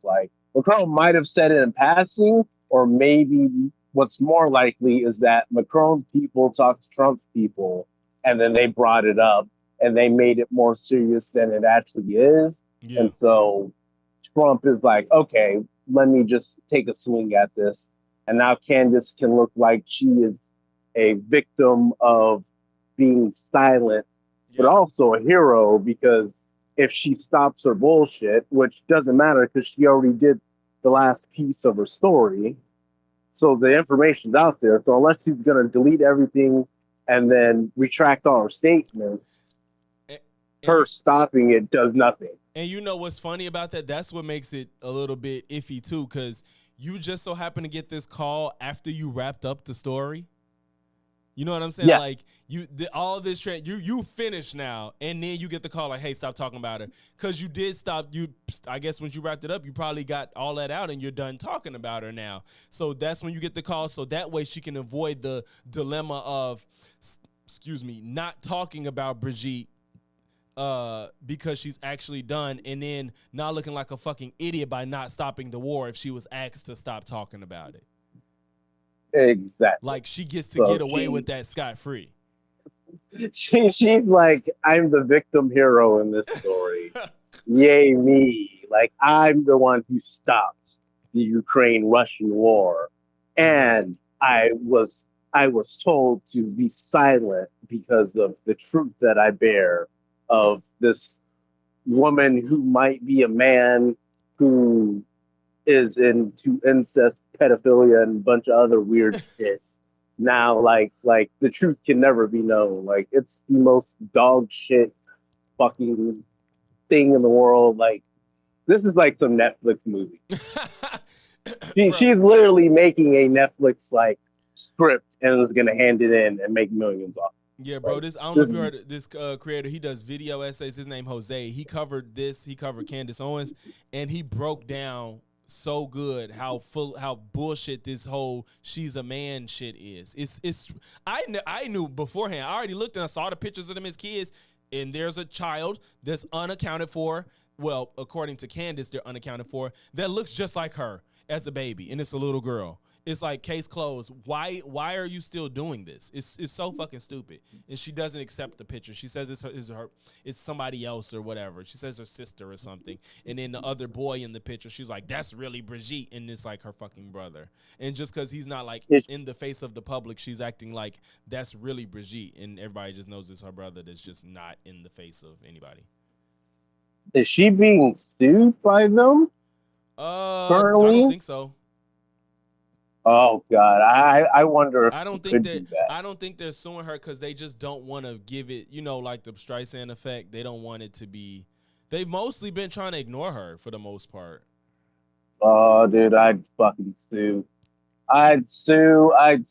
might have said it in passing, or maybe what's more likely is that Macron's people talked to Trump's people, and then they brought it up, and they made it more serious than it actually is. Yeah. And so Trump is like, okay, let me just take a swing at this. And now Candace can look like she is a victim of being silent, but also a hero, because if she stops her bullshit, which doesn't matter because she already did the last piece of her story, so the information's out there. So unless she's going to delete everything and then retract all her statements, her stopping it does nothing.
And you know what's funny about that? That's what makes it a little bit iffy too, because you just so happen to get this call after you wrapped up the story. You know what I'm saying? Yeah. Like all of this you finished now, and then you get the call like, "Hey, stop talking about her," because you did stop. I guess when you wrapped it up, you probably got all that out, and you're done talking about her now. So that's when you get the call. So that way she can avoid the dilemma of, not talking about Brigitte, because she's actually done, and then not looking like a fucking idiot by not stopping the war if she was asked to stop talking about it.
Exactly.
Like she gets to get away with that scot-free.
She's like, I'm the victim hero in this story. Yay me. Like, I'm the one who stopped the Ukraine-Russian war. And I was told to be silent because of the truth that I bear of this woman who might be a man who is into incest, pedophilia, and a bunch of other weird shit. Now, like the truth can never be known. Like it's the most dog shit fucking thing in the world. Like this is like some Netflix movie.
Bro,
She's literally making a Netflix like script and is gonna hand it in and make millions off.
yeah, bro. This I don't know if you heard this creator. He does video essays. His name Jose. He covered this. He covered Candace Owens, and he broke down so good how bullshit this whole she's a man shit is. I knew beforehand. I already looked and I saw the pictures of them as kids, and there's a child that's unaccounted for. Well, according to Candace, they're unaccounted for. That looks just like her as a baby, and it's a little girl. It's like case closed. Why are you still doing this? It's so fucking stupid. And she doesn't accept the picture. She says it's somebody else or whatever. She says her sister or something. And then the other boy in the picture, she's like, that's really Brigitte, and it's like her fucking brother. And just because he's not like in the face of the public, she's acting like that's really Brigitte, and everybody just knows it's her brother that's just not in the face of anybody.
Is she being sued by them? Currently?
I don't think so.
Oh God, I wonder if
I don't think that. I don't think they're suing her because they just don't want to give it, like the Streisand effect. They don't want it to be. They've mostly been trying to ignore her for the most part.
Oh, dude, I'd fucking sue. I'd sue. I'd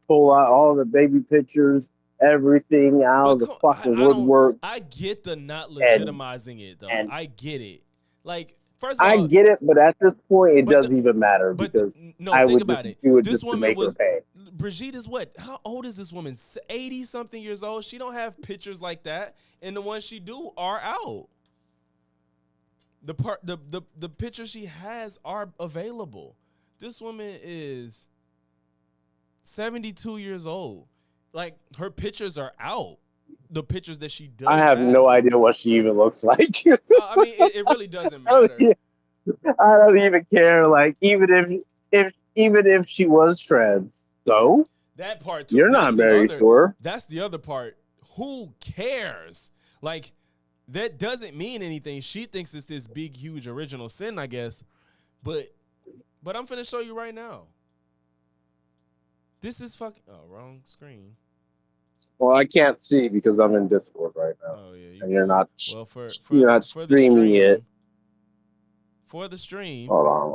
pull out all the baby pictures, everything out of the fucking woodwork.
I get the not legitimizing it though. I get it. Like. First of all,
I get it, but at this point, it doesn't even matter because I
think
would
about it.
do it
This
just to
woman
make her pay.
Brigitte is what? How old is this woman? 80-something years old. She don't have pictures like that, and the ones she do are out. The pictures she has are available. This woman is 72 years old. Like her pictures are out. The pictures that she does.
I have no idea what she even looks like.
I mean, it really doesn't matter.
I don't even care. Like, even if she was trans, so
that part too.
You're not very sure.
That's the other part. Who cares? Like, that doesn't mean anything. She thinks it's this big, huge original sin, I guess. But I'm finna show you right now. This is fucking wrong screen.
Well, I can't see because I'm in Discord right now.
Oh yeah,
and you're not.
Well,
you're not streaming it.
For the stream.
Hold on.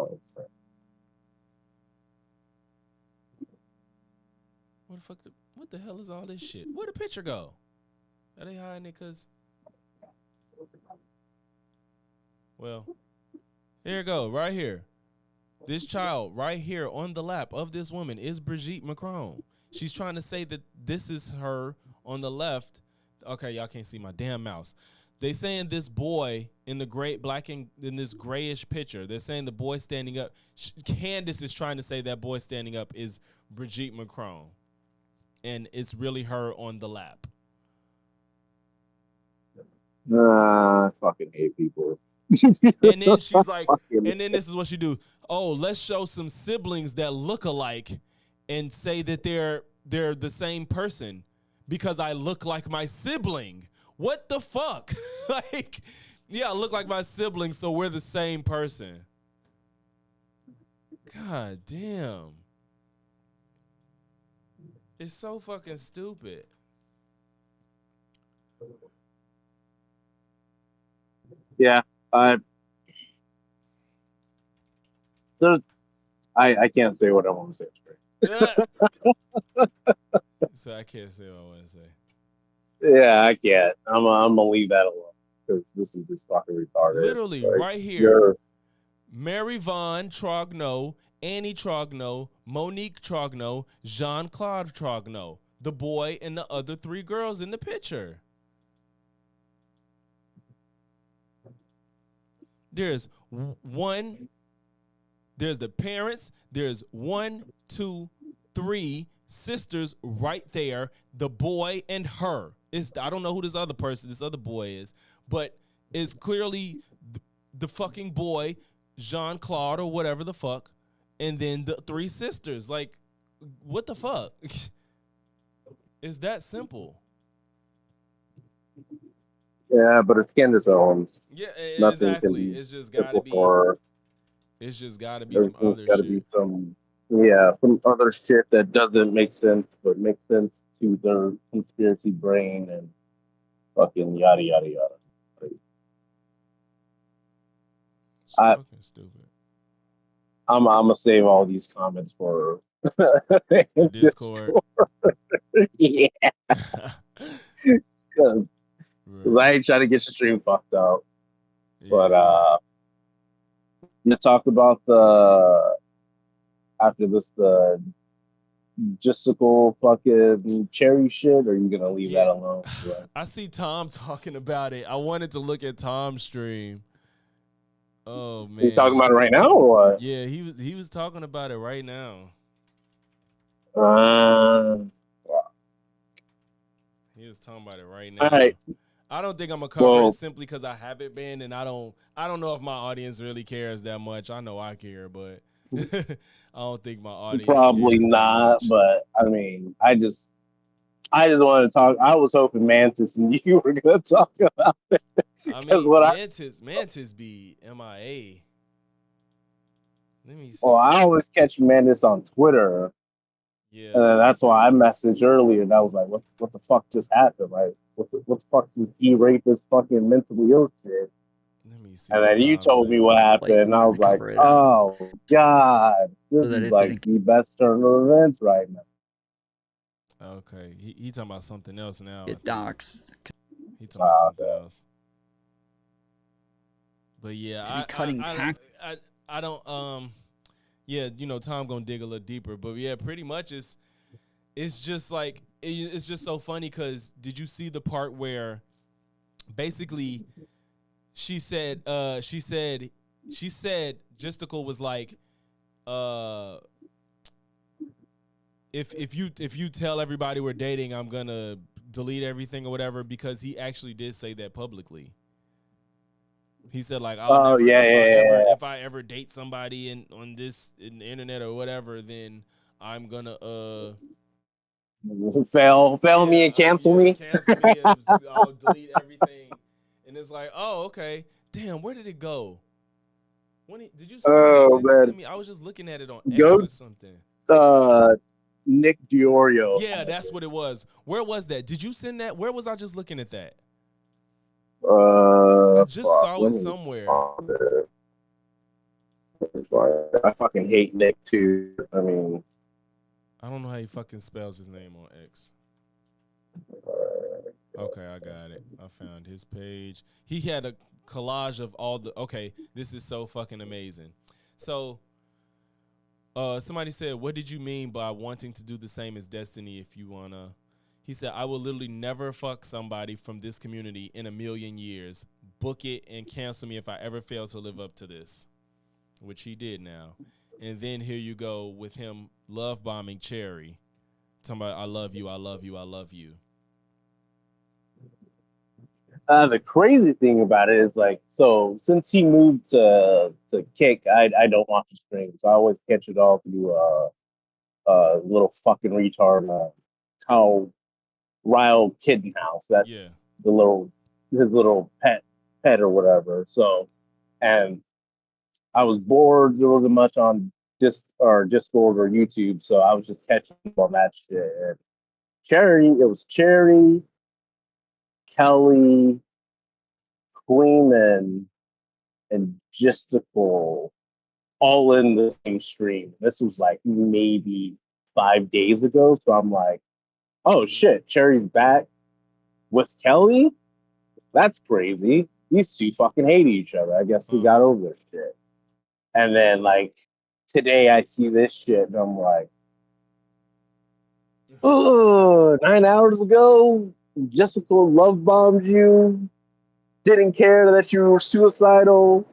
What the hell is all this shit? Where'd the picture go? Are they hiding it? Well, here it go, right here. This child right here on the lap of this woman is Brigitte Macron. She's trying to say that this is her on the left. Okay, y'all can't see my damn mouse. They saying this boy in the in this grayish picture. They're saying the boy standing up. Candace is trying to say that boy standing up is Brigitte Macron, and it's really her on the lap.
I fucking hate people.
And then she's like, and then this is what she do. Oh, let's show some siblings that look alike and say that they're the same person because I look like my sibling. What the fuck? Like, yeah, I look like my sibling, so we're the same person. God damn. It's so fucking stupid.
Yeah, I can't say what I want to say straight.
So I can't say what I want to say.
Yeah, I can't. I'm gonna leave that alone because this is just fucking retarded.
Literally, like, right here. Mary Vaughn Trogno, Annie Trogno, Monique Trogno, Jean-Claude Trogno, the boy and the other 3 girls in the picture. There's the parents, there's 1, 2, 3 sisters right there, the boy and her. I don't know who this other boy is, but it's clearly the fucking boy, Jean-Claude or whatever the fuck, and then the 3 sisters. Like, what the fuck? It's that simple.
Yeah, but it's Candace Owens.
Yeah,
Nothing can
exactly.
be
It's just gotta
simple
be.
for her.
It's just gotta be some
Everything's
other
got to
shit.
be some other shit that doesn't make sense, but makes sense to their conspiracy brain and fucking yada yada yada. Like,
It's
I
fucking stupid.
I'm gonna save all these comments for
The Discord.
Discord. Yeah, because I
Right.
ain't trying to get your stream fucked out. But
Yeah.
you talk about the after this the logistical fucking cherry shit, or are you gonna leave
Yeah.
that alone? Right?
I see Tom talking about it. I wanted to look at Tom's stream. Oh
You talking
man.
about it right now or what?
Yeah, he was talking about it right now.
Uh,
He was talking about it right
all right.
now. I don't think I'm gonna cover it
Well,
simply because I haven't been, and I don't know if my audience really cares that much. I know I care, but I don't think my audience
probably
cares that
not.
much.
But I mean, I just wanted to talk. I was hoping Mantis and you were gonna talk about it
I
because
mean,
what I
Mantis be MIA. Let me
well,
see.
I always catch Mantis on Twitter.
Yeah,
And then that's why I messaged earlier, and I was like, "What the fuck just happened? Like, what the fuck did he rape this fucking mentally ill shit?"
let me see
And
what
then you
Tom
told me
said.
what happened,
Like,
and I was
to
like,
cover it up
"Oh God,
so
this
that
is
it
like
didn't
the best turn of events right now."
Okay, he talking about something else now. I
get
think
doxxed.
he talking about something
Uh,
else. But yeah,
To be cutting tax.
I don't yeah, Tom gonna dig a little deeper, but yeah, pretty much it's just like it's just so funny because did you see the part where basically she said Justical was like uh if you tell everybody we're dating, I'm gonna delete everything or whatever, because he actually did say that publicly. He said like I'll
oh
never
yeah,
if I ever
yeah,
if I ever date somebody in the internet or whatever, then I'm gonna
yeah. Fail me and cancel me.
cancel me and I'll delete everything. And it's like, oh, okay. Damn, where did it go? Did you see when he
Oh
sent it to
man,
me? I was just looking at it on X
go
or something.
Nick Diorio.
Yeah, that's what it was. Where was that? Did you send that? Where was I just looking at that? I just
Fuck.
saw
Let
it
me
somewhere.
find it. I fucking hate Nick too. I mean,
I don't know how he fucking spells his name on X. Okay, I got it. I found his page. He had a collage of all the. Okay, this is so fucking amazing. So, somebody said, "What did you mean by wanting to do the same as Destiny if you wanna?" He said, "I will literally never fuck somebody from this community in a million years. Book it and cancel me if I ever fail to live up to this," which he did now. And then here you go with him love bombing Cherry, talking about "I love you, I love you, I love you."
the
So
crazy thing about it is like, so since he moved to Kick, I don't watch the streams. I always catch it all through little fucking retard Kyle Ryle Kitten House. That's
yeah,
the little his little pet or whatever. So and I was bored. There wasn't much on Discord or YouTube, so I was just catching up on that shit. And it was Cherry, Kelly, Queen, and Justical all in the same stream. This was like maybe 5 days ago. So I'm like, oh shit, Cherry's back with Kelly? That's crazy. These two fucking hate each other. I guess we got over this shit. And then like today I see this shit and I'm like, oh, 9 hours ago, Jessica love bombed you, didn't care that you were suicidal,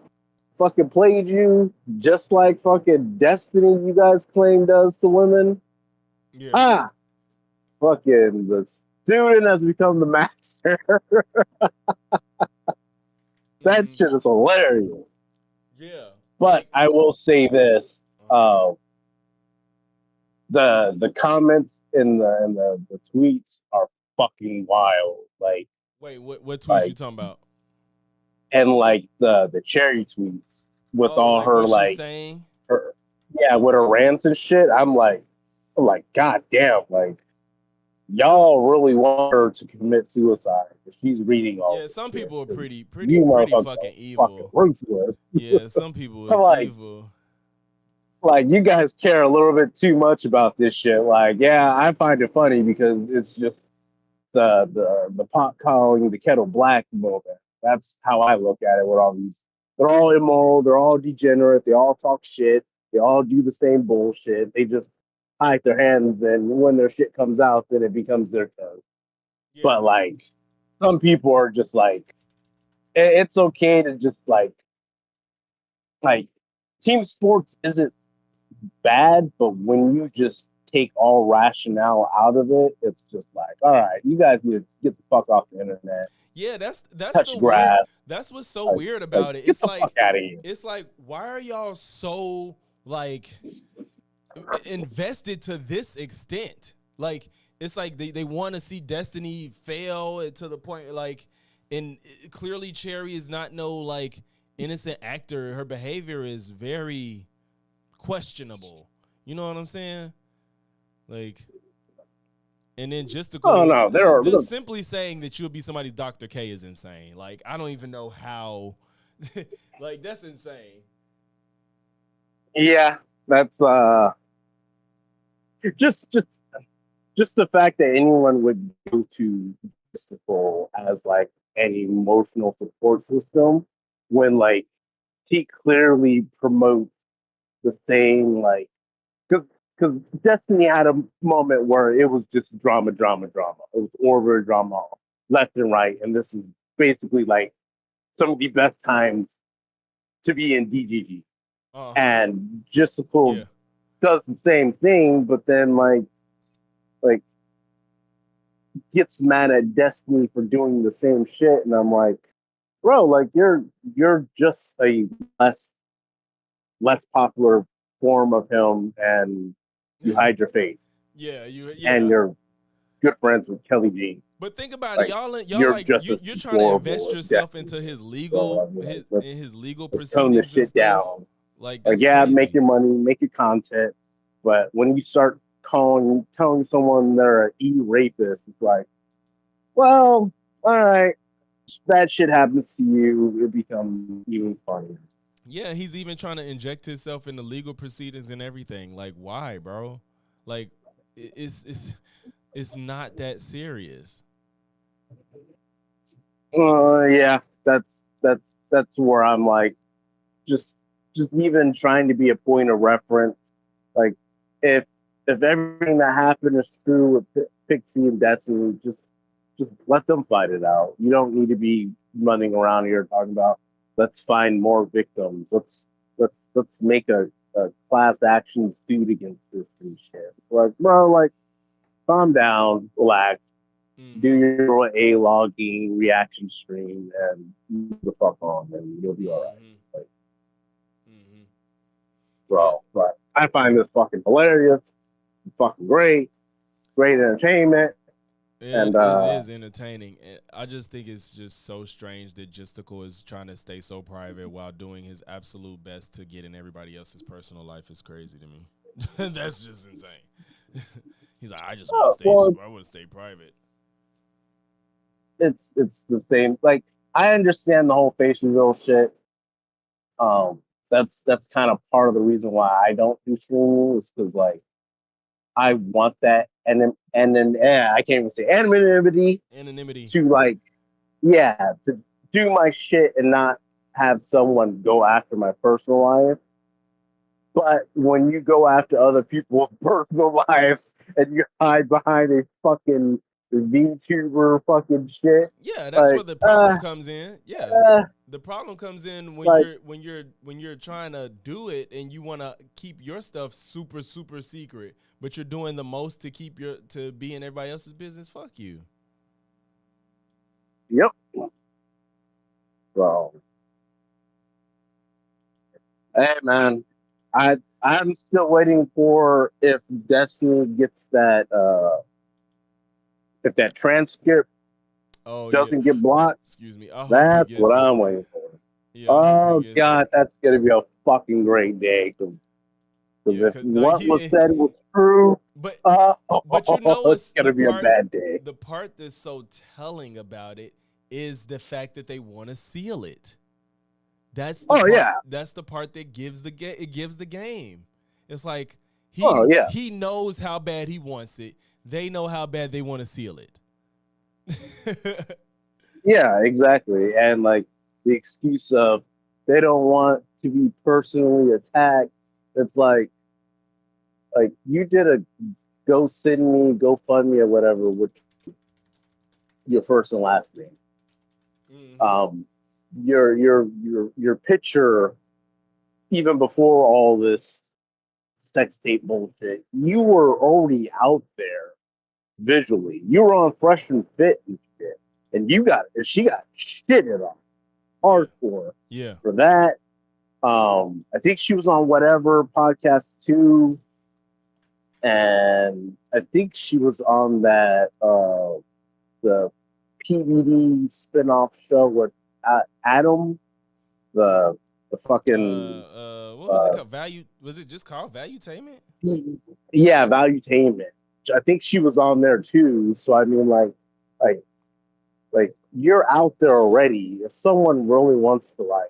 fucking played you, just like fucking Destiny you guys claim does to women.
yeah.
Ah, fucking the student has become the master. That
Mm-hmm.
shit is hilarious.
Yeah,
But
like
I will say this:
uh,
the comments in the tweets are fucking wild. Like
Wait, what tweets
Like,
you talking about?
and like the cherry tweets with
Oh,
all
like
her
what she's
like
saying?
her, yeah, with her rants and shit. I'm like, god damn, like y'all really want her to commit suicide if she's reading all
Yeah,
this
some
shit.
people are
'Cause
pretty
you motherfuckers
fucking
are fucking
evil.
ruthless.
Yeah, some people
I'm
is
like,
evil.
you guys care a little bit too much about this shit. Like, yeah, I find it funny because it's just the pot calling the kettle black moment. That's how I look at it with all these. They're all immoral. They're all degenerate. They all talk shit. They all do the same bullshit. They just hide their hands, and when their shit comes out, then it becomes their turn.
Yeah.
But like, some people are just like, it's okay to just like team sports isn't bad, but when you just take all rationale out of it, it's just like, all right, you guys need to get the fuck off the internet,
Yeah, that's
touch
the weird.
grass,
That's what's so
like,
weird about it.
get the fuck out of here.
It's like why are y'all so like invested to this extent? Like it's like they want to see Destiny fail to the point like and clearly Cherry is not no like innocent actor. Her behavior is very questionable. You know what I'm saying? Like and then just to
Oh
go,
no, there are
just simply saying that you'll be somebody's Dr. K is insane. Like I don't even know how. Like that's insane.
yeah, that's just just the fact that anyone would go to Mystical as like an emotional support system when like he clearly promotes the same like because Destiny had a moment where it was just drama. It was order drama left and right, and this is basically like some of the best times to be in DGG. And Mystical
Yeah.
does the same thing, but then like gets mad at Destiny for doing the same shit, and I'm like, bro, like you're just a less popular form of him, and you hide your face,
Yeah,
and you're good friends with Kelly G.
But think about it,
Like
y'all
you're
like
just as
you're trying to invest
deplorable as
yourself
Destiny
into
is.
his
So
legal
I mean, like,
in his legal
let's tone this
proceedings and
shit
stuff.
down.
Like
Like,
that's
yeah, make
crazy.
your money, make your content, but when you start telling someone they're an e-rapist, it's like, well, all right, bad shit happens to you, it becomes even funnier.
Yeah, he's even trying to inject himself in the legal proceedings and everything. Like, why, bro? Like, it's not that serious.
Yeah, that's where I'm like, just even trying to be a point of reference. Like, if everything that happened is true with Pixie and Destiny, just let them fight it out. You don't need to be running around here talking about let's find more victims. Let's make a class action suit against this and shit. Like, bro, like calm down, relax, do your A logging reaction stream and move the fuck on, and you'll be all right. Like,
Yeah.
bro, but I find this fucking hilarious, fucking great entertainment. And
It is entertaining. I just think it's just so strange that Justical is trying to stay so private while doing his absolute best to get in everybody else's personal life. Is crazy to me. That's just insane. He's like, I just want to stay private.
It's the same. Like, I understand the whole Facial shit. That's kind of part of the reason why I don't do streaming is because like I want that and then I can't even say anonymity to like to do my shit and not have someone go after my personal life. But when you go after other people's personal lives and you hide behind a fucking VTuber fucking shit,
Yeah, that's where the problem comes in. Yeah, the problem comes in when
like,
you're trying to do it and you want to keep your stuff super secret, but you're doing the most to to be in everybody else's business. Fuck you.
Yep. So, hey man, I'm still waiting for if Destiny gets that if that transcript
Oh yeah.
doesn't get blocked.
Excuse me. I hope he
That's
gets
what
it.
I'm waiting for.
Yeah, I hope he
Oh
gets
God,
it.
that's gonna be a fucking great day because
Yeah,
if
cause no,
what was said was true,
but
oh,
you know
it's
what's
gonna be a bad day.
the part that's so telling about it is the fact that they want to seal it. That's the
Oh
part.
yeah,
That's the part that gives it gives the game. It's like
oh yeah,
he knows how bad he wants it. They know how bad they want to seal it.
yeah, exactly. And like the excuse of they don't want to be personally attacked. It's like you did a go send me, go fund me or whatever with your first and last name.
Mhm.
Um, your picture even before all this sex tape bullshit, you were already out there visually. You were on Fresh and Fit and shit, and she got shitted on
Yeah.
hardcore
Yeah.
for that. I think she was on whatever podcast too, and I think she was on that the PBD spinoff show with Adam, the fucking
What was it called? Value? Was it just called Valuetainment?
yeah, Valuetainment. I think she was on there too. So I mean, like, like you're out there already. If someone really wants to like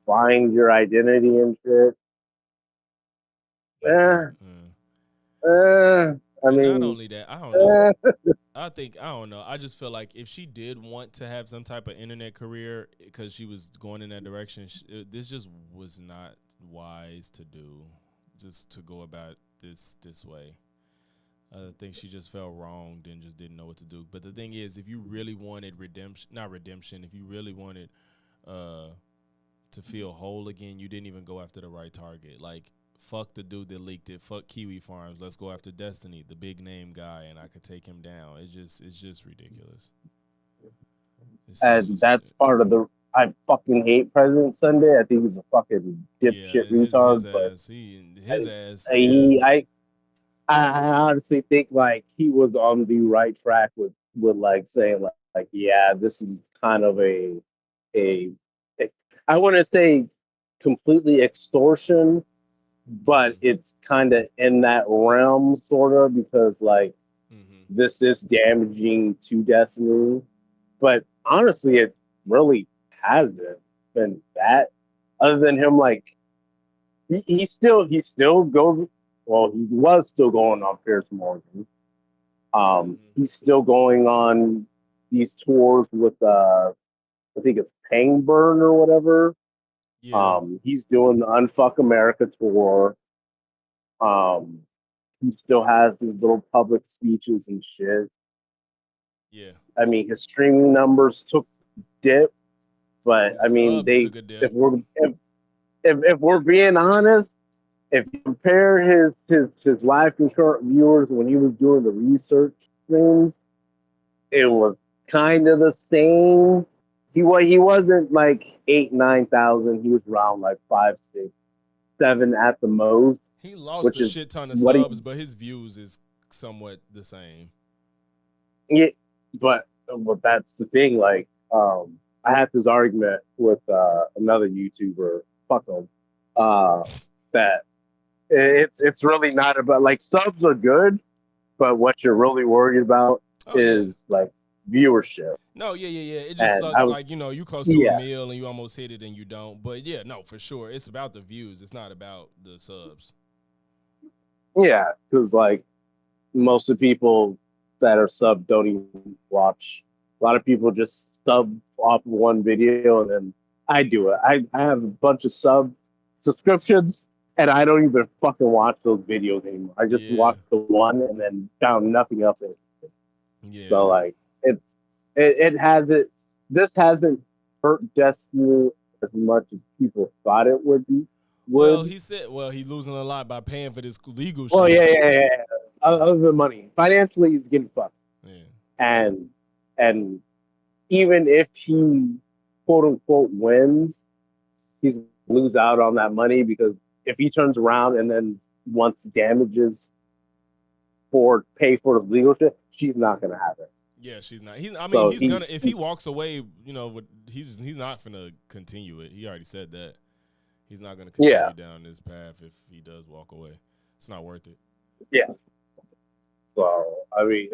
find your identity and shit,
They
eh,
could.
I
And not
mean,
only that, I don't know.
eh,
I think I don't know. I just feel like if she did want to have some type of internet career because she was going in that direction, this just was not wise to do. Just to go about this way. I think she just felt wronged and just didn't know what to do. But the thing is, if you really wanted redemption, not redemption, if you really wanted uh, to feel whole again, you didn't even go after the right target. Like, fuck the dude that leaked it. Fuck Kiwi Farms. Let's go after Destiny, the big name guy, and I could take him down. It's just ridiculous. It's
and
just
that's part of the. I fucking hate President Sunday. I think he's a fucking
yeah,
dipshit retard.
his
But
ass. His
I,
ass. Yeah.
I honestly think like he was on the right track with like saying like yeah, this was kind of a I wouldn't say completely extortion, but
Mm-hmm.
it's kind of in that realm sort of because like
Mm-hmm.
this is damaging to Destiny. But honestly, it really hasn't been that. Other than him like he still goes. Well, he was still going on Pierce Morgan.
Mm-hmm.
He's still going on these tours with I think it's Pangburn or whatever.
Yeah.
He's doing the Unfuck America tour. Um, he still has his little public speeches and shit.
Yeah.
I mean, his streaming numbers took dip, but
His
I mean,
subs took a
if
dip.
if we're being honest, if you compare his live concurrent viewers when he was doing the research streams, it was kind of the same. He wasn't like 8,000-9,000. He was around like 5, 6, 7 at the most,
He lost
which
a
is
shit ton of
what he
subs, but his views is somewhat the same.
yeah, but that's the thing. Like, I had this argument with another YouTuber. Fuck him. Uh, that it's really not about like subs are good, but what you're really worried about
Oh yeah.
is like viewership.
No, yeah. It just
And I
sucks.
was
Like, you close to a
yeah,
meal and you almost hit it and you don't. But yeah, no, for sure. It's about the views. It's not about the subs.
yeah, because like most of the people that are sub don't even watch. A lot of people just sub off of one video, and then I do it. I have a bunch of subscriptions, and I don't even fucking watch those videos anymore. I just
Yeah.
watch the one and then found nothing else.
Yeah.
So like it hasn't. This hasn't hurt Destiny as much as people thought it would be.
Well,
Would
he said, he's losing a lot by paying for this legal
well,
shit.
yeah. Other than money, financially, he's getting fucked.
Yeah.
And and even if he quote unquote wins, he's gonna lose out on that money because if he turns around and then wants damages for pay for the legal shit, she's not gonna have it.
Yeah, she's not. I mean,
So
he's gonna if he walks away, you know, he's not gonna continue it. He already said that. He's not gonna continue down this path if he does walk away. It's not worth it.
Yeah. So I mean,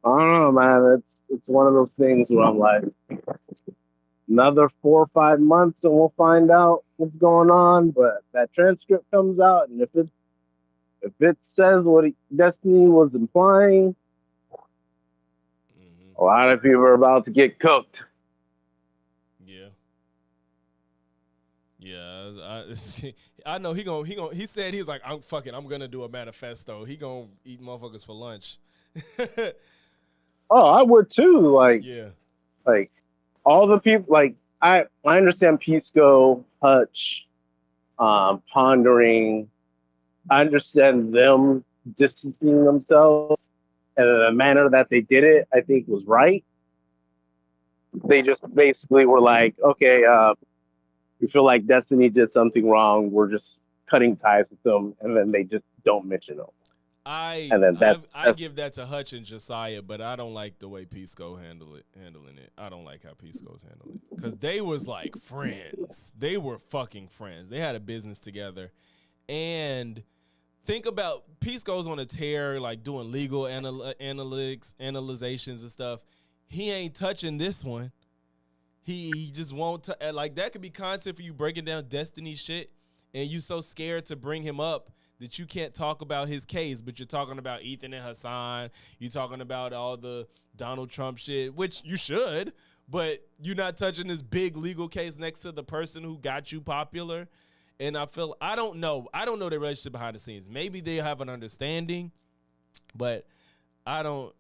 I don't know, man. It's one of those things where I'm like, another 4 or 5 months, and we'll find out what's going on. But that transcript comes out, and if it says what Destiny was implying, a lot of people are about to get cooked.
Yeah. Yeah, I know he said he was like, I'm gonna do a manifesto. He gonna eat motherfuckers for lunch.
Oh, I would too.
Yeah.
Like all the people. Like I understand Pisco, Hutch, Pondering. I understand them distancing themselves, and the manner that they did it, I think, was right. They just basically were like, okay, we feel like Destiny did something wrong. We're just cutting ties with them, and then they just don't mention them.
I
that's
give that to Hutch and Josiah, but I don't like the way Pisco handling it. I don't like how Pisco's handling it because they was like friends. They were fucking friends. They had a business together, and think about Pisco's on a tear, like doing legal analyzations and stuff. He ain't touching this one. He just won't like that could be content for you breaking down Destiny shit, and you so scared to bring him up that you can't talk about his case, but you're talking about Ethan and Hassan. You're talking about all the Donald Trump shit, which you should, but you're not touching this big legal case next to the person who got you popular. And I don't know their relationship behind the scenes. Maybe they have an understanding, but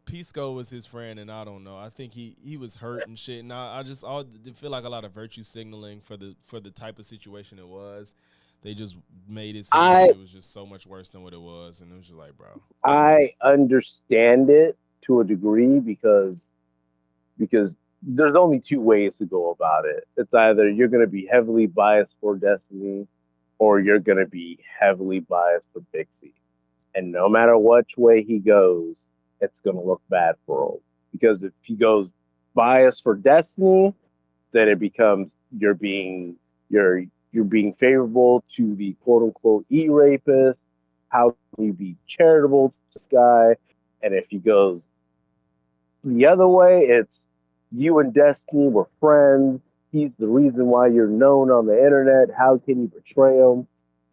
Pisco was his friend, and I don't know. I think he was hurt and shit, and I feel like a lot of virtue signaling for the type of situation it was. They just made it seem like it was just so much worse than what it was, and it was just like, bro.
I understand it to a degree because there's only two ways to go about it. It's either you're going to be heavily biased for Destiny, or you're going to be heavily biased for Pixie. And no matter which way he goes, it's going to look bad for him. Because if he goes biased for Destiny, then it becomes you're being favorable to the quote unquote e-rapist. How can you be charitable to this guy? And if he goes the other way, it's you and Destiny were friends. He's the reason why you're known on the internet. How can you betray him?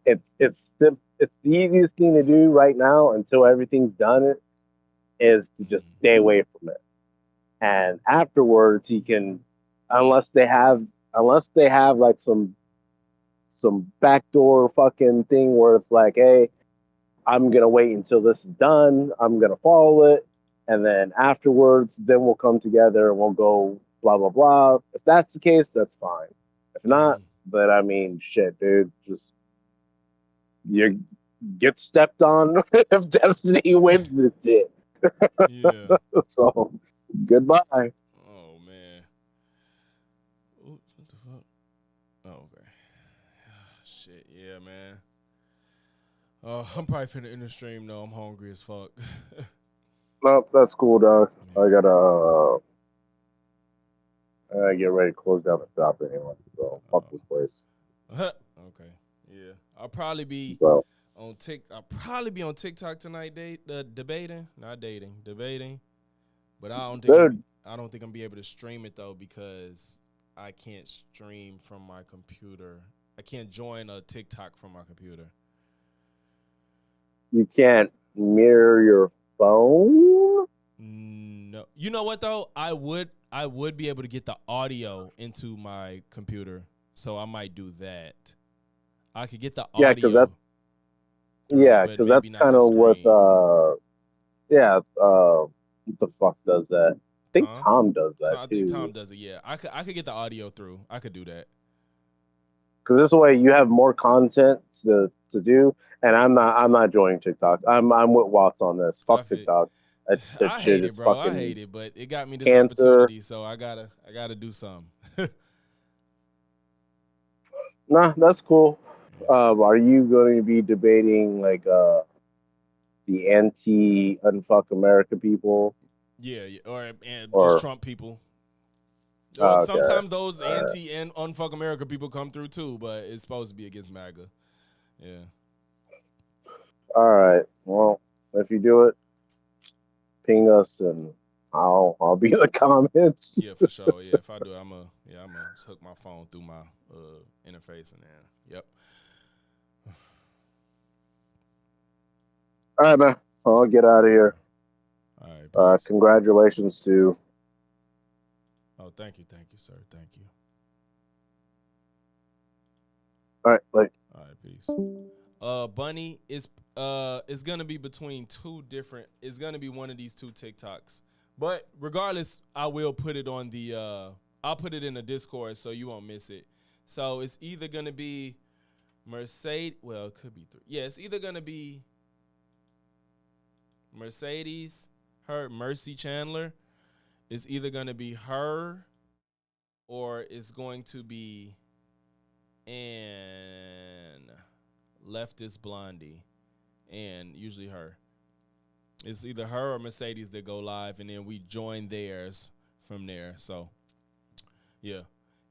It's the easiest thing to do right now until everything's done. Is to just stay away from it, and afterwards he can, unless they have like some backdoor fucking thing where it's like, hey, I'm gonna wait until this is done. I'm gonna follow it, and then afterwards, then we'll come together and we'll go blah blah blah. If that's the case, that's fine. If not, but I mean, shit, dude, just you get stepped on if Destiny wins this shit.
Yeah.
So, goodbye.
Oh man. Ooh, what the fuck? Oh, okay. Shit, yeah, man. I'm probably finna end the stream though. I'm hungry as fuck.
Nope, that's cool, dog.
Yeah.
I gotta get ready to close down the shop anyway. So fuck this place.
Okay. Yeah. I'll probably be
So
on TikTok tonight, debating. But I don't think I'm gonna be able to stream it though because I can't stream from my computer. I can't join a TikTok from my computer.
you can't mirror your phone?
No. You know what though? I would be able to get the audio into my computer, so I might do that. I could get the audio.
Because that's kind of what what the fuck does that? I think Tom does that too.
I think Tom does it. Yeah, I could get the audio through. I could do that.
Because this way you have more content to do, and I'm not joining TikTok. I'm with Watts on this. Fuck TikTok.
I hate it, bro. I hate it, but it got me this opportunity, so I gotta do something.
Nah, that's cool. Are you going to be debating like the the anti-unfuck America people?
Yeah, and just
Or
Trump people.
oh, okay.
Sometimes those anti and unfuck America people come through too, but it's supposed to be against MAGA. Yeah.
All right. Well, if you do it, ping us and I'll be in the comments.
Yeah, for sure. Yeah, if I do, I'm gonna hook my phone through my interface and then. Yep.
All right, man. I'll get out of here.
All right. Peace.
Congratulations to.
Oh, thank you, sir. Thank you.
All right, like.
All right, peace. Bunny is gonna be between two different. It's gonna be one of these two TikToks, but regardless, I will put it on the. I'll put it in the Discord so you won't miss it. So it's either gonna be Mercedes. Well, it could be three. Yeah, it's either gonna be Mercedes, her Mercy Chandler. It's either gonna be her, or it's going to be Ann Leftist Blondie, and usually her. It's either her or Mercedes that go live, and then we join theirs from there. So, yeah.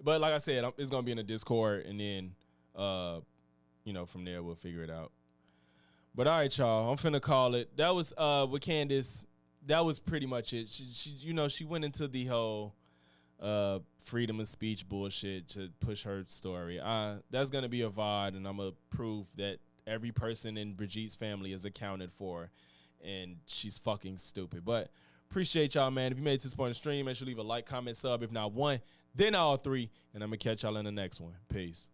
But like I said, it's gonna be in the Discord, and then, from there we'll figure it out. But all right, y'all, I'm finna call it. That was with Candace. That was pretty much it. She went into the whole freedom of speech bullshit to push her story. That's gonna be a VOD, and I'm gonna prove that every person in Brigitte's family is accounted for, and she's fucking stupid. But appreciate y'all, man. If you made it to this point in the stream, make sure you leave a like, comment, sub. If not one, then all three, and I'm gonna catch y'all in the next one. Peace.